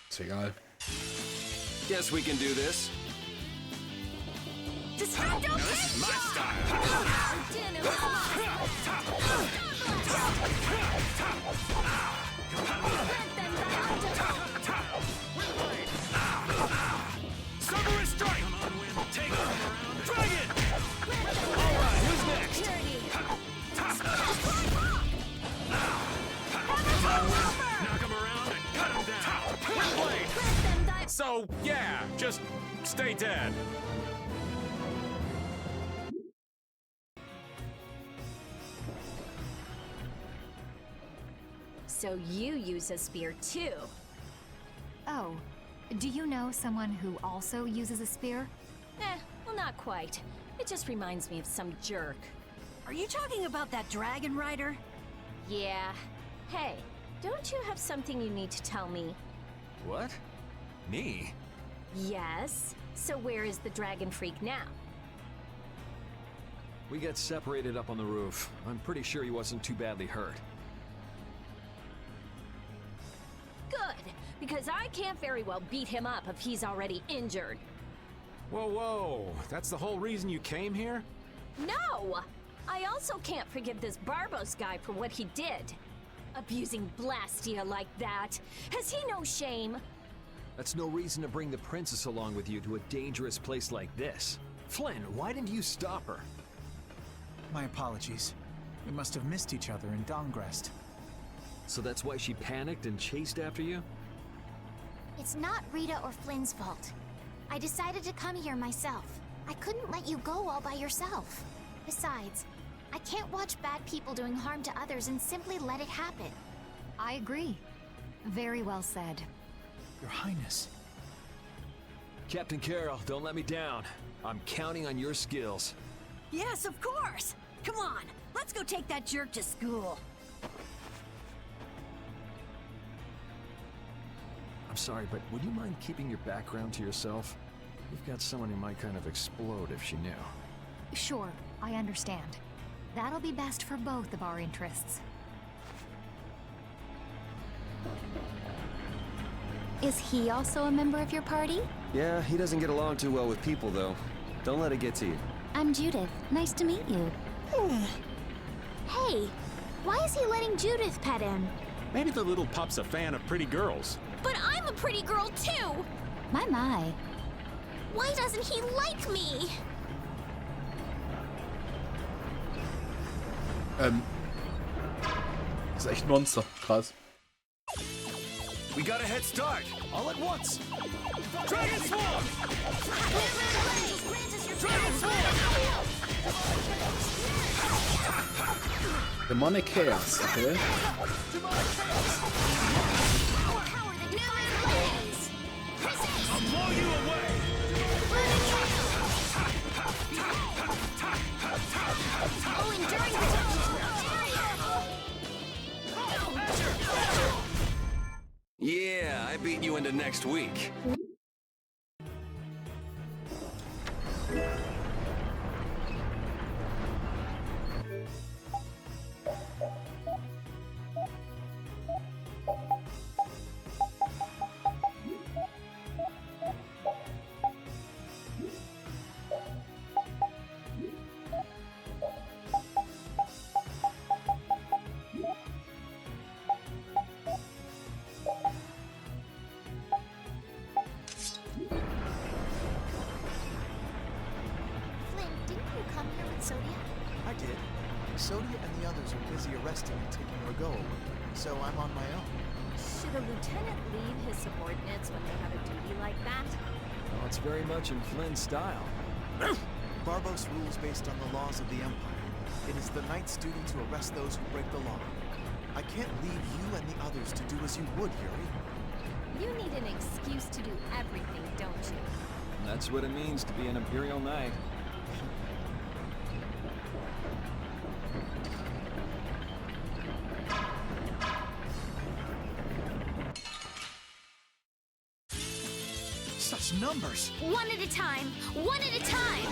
Ist egal. Guess we can do this. Destructo! This is my style! Summer strike! Come on, Wind. Take him around. Drag it! All right, who's next? Knock him around and cut him down. So, yeah, just stay dead. So you use a spear too? Oh, do you know someone who also uses a spear? Well, not quite. It just reminds me of some jerk. Are you talking about that dragon rider? Yeah. Hey, don't you have something you need to tell me? What? Me? Yes. So where is the dragon freak now? We got separated up on the roof. I'm pretty sure he wasn't too badly hurt. Good, because I can't very well beat him up if he's already injured. Whoa, whoa. That's the whole reason you came here? No! I also can't forgive this Barbos guy for what he did. Abusing Blastia like that. Has he no shame? That's no reason to bring the princess along with you to a dangerous place like this. Flynn, why didn't you stop her? My apologies. We must have missed each other in Dongrest. So that's why she panicked and chased after you? It's not Rita or Flynn's fault. I decided to come here myself. I couldn't let you go all by yourself. Besides, I can't watch bad people doing harm to others and simply let it happen. I agree. Very well said. Your Highness. Captain Carroll, don't let me down. I'm counting on your skills. Yes, of course! Come on, let's go take that jerk to school. I'm sorry, but would you mind keeping your background to yourself? You've got someone who might kind of explode if she knew. Sure, I understand. That'll be best for both of our interests. Is he also a member of your party? Yeah, he doesn't get along too well with people, though. Don't let it get to you. I'm Judith. Nice to meet you. Hey, why is he letting Judith pet him? Maybe the little pup's a fan of pretty girls. But I'm a pretty girl too! My. Why doesn't he like me? Ist echt ein Monster. Krass. We got a head start, all at once. Dragon Swarm! Dragon Swarm! Demonic Chaos, okay. I'll blow you away! Oh, enduring Yeah, I beat you into next week. I did. Sodia and the others are busy arresting and taking Rago away, so I'm on my own. Should a lieutenant leave his subordinates when they have a duty like that? Well, it's very much in Flynn's style. Barbos rules based on the laws of the Empire. It is the Knight's duty to arrest those who break the law. I can't leave you and the others to do as you would, Yuri. You need an excuse to do everything, don't you? That's what it means to be an Imperial Knight. Such numbers! One at a time! One at a time!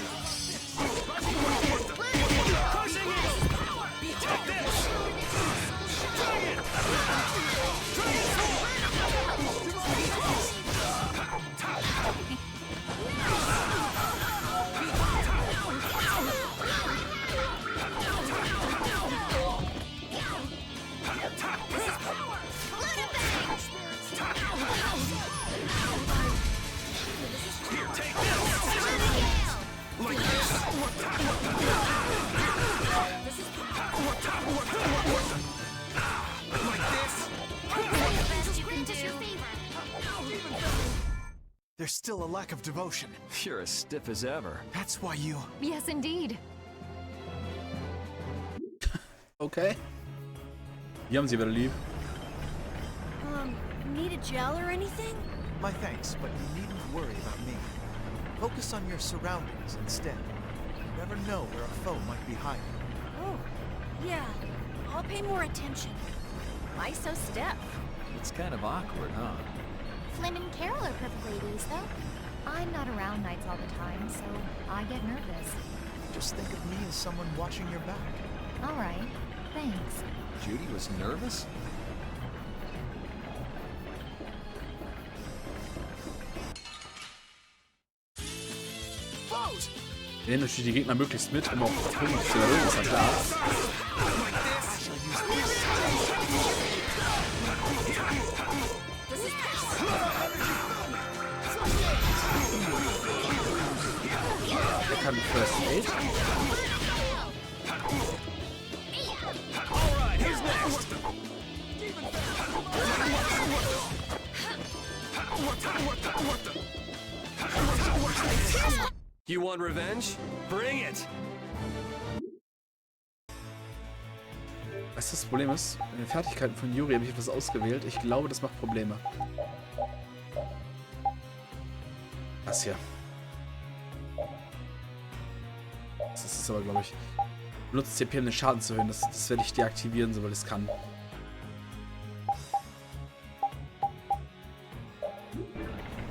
Crushing it! Take this! Dragon! Here, take this! Like this! There's still a lack of devotion. You're as stiff as ever. That's why you... Yes, indeed. Okay. Die haben sie wieder lieb. Need a gel or anything? My thanks, but you needn't worry about me. Focus on your surroundings instead. never know where a foe might be hiding. Oh, yeah. I'll pay more attention. Why so stiff? It's kind of awkward, huh? Flynn and Carol are perfect ladies, though. I'm not around nights all the time, so I get nervous. Just think of me as someone watching your back. All right, thanks. Judy was nervous? Wir nehmen natürlich die Gegner möglichst mit, um auch Punkte zu erhöhen, ist ja klar. Der kann First Aid. You want revenge? Bring it! Was das Problem ist, in den Fertigkeiten von Yuri habe ich etwas ausgewählt. Ich glaube, das macht Probleme. Das hier. Das ist aber, glaube ich. Benutzt CP, um den Schaden zu erhöhen. Das werde ich deaktivieren, sobald ich es kann.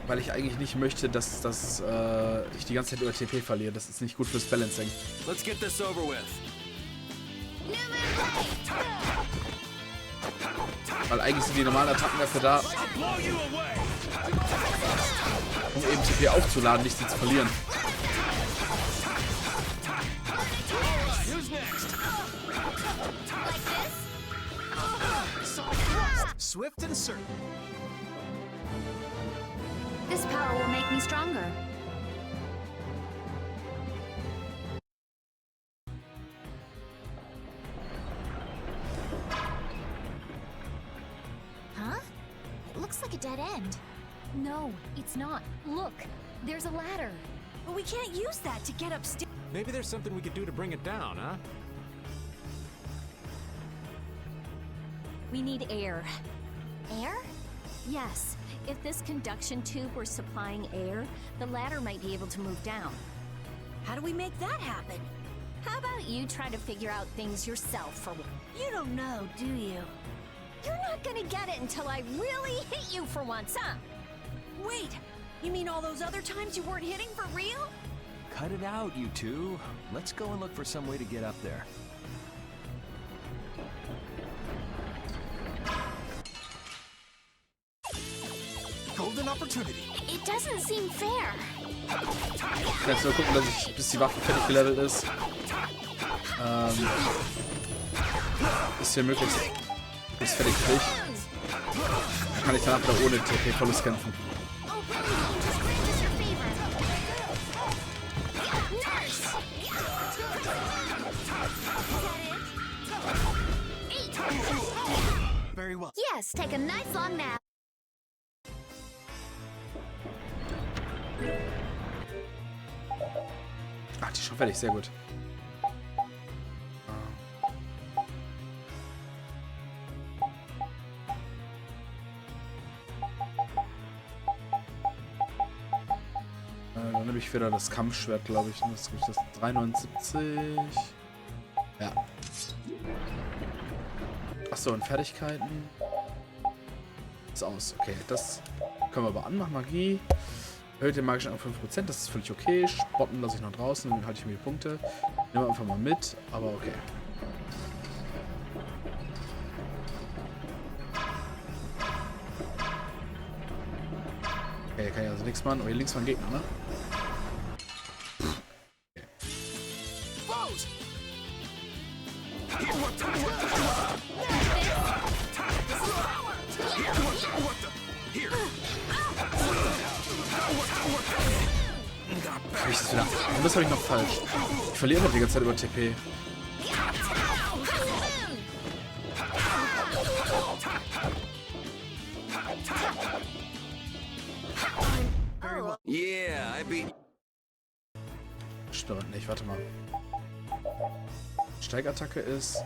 Weil ich eigentlich nicht möchte, dass ich die ganze Zeit über TP verliere. Das ist nicht gut fürs Balancing. Let's get this over with. Weil eigentlich sind die normalen Attacken dafür da, um eben TP aufzuladen, nicht sie zu verlieren. Swift and certain. This power will make me stronger. Huh? It looks like a dead end. No, it's not. Look, there's a ladder. But we can't use that to get upstairs. Maybe there's something we could do to bring it down, huh? We need air. Air? Yes. If this conduction tube were supplying air, the ladder might be able to move down. How do we make that happen? How about you try to figure out things yourself for once? You don't know, do you? You're not gonna get it until I really hit you for once, huh? Wait, you mean all those other times you weren't hitting for real? Cut it out, you two. Let's go and look for some way to get up there. Golden opportunity. It doesn't seem fair. Ich kann jetzt nur gucken, dass ich, bis die Waffe fertig gelevelt ist, ist hier möglichst fertig krieg. Dann kann ich danach wieder ohne TP-Verlust kämpfen. Very well. Yes, take a nice long nap. Ach, die ist schon fertig, sehr gut. Dann nehme ich wieder das Kampfschwert, glaube ich. Das ist das 379. Ja. Achso, und Fertigkeiten. Ist aus. Okay, das können wir aber anmachen. Magie. Erhöht den magischen Angriff 5%, das ist völlig okay. Spotten lasse ich noch draußen, dann halte ich mir die Punkte. Nehmen wir einfach mal mit, aber okay. Okay, kann ich also nichts machen. Oh, hier links war ein Gegner, ne? Hab ich das wieder? Und das habe ich noch falsch. Ich verliere doch die ganze Zeit über TP. Yeah, I beat. Störend nicht, warte mal. Steigattacke ist.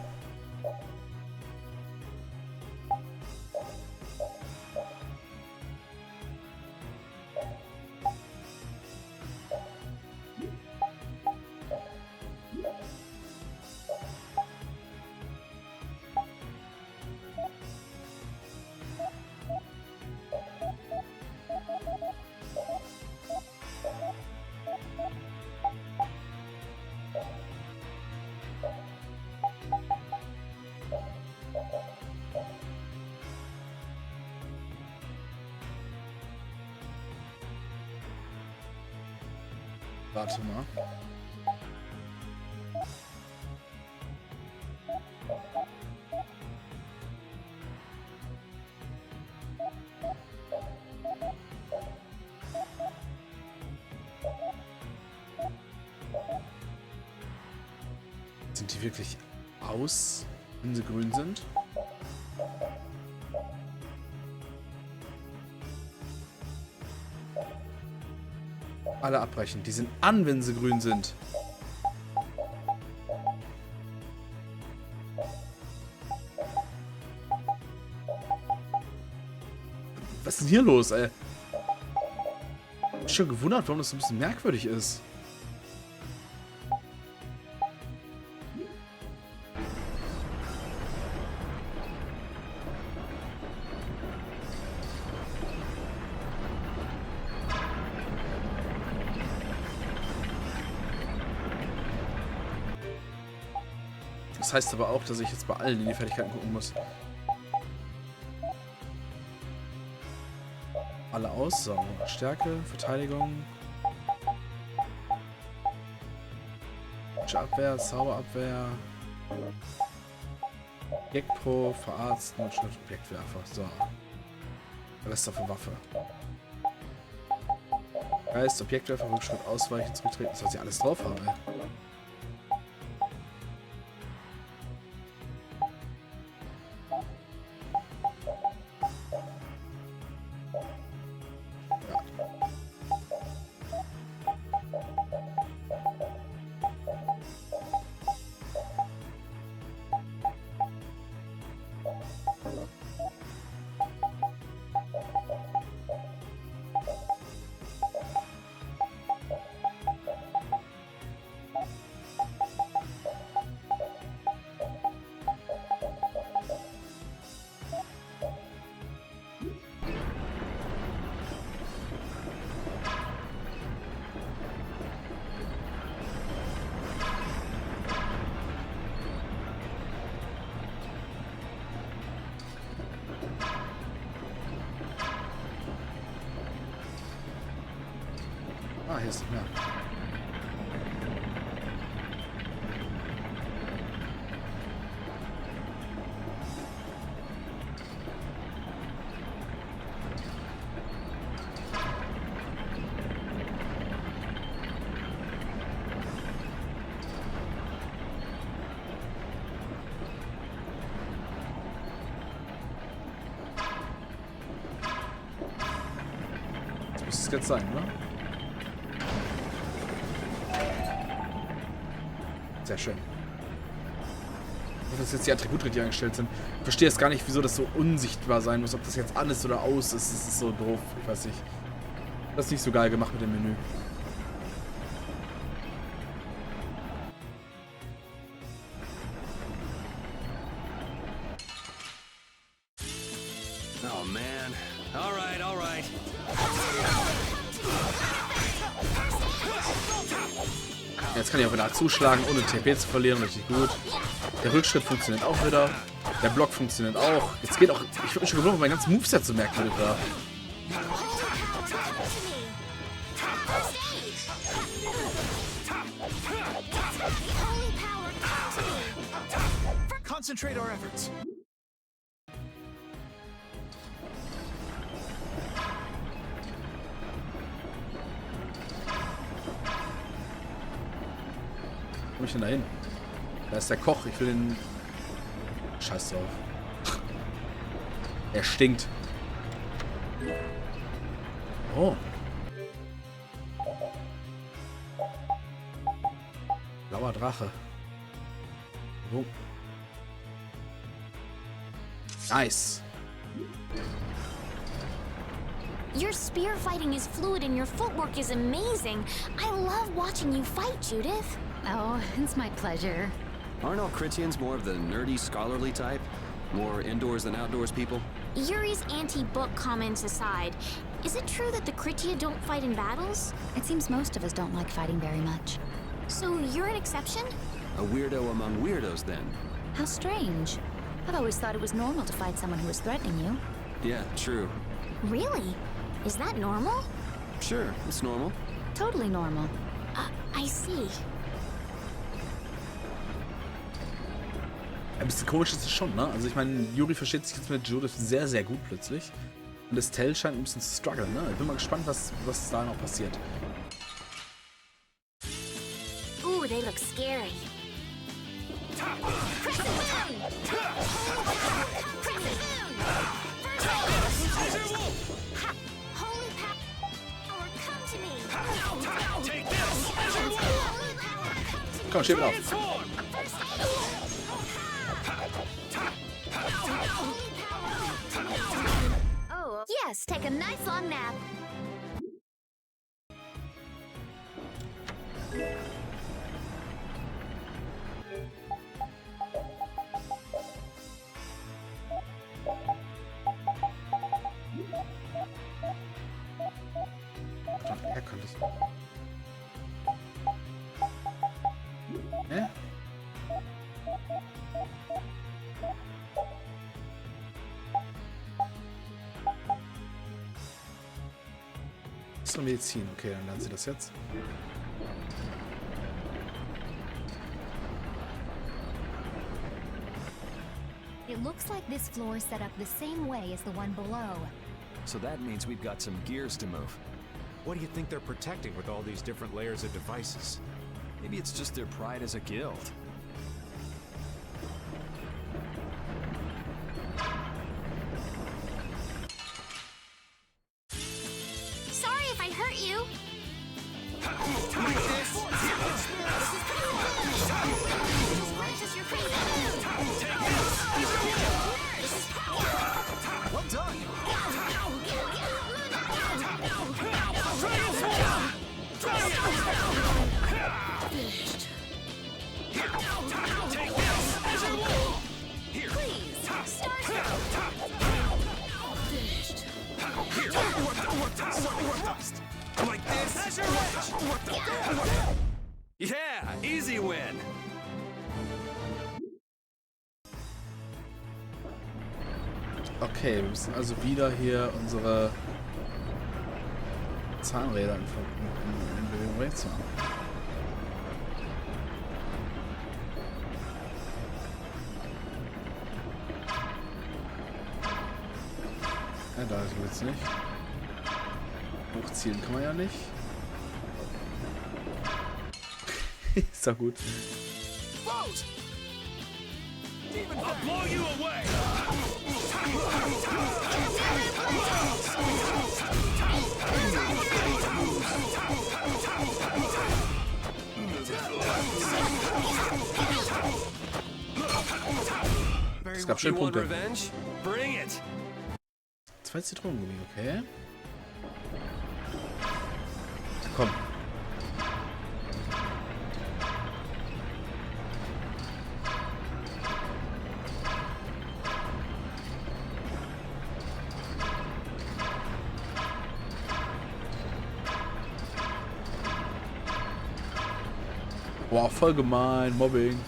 Warte mal. Sind die wirklich aus, wenn sie grün sind? Alle abbrechen. Die sind an, wenn sie grün sind. Was ist denn hier los, ey? Ich hab mich schon gewundert, warum das so ein bisschen merkwürdig ist. Das heißt aber auch, dass ich jetzt bei allen in die Fertigkeiten gucken muss. Alle aus. So, Stärke, Verteidigung. Abwehr, Zauberabwehr. Objekt Pro, Verarzt, Notschnitt, Objektwerfer. So. Rest auf der Waffe. Geist, Objektwerfer, Rückschritt, Ausweichen, Zurücktreten. Das heißt, ich alles drauf habe. Ah, hier ist nicht mehr. Das muss es jetzt sein, oder? Sehr schön. Dass jetzt die Attribute richtig eingestellt sind. Ich verstehe jetzt gar nicht, wieso das so unsichtbar sein muss. Ob das jetzt an ist oder aus ist. Das ist so doof. Ich weiß nicht. Das ist nicht so geil gemacht mit dem Menü. Oh man. Alright, alright. Jetzt kann ich auch wieder zuschlagen, ohne TP zu verlieren. Richtig gut. Der Rückschritt funktioniert auch wieder. Der Block funktioniert auch. Jetzt geht auch... Ich würde mich schon gewundert, mein ganzes Moveset zu merken war. Concentrate our efforts. Wo komm ich denn da hin? Da ist der Koch. Ich will den... Scheiß drauf. Er stinkt. Oh. Blauer Drache. Oh. Nice. Your spear fighting is fluid and your footwork is amazing. I love watching you fight, Judith. Oh, it's my pleasure. Aren't all Critians more of the nerdy, scholarly type? More indoors than outdoors people? Yuri's anti-book comments aside, is it true that the Critia don't fight in battles? It seems most of us don't like fighting very much. So you're an exception? A weirdo among weirdos, then? How strange. I've always thought it was normal to fight someone who was threatening you. Yeah, true. Really? Is that normal? Sure, it's normal. Totally normal. I see. Ein bisschen komisch ist es schon, ne? Also ich meine, Yuri versteht sich jetzt mit Judith sehr, sehr gut plötzlich. Und Estelle scheint ein bisschen zu strugglen, ne? Ich bin mal gespannt, was da noch passiert. Ooh, they look scary. Komm, schieb auf. Oh, yes, take a nice long nap. Er könnte es. Hä? So, Medizin. Okay, dann lernen sie das jetzt. It looks like this floor is set up the same way as the one below. So that means we've got some gears to move. What do you think they're protecting with all these different layers of devices? Maybe it's just their pride as a guild. Sorry if I hurt you. Well done! Yeah, easy win. Okay, wir müssen also wieder hier unsere Zahnräder in Bewegung rechts machen. Ja, da geht's nicht. Hochziehen kann man ja nicht. Ist doch gut. I'll blow you away! Es gab schön Punkte. Bring it. 2 Zitronengummi, okay. Komm. Boah, voll gemein, Mobbing.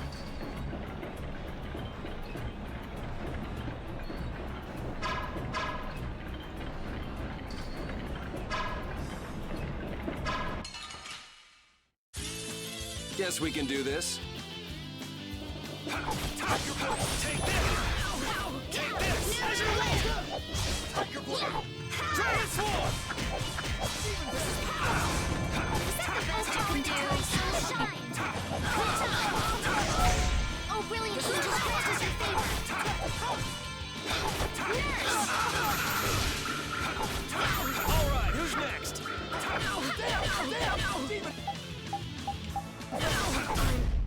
Guess we can do this. Oh, brilliant! Whose quest is your favorite? All right, who's next?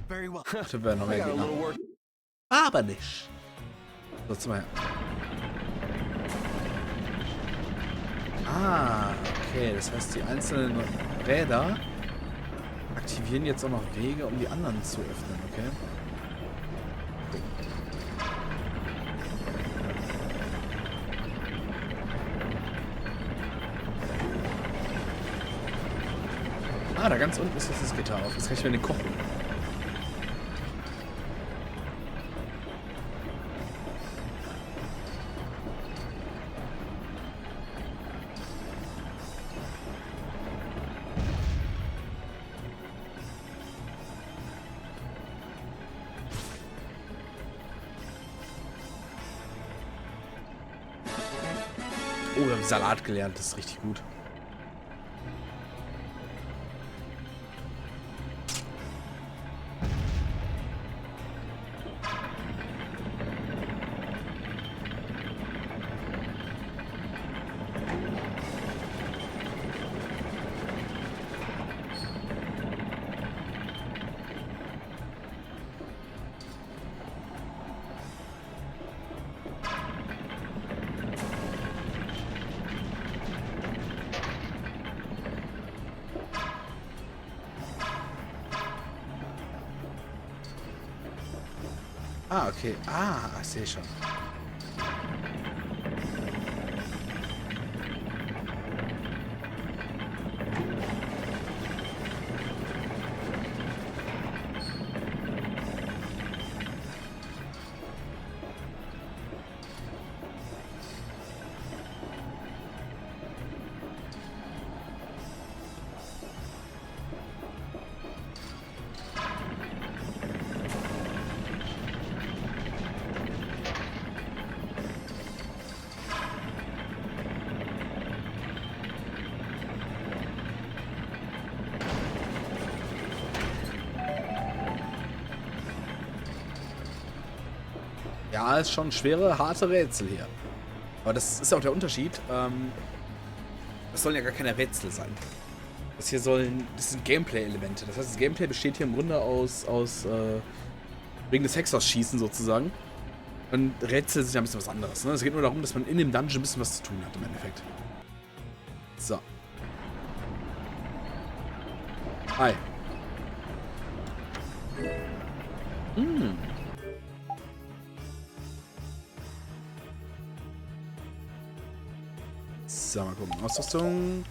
Very well. Da werden noch mehr Gegner. Aber nicht. So, jetzt mal her. Ah, okay. Das heißt, die einzelnen Räder aktivieren jetzt auch noch Wege, um die anderen zu öffnen, okay? Ah, da ganz unten ist jetzt das Gitter auf. Jetzt kann ich mir den kochen. Oh, wir haben Salat gelernt. Das ist richtig gut. Ah, okay. Ah, ich sehe schon. Ja, ist schon schwere, harte Rätsel hier. Aber das ist auch der Unterschied. Das sollen ja gar keine Rätsel sein. Das sind Gameplay-Elemente. Das heißt, das Gameplay besteht hier im Grunde aus wegen des Hexers schießen sozusagen. Und Rätsel sind ja ein bisschen was anderes. Ne? Es geht nur darum, dass man in dem Dungeon ein bisschen was zu tun hat im Endeffekt. So. Hi. So, mal gucken. Ausrüstung.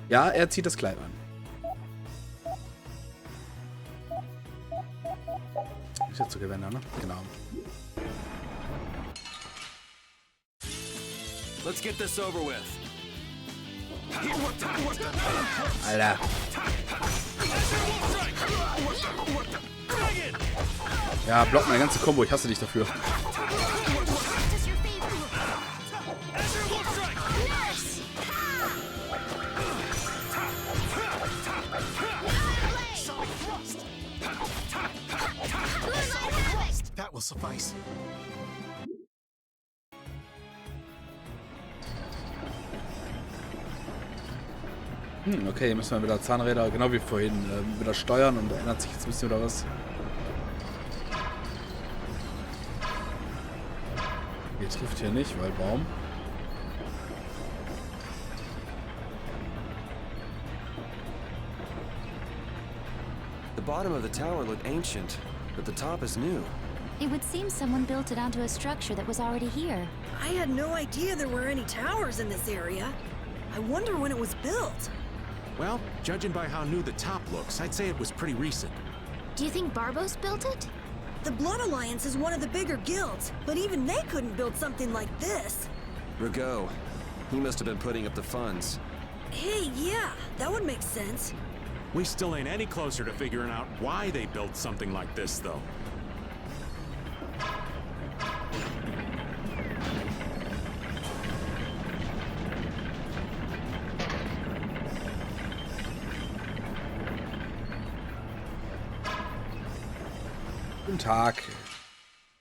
Ja, er zieht das Kleid an. Ist jetzt zu Gewänder, ne? Genau. Let's get this over with. Alter. Ja, block meine ganze Combo. Ich hasse dich dafür. That will suffice. Okay, müssen wir wieder Zahnräder, genau wie vorhin, wieder steuern und da ändert sich jetzt ein bisschen oder was. Hier trifft hier nicht, weil Baum. The bottom of the tower looked ancient, but the top is new. It would seem someone built it onto a structure that was already here. I had no idea there were any towers in this area. I wonder when it was built. Well, judging by how new the top looks, I'd say it was pretty recent. Do you think Barbos built it? The Blood Alliance is one of the bigger guilds, but even they couldn't build something like this. Rigaud. He must have been putting up the funds. Hey, yeah, that would make sense. We still ain't any closer to figuring out why they built something like this, though. Guten Tag.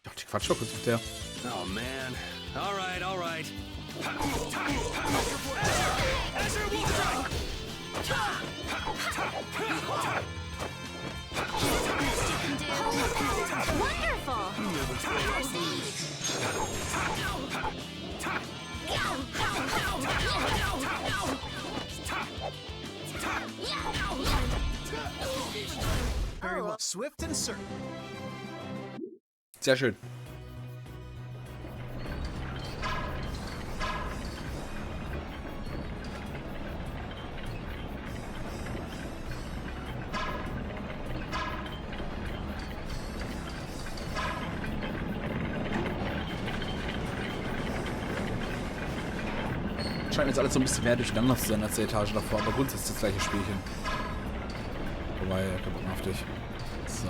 Doch, die quatsch doch kurz mit der. Oh man. All right, all right. Very well. Swift and certain. Sehr schön. Scheint jetzt alles so ein bisschen mehr durcheinander zu sein als die Etage davor, aber grundsätzlich das gleiche Spielchen. Wobei, kaputt. So.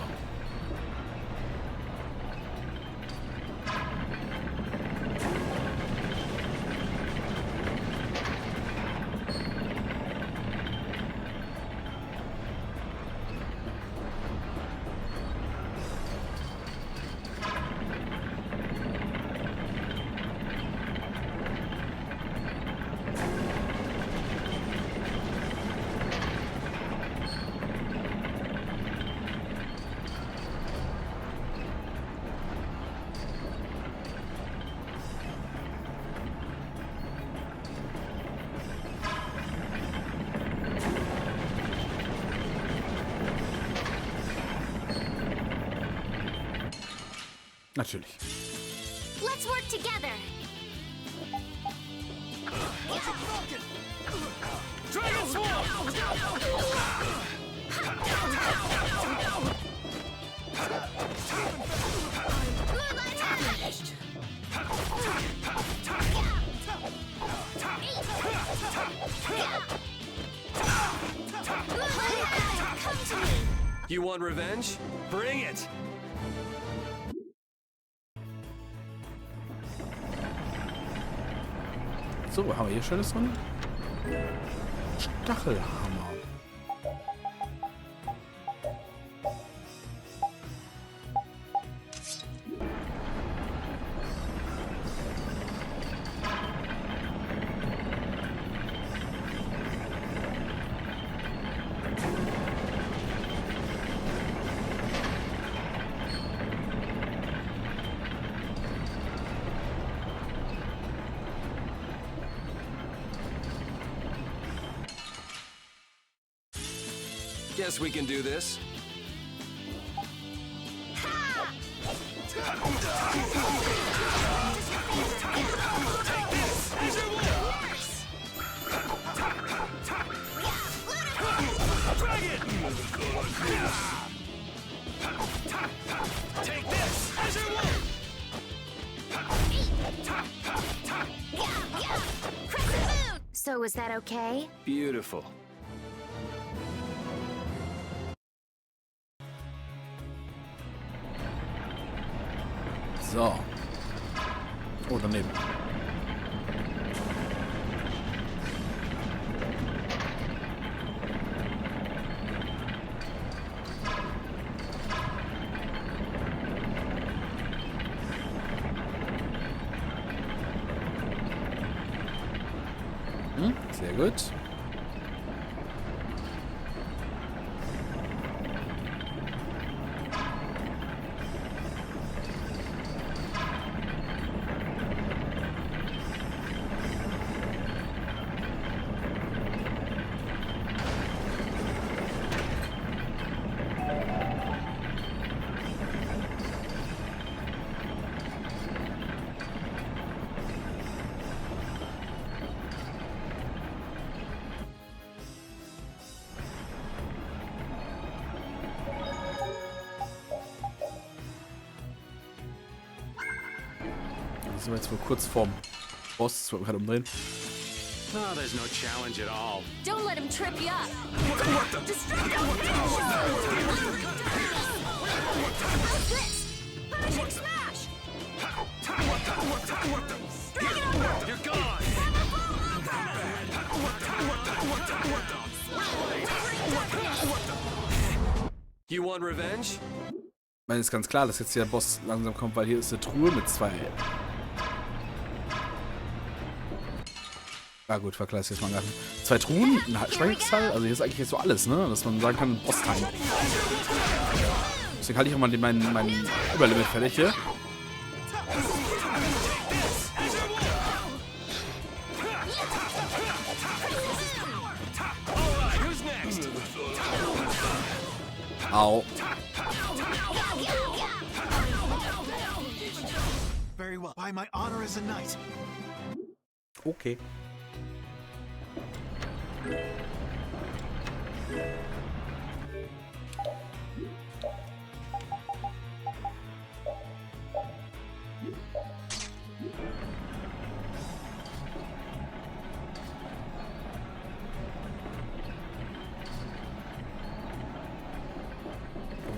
Natürlich. Let's work together. Dragon Swarm! You want revenge? Bring it! So, haben wir hier schönes drin? Stachelhammer. Guess we can do this. Take this! As your wolf! So is that okay? Beautiful. So. Oh, daneben. Sehr gut. Sind wir jetzt wohl kurz vorm Boss, das wollte ich gerade umdrehen. Oh, there's no challenge at all. Don't let him trip you up. Punishing smash! You're gone! You want revenge? Ich meine, ist ganz klar, dass jetzt hier der Boss langsam kommt, weil hier ist eine Truhe mit zwei. Na gut, verkleist jetzt mal gerade. Zwei Truhen, ein Speicherkristall, also hier ist eigentlich jetzt so alles, ne? Dass man sagen kann, Boss-Time. Deswegen halte ich auch mal meinen Überlimit fertig hier. Au. Very well. By my honor as a knight. Okay.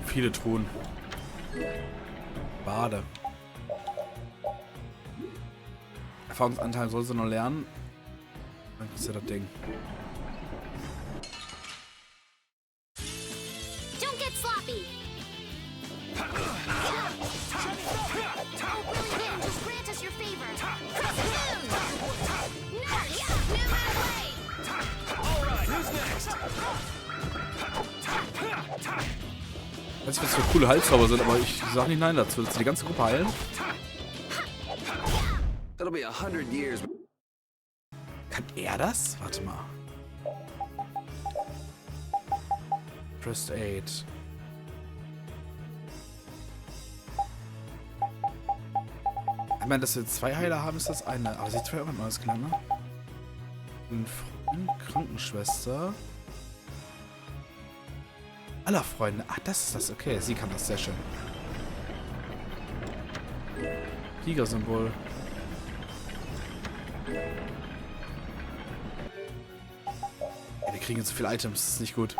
Viele Truhen. Bade. Erfahrungsanteil sollst du noch lernen. Dann ist ja das Ding. Don't get sloppy. Just grant us your favor. Alright, who's next? Ich weiß nicht, was für coole Heilzauber sind, aber ich sag nicht nein dazu. Willst du die ganze Gruppe heilen? That'll be 100 years. Kann er das? Warte mal. First Aid. Ich meine, dass wir 2 Heiler haben, ist das eine. Aber sie hat ja irgendwann alles klar, ne? Ein Freund, Krankenschwester. Aller Freunde. Ach, das ist das. Okay, sie kann das. Sehr schön. Tiger-Symbol. Ja, wir kriegen jetzt so viele Items. Das ist nicht gut.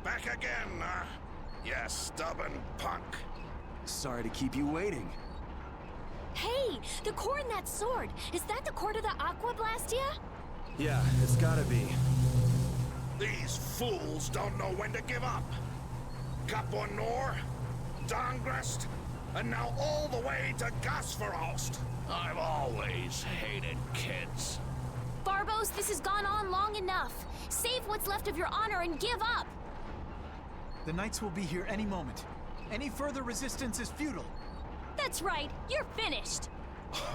Back again, you stubborn punk. Sorry to keep you waiting. Hey, the core in that sword. Is that the core to the Aqua Blastia? Yeah, it's gotta be. These fools don't know when to give up. Capua Nor, Dongrest, and now all the way to Gasferost. I've always hated kids. Barbos, this has gone on long enough. Save what's left of your honor and give up. The Knights will be here any moment. Any further resistance is futile. That's right, you're finished.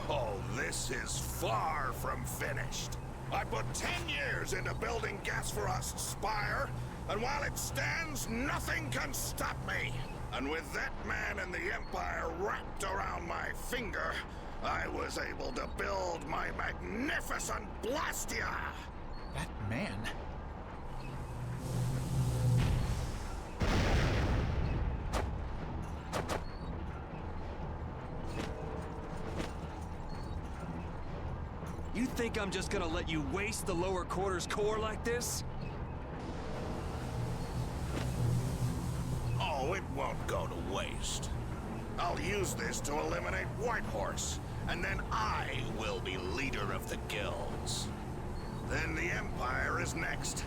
Oh, this is far from finished. I put 10 years into building Gasferost's spire, and while it stands, nothing can stop me. And with that man and the Empire wrapped around my finger, I was able to build my magnificent Blastia! That man? You think I'm just gonna let you waste the lower quarters core like this? Oh, it won't go to waste. I'll use this to eliminate Whitehorse, and then I will be leader of the guilds. Then the Empire is next.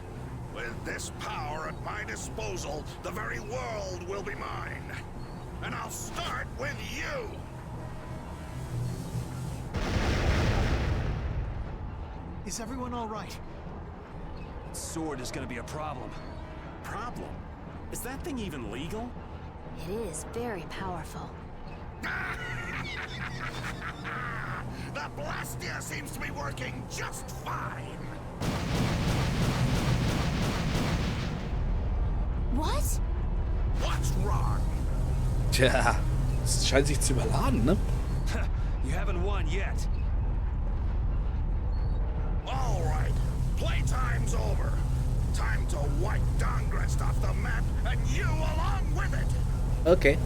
With this power at my disposal, the very world will be mine. And I'll start with you! Is everyone all right? Sword is gonna be a problem. Problem? Is that thing even legal? It is very powerful. The Blastia seems to be working just fine. What? What's wrong? Tja, es scheint sich zu überladen, ne? You haven't won yet. All right, playtime's over. Time to wipe Dongrest off the map, and you along with it. Okay.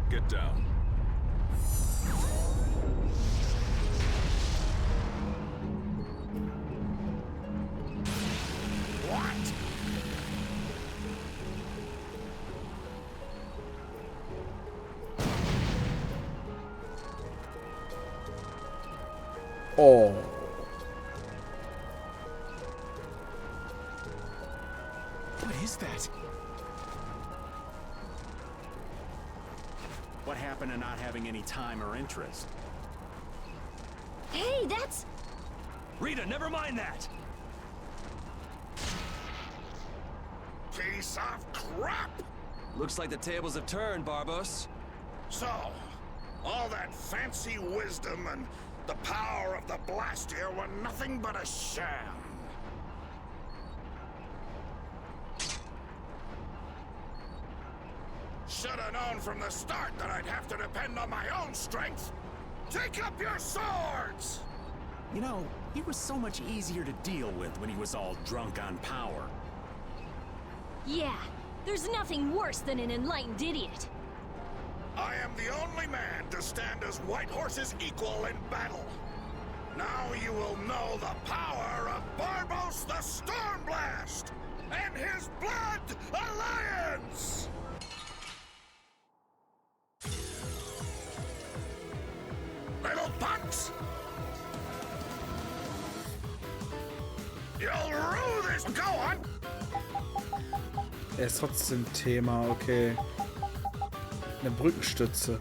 Get down. What? Oh. What is that? What happened to not having any time or interest? Hey, that's... Rita, never mind that! Piece of crap! Looks like the tables have turned, Barbos. So, all that fancy wisdom and the power of the Blastia were nothing but a sham. Should have known from the start that I'd have to depend on my own strength. Take up your swords! You know, he was so much easier to deal with when he was all drunk on power. Yeah, there's nothing worse than an enlightened idiot. I am the only man to stand as Whitehorse's equal in battle. Now you will know the power of Barbos the Stormblast and his Blood Alliance! Little punks! You'll rue this! Go on! Er ist trotzdem Thema, okay. Eine Brückenstütze.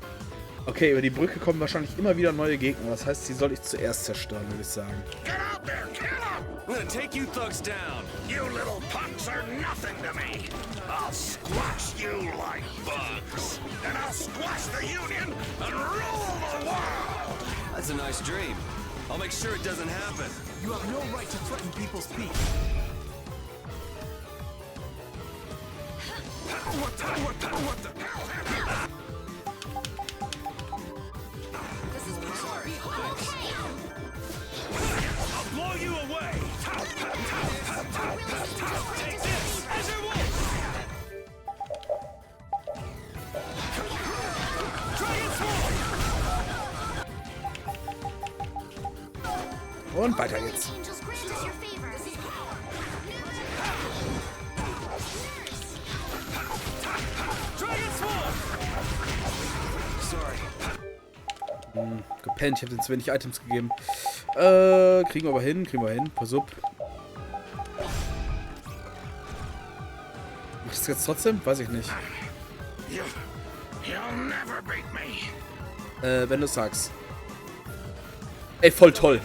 Okay, über die Brücke kommen wahrscheinlich immer wieder neue Gegner. Das heißt, die soll ich zuerst zerstören, würde ich sagen. Get out there, kill him! I'm gonna take you thugs down. You little punks are nothing to me. I'll squash you like bugs. And I'll squash the Union and rule the world! That's a nice dream. I'll make sure it doesn't happen. You have no right to threaten people's peace. What the hell happened? This is sorry. I'll blow you away. Take this as your wolf. Dragon Sword. Und weiter geht's. Angels grant us your favor. Dragon Sword. Sorry. Gepennt, ich habe den zu wenig Items gegeben. Kriegen wir aber hin, Pass up. Macht das jetzt trotzdem? Weiß ich nicht. You'll never beat me. Wenn du sagst. Ey, voll toll.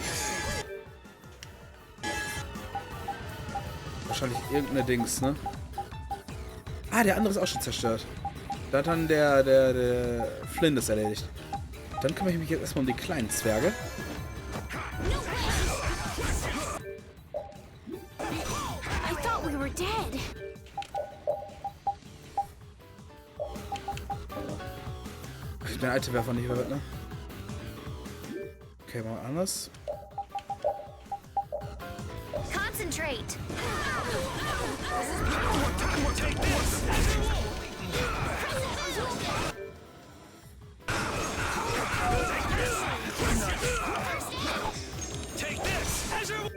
Wahrscheinlich irgendeine Dings, ne? Ah, der andere ist auch schon zerstört. Da hat dann der Flynn ist erledigt. Dann kümmere ich mich jetzt erstmal um die kleinen Zwerge. I thought we were dead. Ich bin ein Itemwerfer nicht mehr, ne? Okay, mal anders. Concentrate. Take this as your.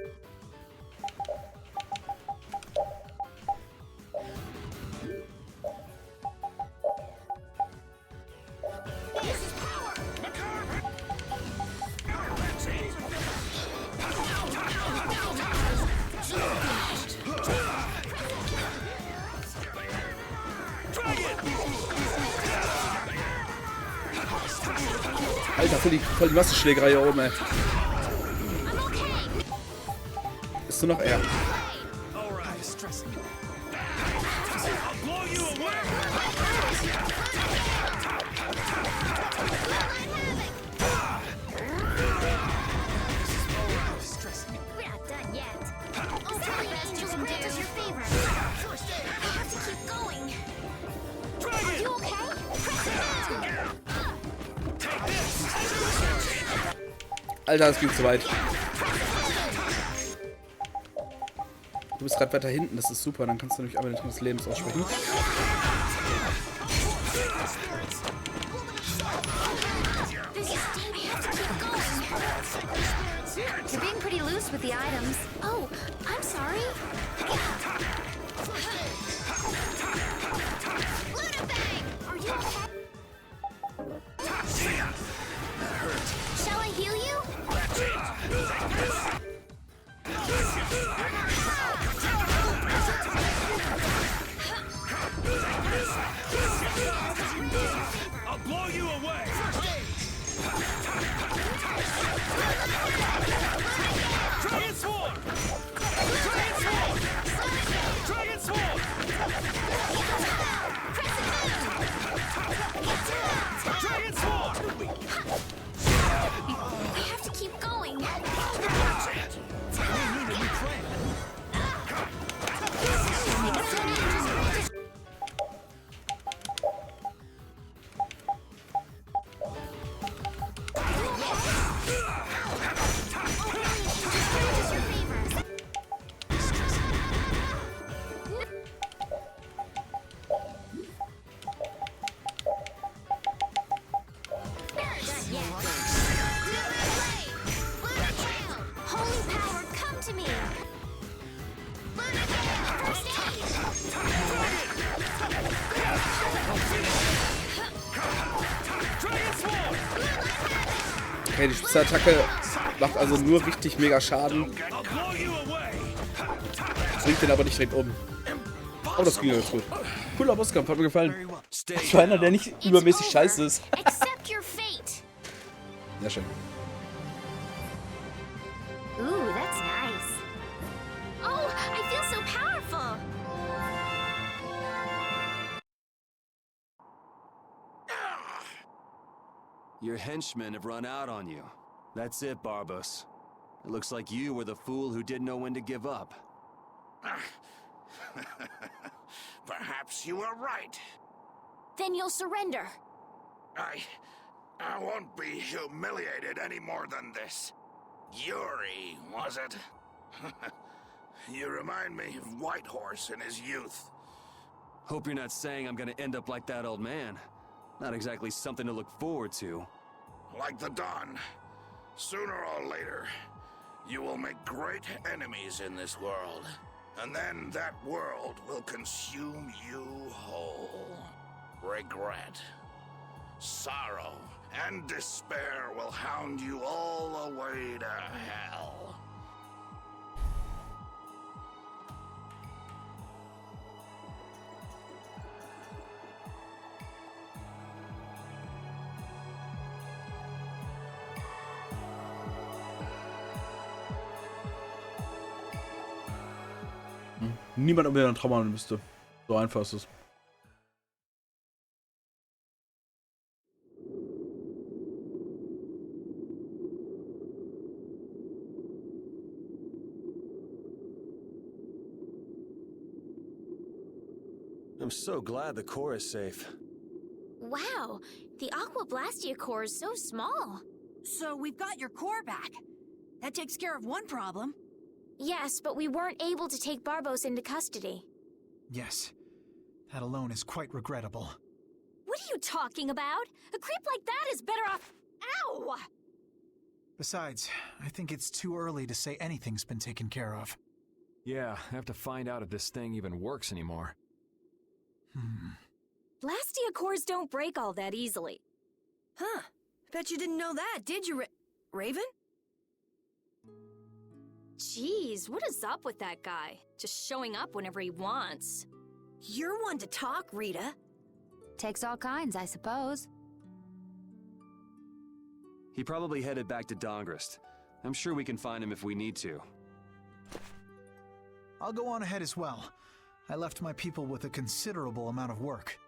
Alter, voll die Massenschlägerei hier oben, ey. Ist nur noch er. We're not done yet. Sorry, angels grant us your favor. I have to keep going. Are you okay? Alter, das geht zu weit. Du bist gerade weiter hinten, das ist super. Dann kannst du nämlich aber nicht des Lebens aussprechen. You're being pretty loose with the items. Oh, I'm sorry. Are you okay? Shall I heal you? I'll blow you away. Dragon Sword. Dragon Sword. Dragon Sword. Dragon Sword. We have to keep going. Holy power, come to me. Okay, die Spezialattacke macht also nur richtig mega Schaden. Bringt den aber nicht direkt um. Aber das ging ganz gut. Cooler Bosskampf, hat mir gefallen. Das war einer, der nicht übermäßig scheiße ist. Accept your fate. Sehr schön. Ooh, that's nice. Oh, I feel so powerful. Your henchmen have run out on you. That's it, Barbos. It looks like you were the fool who didn't know when to give up. Perhaps you were right. Then you'll surrender. I won't be humiliated any more than this. Yuri, was it? You remind me of Whitehorse in his youth. Hope you're not saying I'm gonna end up like that old man. Not exactly something to look forward to. Like the Dawn. Sooner or later, you will make great enemies in this world. And then that world will consume you whole. Regret, sorrow, and despair will hound you all the way to hell. Niemand unbedingt ein Trauma haben müsste. So einfach ist es. I'm so glad the core is safe. Wow, the Aqua Blastia core is so small. So we've got your core back. That takes care of one problem. Yes, but we weren't able to take Barbos into custody. Yes, that alone is quite regrettable. What are you talking about? A creep like that is better off... Ow! Besides, I think it's too early to say anything's been taken care of. Yeah, I have to find out if this thing even works anymore. Blastia cores don't break all that easily. Huh. Bet you didn't know that, did you, Raven? Jeez, what is up with that guy? Just showing up whenever he wants. You're one to talk, Rita. Takes all kinds, I suppose. He probably headed back to Dongrest. I'm sure we can find him if we need to. I'll go on ahead as well. I left my people with a considerable amount of work.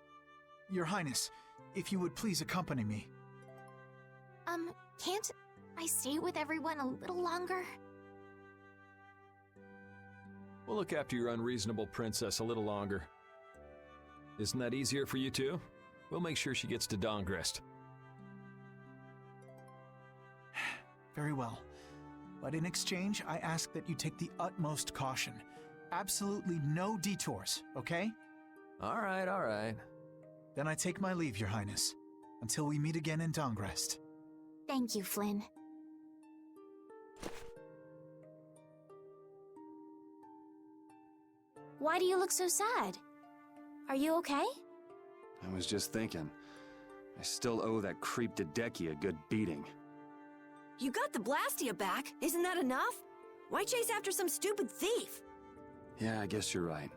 Your Highness, if you would please accompany me. Can't I stay with everyone a little longer? We'll look after your unreasonable princess a little longer. Isn't that easier for you too? We'll make sure she gets to Dongrest. Very well. But in exchange, I ask that you take the utmost caution. Absolutely no detours, okay? All right. Then I take my leave, Your Highness. Until we meet again in Dongrest. Thank you, Flynn. Why do you look so sad? Are you okay? I was just thinking. I still owe that creep Hideki a good beating. You got the Blastia back. Isn't that enough? Why chase after some stupid thief? Yeah, I guess you're right.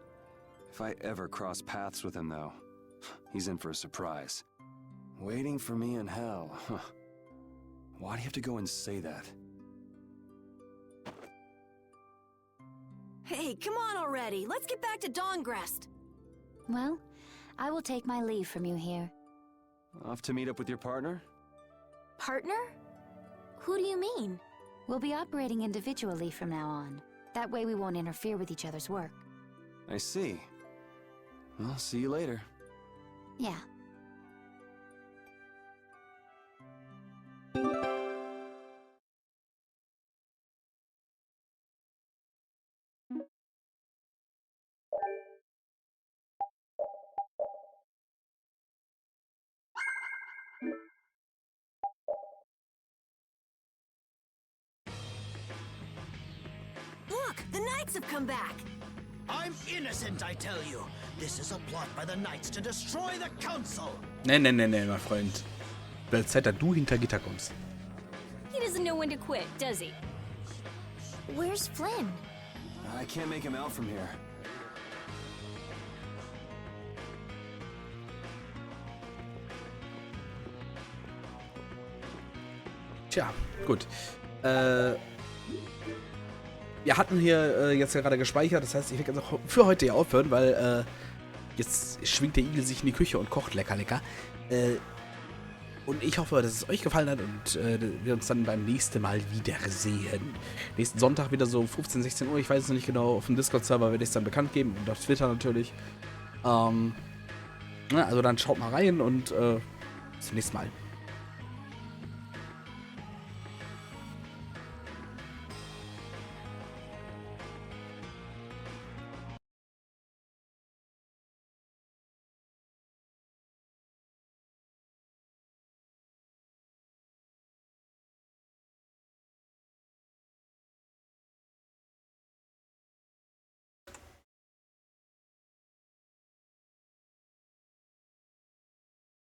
If I ever cross paths with him, though, he's in for a surprise. Waiting for me in hell, huh? Why do you have to go and say that? Hey, come on already. Let's get back to Dongrest. Well, I will take my leave from you here. Off to meet up with your partner? Partner? Who do you mean? We'll be operating individually from now on. That way we won't interfere with each other's work. I see. Well, see you later. Yeah. Look, the Knights have come back. I'm innocent, I tell you. This is a plot by the Knights to destroy the Council. Nee, mein Freund. Wird Zeit, dass du hinter Gitter kommst. He doesn't know when to quit, does he? Where's Flynn? I can't make him out from here. Tja, gut. Wir hatten hier jetzt ja gerade gespeichert, das heißt, ich werde jetzt auch für heute hier aufhören, weil jetzt schwingt der Igel sich in die Küche und kocht lecker. Und ich hoffe, dass es euch gefallen hat und wir uns dann beim nächsten Mal wiedersehen. Nächsten Sonntag wieder so 15, 16 Uhr, ich weiß es noch nicht genau, auf dem Discord-Server werde ich es dann bekannt geben und auf Twitter natürlich. Also dann schaut mal rein und bis zum nächsten Mal.